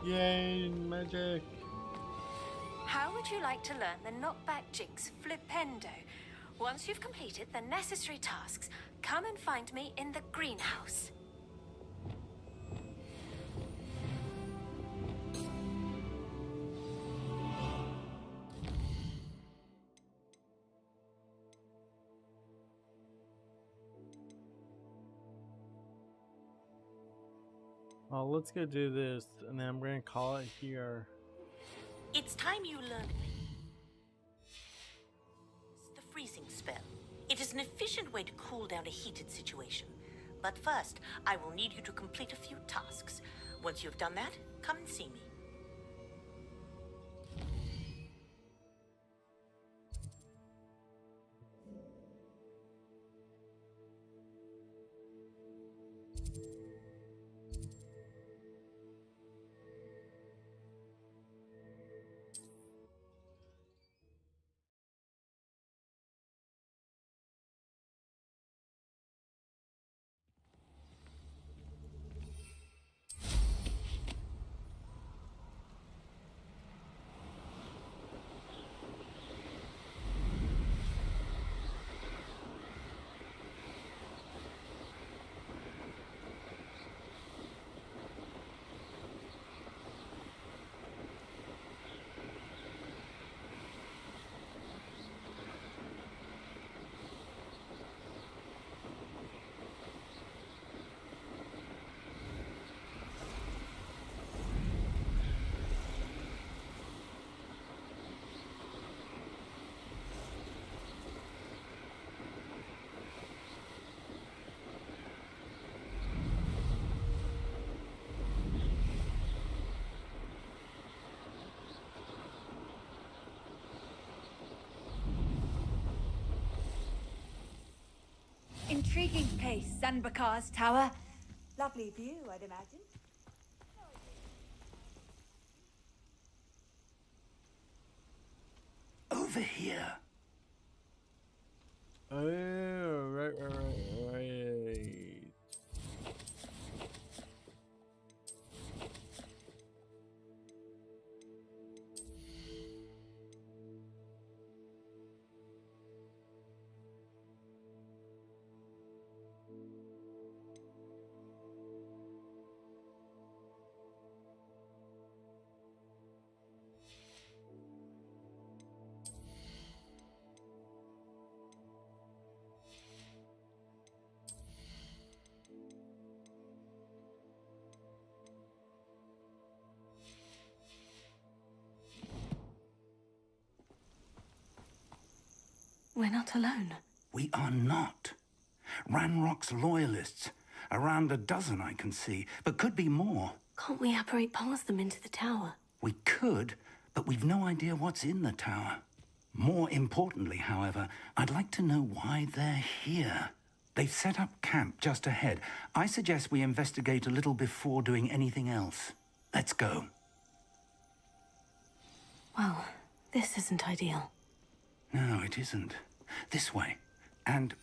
Speaker 1: Yay, magic.
Speaker 14: How would you like to learn the knockback jinx flipendo? Once you've completed the necessary tasks, come and find me in the greenhouse.
Speaker 1: Oh, let's go do this, and then I'm gonna call it here.
Speaker 3: It's time you learned the freezing spell. It is an efficient way to cool down a heated situation. But first, I will need you to complete a few tasks. Once you've done that, come and see me.
Speaker 16: Intriguing place, Zanbakar's tower. Lovely view, I'd imagine.
Speaker 5: Over here.
Speaker 1: Oh, right.
Speaker 6: We're not alone.
Speaker 5: We are not. Ranrock's loyalists. Around a dozen I can see, but could be more.
Speaker 6: Can't we apparate past them into the tower?
Speaker 5: We could, but we've no idea what's in the tower. More importantly, however, I'd like to know why they're here. They've set up camp just ahead. I suggest we investigate a little before doing anything else. Let's go.
Speaker 6: Well, this isn't ideal.
Speaker 5: No, it isn't. This way. And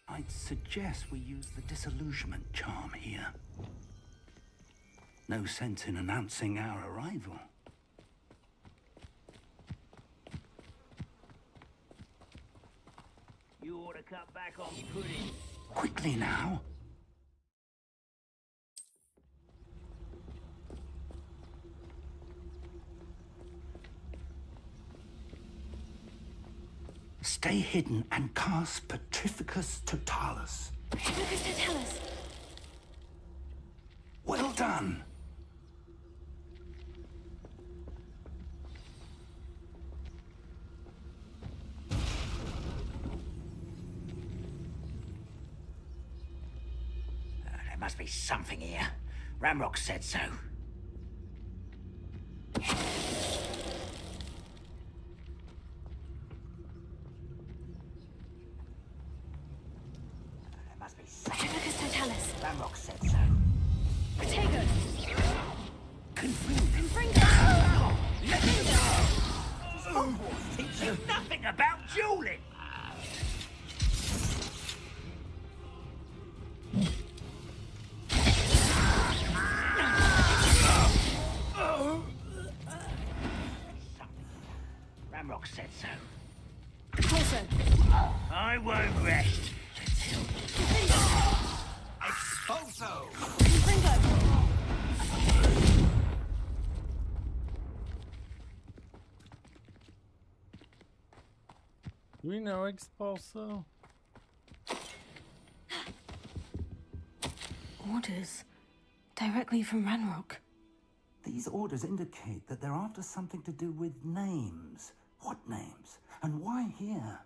Speaker 5: I'd suggest we use the disillusionment charm here. No sense in announcing our arrival.
Speaker 17: You ought to cut back on pudding.
Speaker 5: Quickly now. Stay hidden and cast Petrificus Totalis.
Speaker 6: Petrificus Totalis.
Speaker 5: Well done.
Speaker 17: There must be something here. Ramrock said so.
Speaker 6: Petrificus Totalis.
Speaker 17: Ramrock said so.
Speaker 6: Protego.
Speaker 17: Confringo. Hogwarts teach you nothing about dueling. Ramrock said so.
Speaker 6: Also.
Speaker 17: I won't rest.
Speaker 15: Expulso!
Speaker 1: Do we know Expulso?
Speaker 6: Orders. Directly from Ranrock.
Speaker 5: These orders indicate that they're after something to do with names. What names? And why here?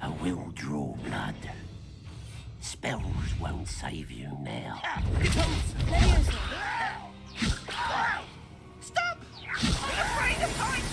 Speaker 12: I will draw blood. Spells won't save you now.
Speaker 17: Stop! I'm afraid to fight!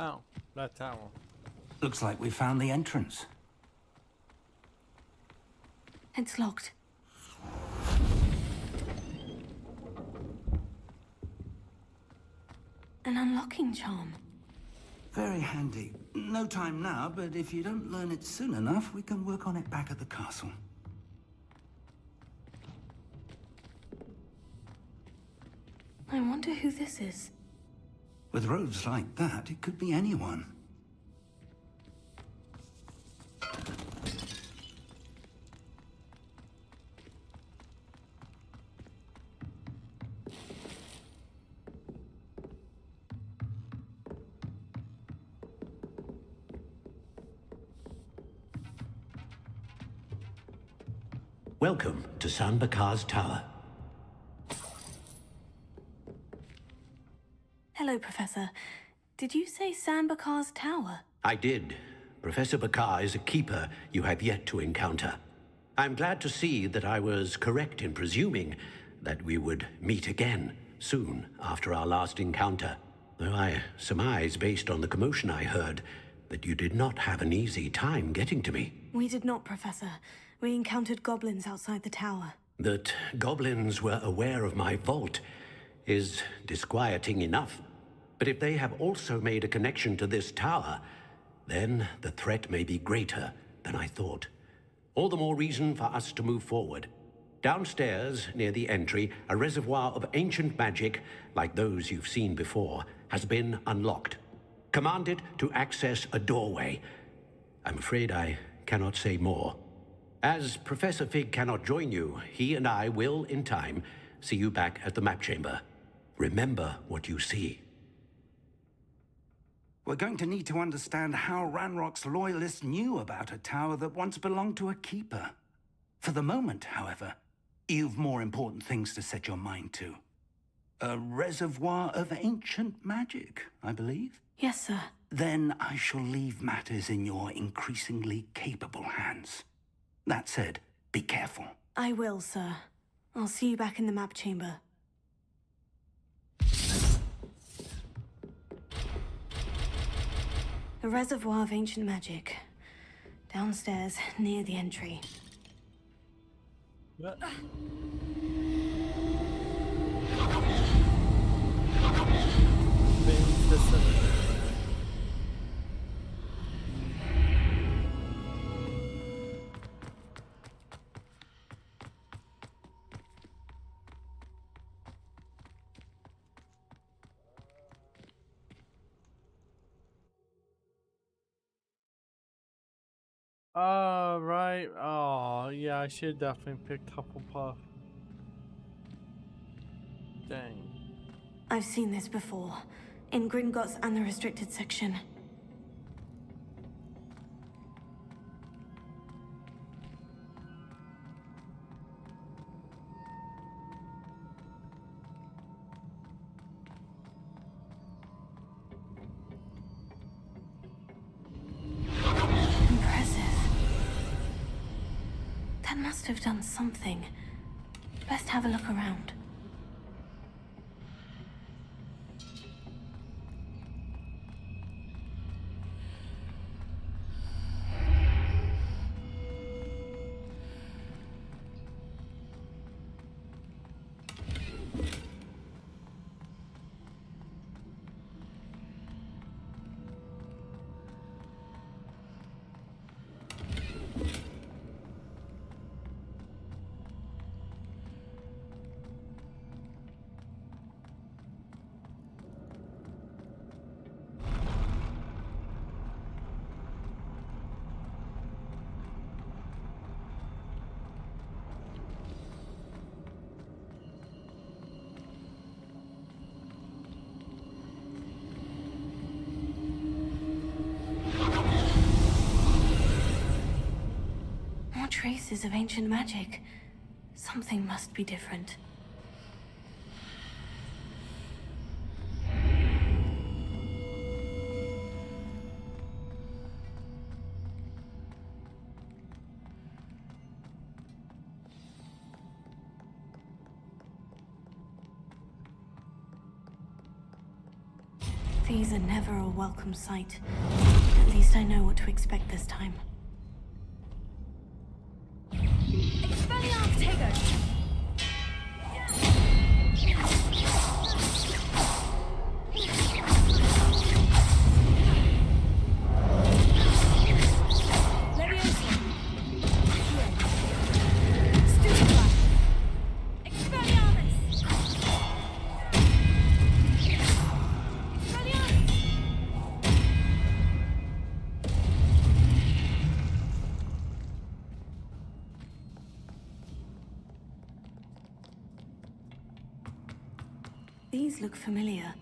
Speaker 1: Oh, that tower.
Speaker 5: Looks like we found the entrance.
Speaker 6: It's locked. An unlocking charm.
Speaker 5: Very handy. No time now, but if you don't learn it soon enough, we can work on it back at the castle.
Speaker 6: I wonder who this is.
Speaker 5: With robes like that, it could be anyone.
Speaker 12: Welcome to San Bakar's Tower.
Speaker 6: Hello, Professor. Did you say San Bakar's tower?
Speaker 12: I did. Professor Bakar is a keeper you have yet to encounter. I'm glad to see that I was correct in presuming that we would meet again soon after our last encounter. though I surmise, based on the commotion I heard, that you did not have an easy time getting to me.
Speaker 6: We did not, Professor. We encountered goblins outside the tower.
Speaker 12: That goblins were aware of my vault is disquieting enough. But if they have also made a connection to this tower, then the threat may be greater than I thought. All the more reason for us to move forward. Downstairs, near the entry, a reservoir of ancient magic, like those you've seen before, has been unlocked. Commanded to access a doorway. I'm afraid I cannot say more. As Professor Fig cannot join you, he and I will, in time, see you back at the map chamber. Remember what you see.
Speaker 5: We're going to need to understand how Ranrock's loyalists knew about a tower that once belonged to a keeper. For the moment, however, you've more important things to set your mind to. A reservoir of ancient magic, I believe?
Speaker 6: Yes, sir.
Speaker 5: Then I shall leave matters in your increasingly capable hands. That said, be careful.
Speaker 6: I will, sir. I'll see you back in the map chamber. A reservoir of ancient magic. Downstairs, near the entry.
Speaker 1: What? Oh, right. Oh, yeah, I should definitely pick Hufflepuff. Dang.
Speaker 6: I've seen this before. In Gringotts and the restricted section. Must have done something. Best have a look around. Traces of ancient magic. Something must be different. These are never a welcome sight. At least I know what to expect this time. These look familiar.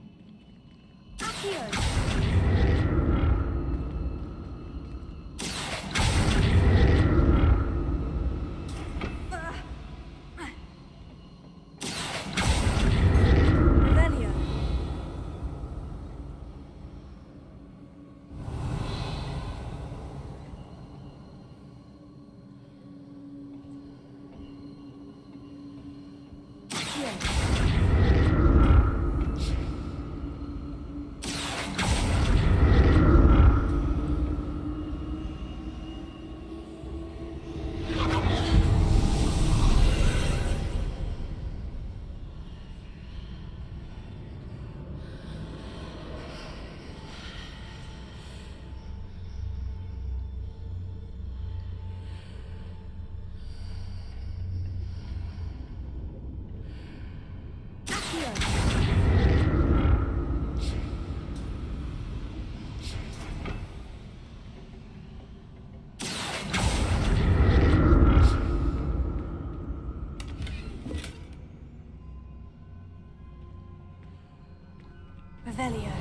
Speaker 6: Revelio.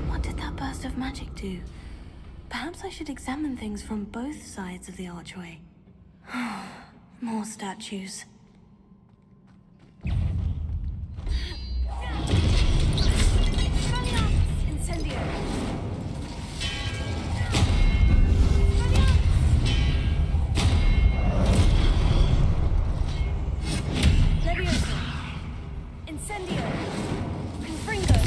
Speaker 6: What did that burst of magic do? Perhaps I should examine things from both sides of the archway. More statues. Incendio. Levioso. Incendio. Confringo.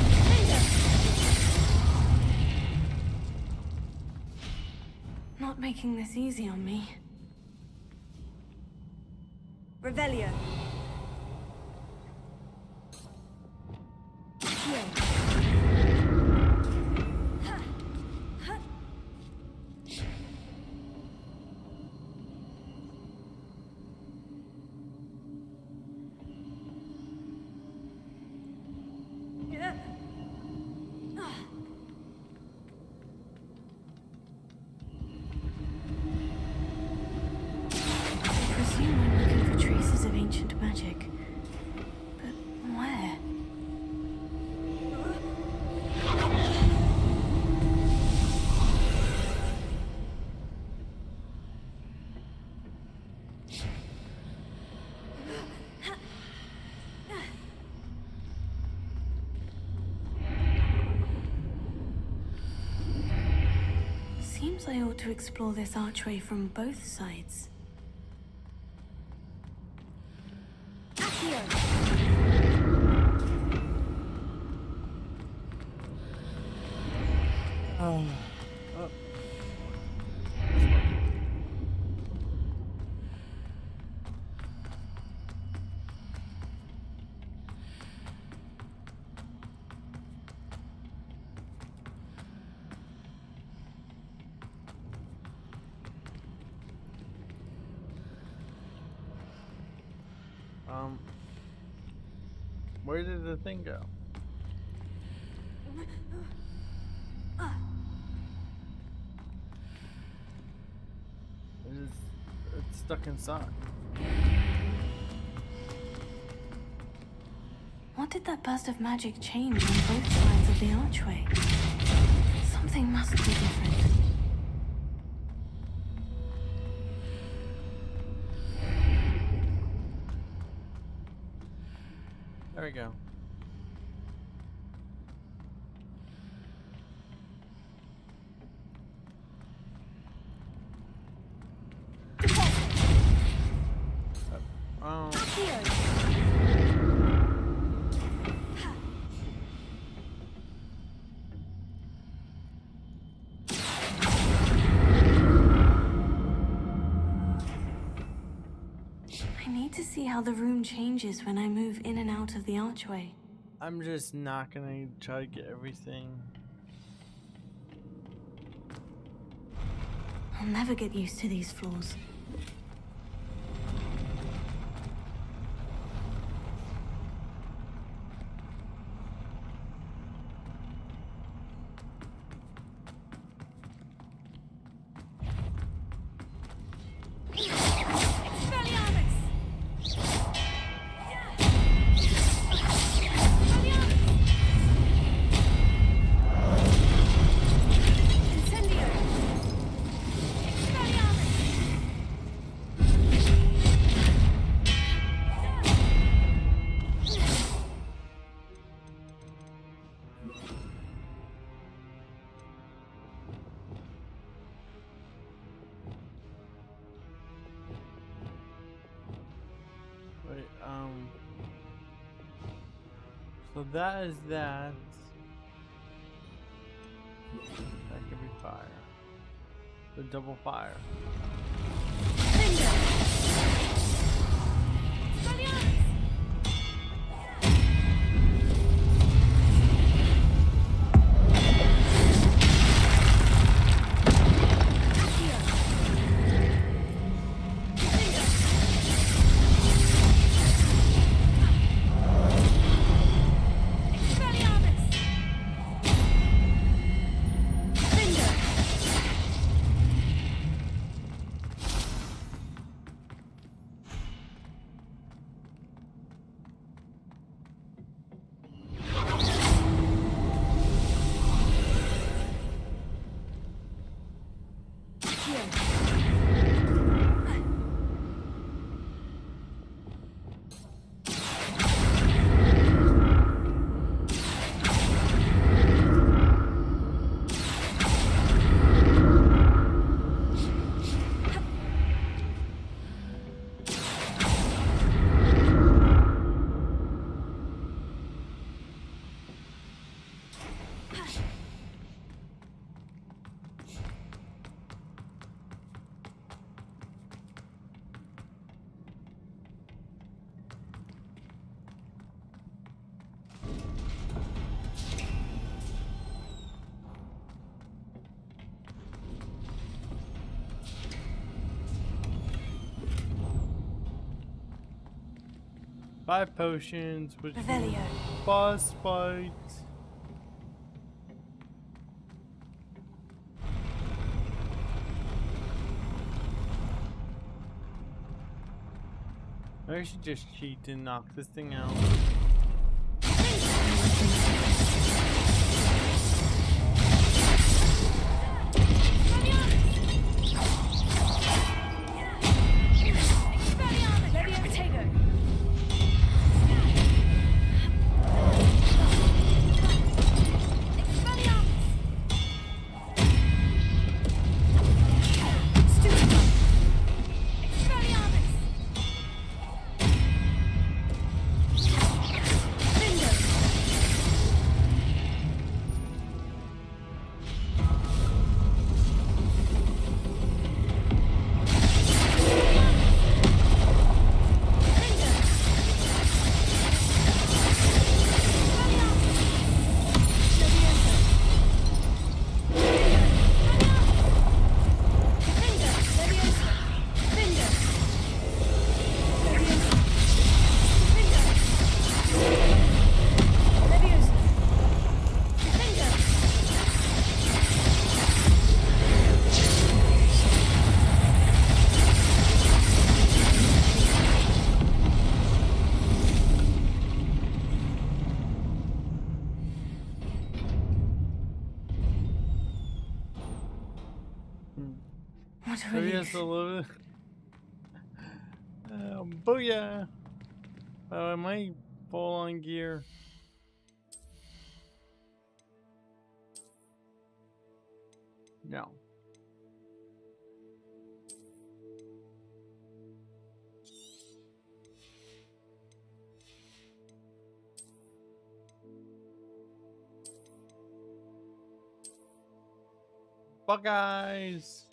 Speaker 6: Not making this easy on me. Revelio. Ancient magic. But where? Seems I ought to explore this archway from both sides.
Speaker 1: Oh. Where did the thing go? It's stuck inside.
Speaker 6: What did that burst of magic change on both sides of the archway? Something must be different.
Speaker 1: There we go.
Speaker 6: I need to see how the room changes when I move in and out of the archway.
Speaker 1: I'm just not gonna try to get everything.
Speaker 6: I'll never get used to these floors.
Speaker 1: So that is that. That could be fire. The double fire. 5 potions, which
Speaker 6: Revelio.
Speaker 1: boss fight. Maybe I should just cheat and knock this thing out.
Speaker 6: What a
Speaker 1: Maybe
Speaker 6: relief.
Speaker 1: it's a little. Booyah! Oh, am I full on gear? No. Buckeyes!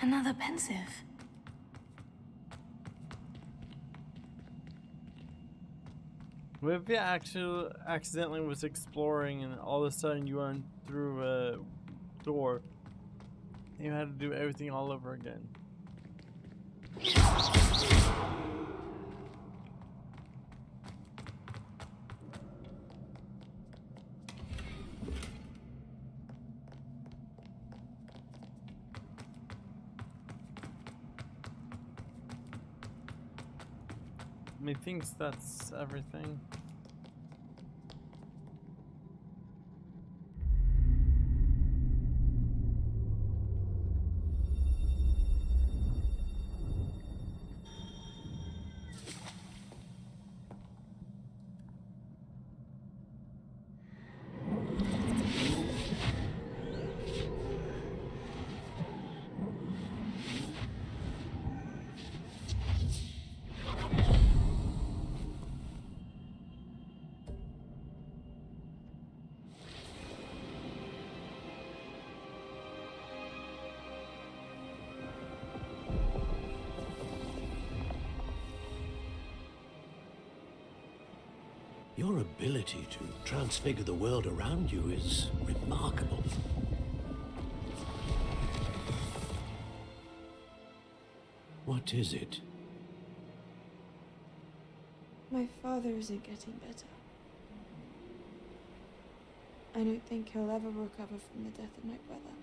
Speaker 6: Another pensive.
Speaker 1: What if you actually accidentally was exploring and all of a sudden you went through a door and you had to do everything all over again? Methinks that's everything.
Speaker 12: Your ability to transfigure the world around you is remarkable. What is it?
Speaker 2: My father isn't getting better. I don't think he'll ever recover from the death of my brother.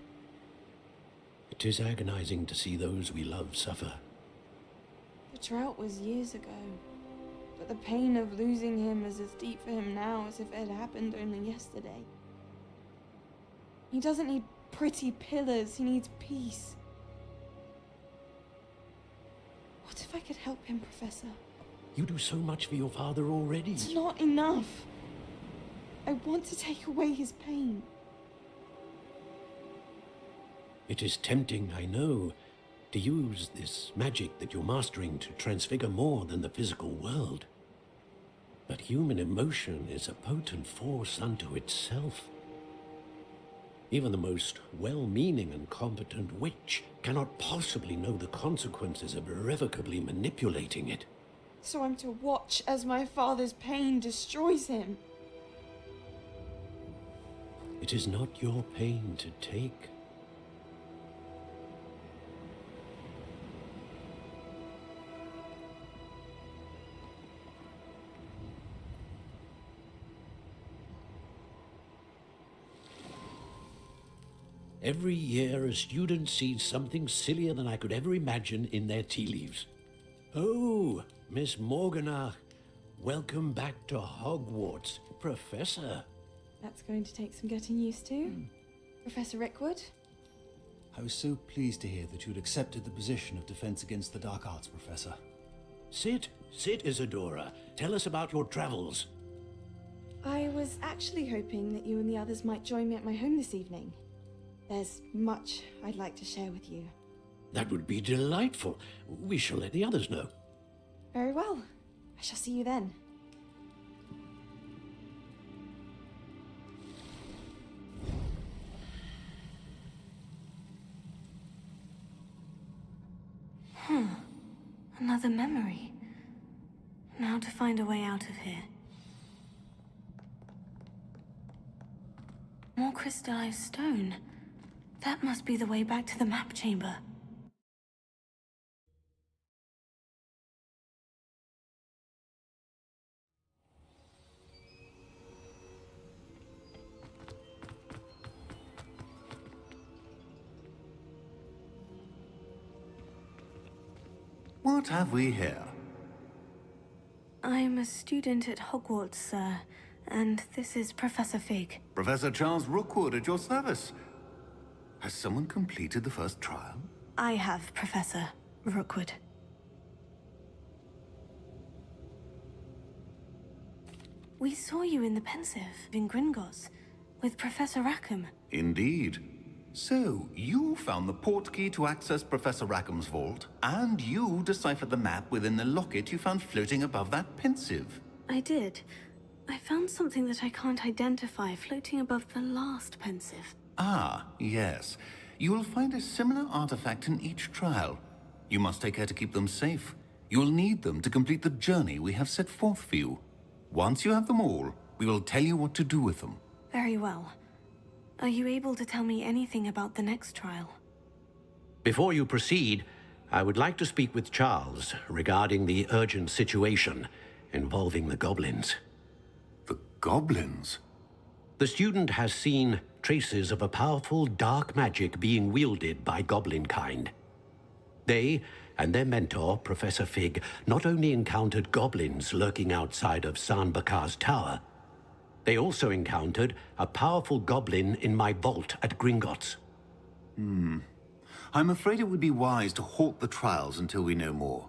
Speaker 12: It is agonizing to see those we love suffer.
Speaker 2: The drought was years ago, but the pain of losing him is as deep for him now as if it had happened only yesterday. He doesn't need pretty pillars, he needs peace. What if I could help him, Professor?
Speaker 12: You do so much for your father already.
Speaker 2: It's not enough. I want to take away his pain.
Speaker 12: It is tempting, I know, to use this magic that you're mastering to transfigure more than the physical world. But human emotion is a potent force unto itself. Even the most well-meaning and competent witch cannot possibly know the consequences of irrevocably manipulating it.
Speaker 2: So I'm to watch as my father's pain destroys him.
Speaker 12: It is not your pain to take. Every year, a student sees something sillier than I could ever imagine in their tea leaves. Oh, Miss Morganach, welcome back to Hogwarts, Professor.
Speaker 2: That's going to take some getting used to. Professor Rickwood?
Speaker 7: I was so pleased to hear that you'd accepted the position of Defense Against the Dark Arts, Professor.
Speaker 12: Sit, Isadora. Tell us about your travels.
Speaker 2: I was actually hoping that you and the others might join me at my home this evening. There's much I'd like to share with you.
Speaker 12: That would be delightful. We shall let the others know.
Speaker 2: Very well. I shall see you then.
Speaker 6: Another memory. Now to find a way out of here. More crystallized stone. That must be the way back to the map chamber.
Speaker 4: What have we here?
Speaker 6: I'm a student at Hogwarts, sir, and this is Professor Fig.
Speaker 4: Professor Charles Rookwood at your service. Has someone completed the first trial?
Speaker 6: I have, Professor Rookwood. We saw you in the Pensive in Gringotts with Professor Rackham.
Speaker 4: Indeed. So, you found the portkey to access Professor Rackham's vault, and you deciphered the map within the locket you found floating above that Pensive.
Speaker 6: I did. I found something that I can't identify floating above the last Pensive.
Speaker 4: Ah, yes. You will find a similar artifact in each trial. You must take care to keep them safe. You will need them to complete the journey we have set forth for you. Once you have them all, we will tell you what to do with them.
Speaker 6: Very well. Are you able to tell me anything about the next trial?
Speaker 12: Before you proceed, I would like to speak with Charles regarding the urgent situation involving the goblins.
Speaker 4: The goblins?
Speaker 12: The student has seen traces of a powerful dark magic being wielded by goblin kind. They and their mentor, Professor Fig, not only encountered goblins lurking outside of Sanbakar's tower, they also encountered a powerful goblin in my vault at Gringotts.
Speaker 4: I'm afraid it would be wise to halt the trials until we know more.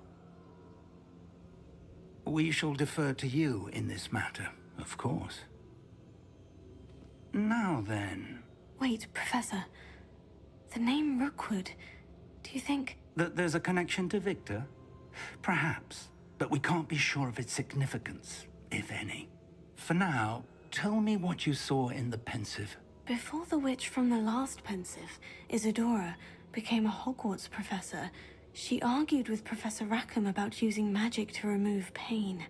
Speaker 5: We shall defer to you in this matter, of course. Now then...
Speaker 6: Wait, Professor. The name Rookwood. Do you think...
Speaker 5: That there's a connection to Victor? Perhaps, but we can't be sure of its significance, if any. For now, tell me what you saw in the Pensive.
Speaker 6: Before the witch from the last Pensive, Isadora, became a Hogwarts professor, she argued with Professor Rackham about using magic to remove pain.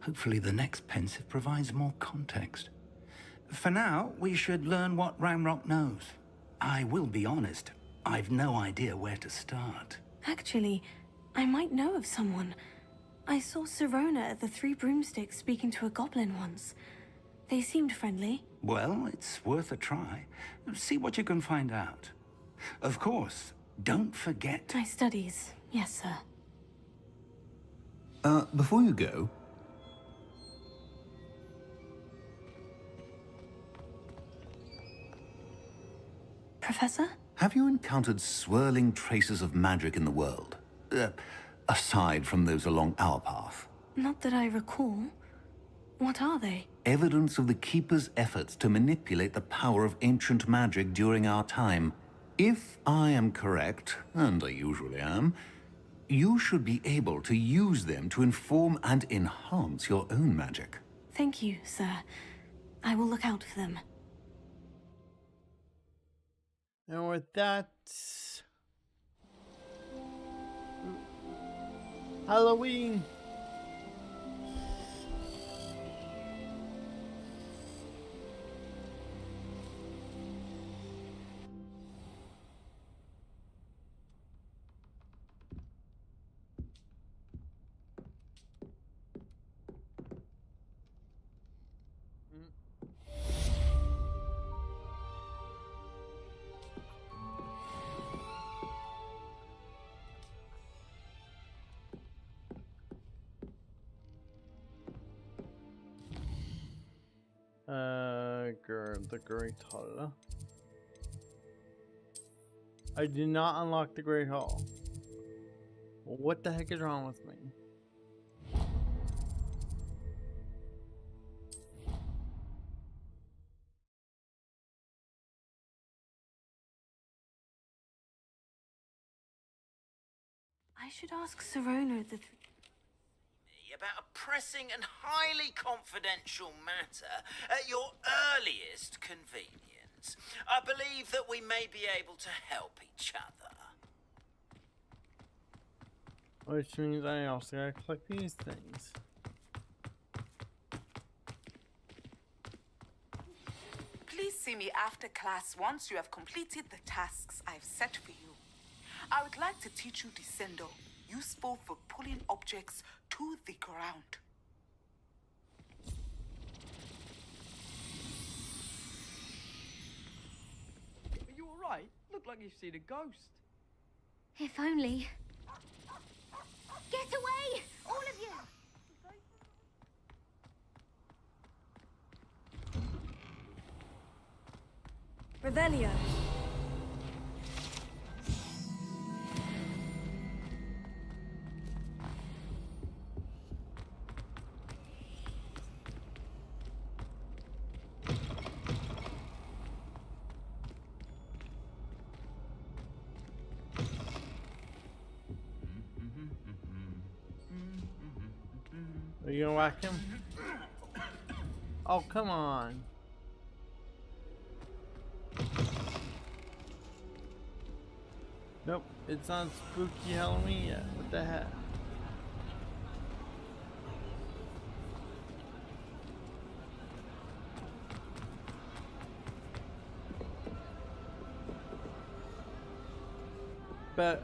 Speaker 5: Hopefully the next Pensive provides more context. For now, we should learn what Ramrock knows. I will be honest, I've no idea where to start.
Speaker 6: Actually, I might know of someone. I saw Sirona at the Three Broomsticks speaking to a goblin once. They seemed friendly.
Speaker 5: Well, it's worth a try. See what you can find out. Of course, don't forget...
Speaker 6: My studies, yes, sir.
Speaker 4: Before you go...
Speaker 6: Professor?
Speaker 4: Have you encountered swirling traces of magic in the world? Aside from those along our path?
Speaker 6: Not that I recall. What are they?
Speaker 4: Evidence of the Keeper's efforts to manipulate the power of ancient magic during our time. If I am correct, and I usually am, you should be able to use them to inform and enhance your own magic.
Speaker 6: Thank you, sir. I will look out for them.
Speaker 1: And with that, Halloween. The Great Hall. I did not unlock the Great Hall. What the heck is wrong with me?
Speaker 6: I should ask Serona
Speaker 13: about a pressing and highly confidential matter at your earliest convenience. I believe that we may be able to help each other.
Speaker 1: Which means I also gotta collect these things.
Speaker 20: Please see me after class once you have completed the tasks I've set for you. I would like to teach you Descendo, useful for pulling objects to the ground.
Speaker 17: Are you alright? Look like you've seen a ghost.
Speaker 9: If only. Get away! All of you!
Speaker 16: Revelio.
Speaker 1: Are you gonna whack him? Oh, come on. Nope, it's not spooky Halloween yet. What the heck? But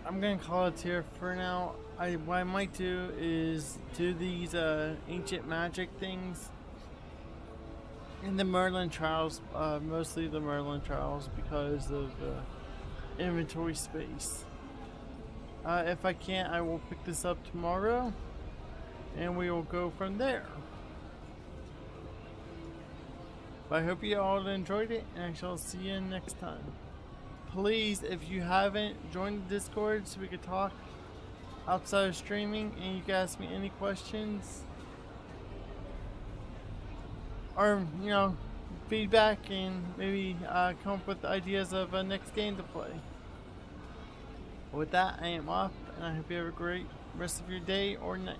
Speaker 1: I'm gonna call it here for now. What I might do is do these ancient magic things in the Merlin trials, mostly the Merlin trials because of inventory space. If I can't, I will pick this up tomorrow and we will go from there. But I hope you all enjoyed it and I shall see you next time. Please, if you haven't, join the Discord so we can talk outside of streaming and you can ask me any questions or, you know, feedback and maybe come up with ideas of a next game to play. With that, I am off and I hope you have a great rest of your day or night.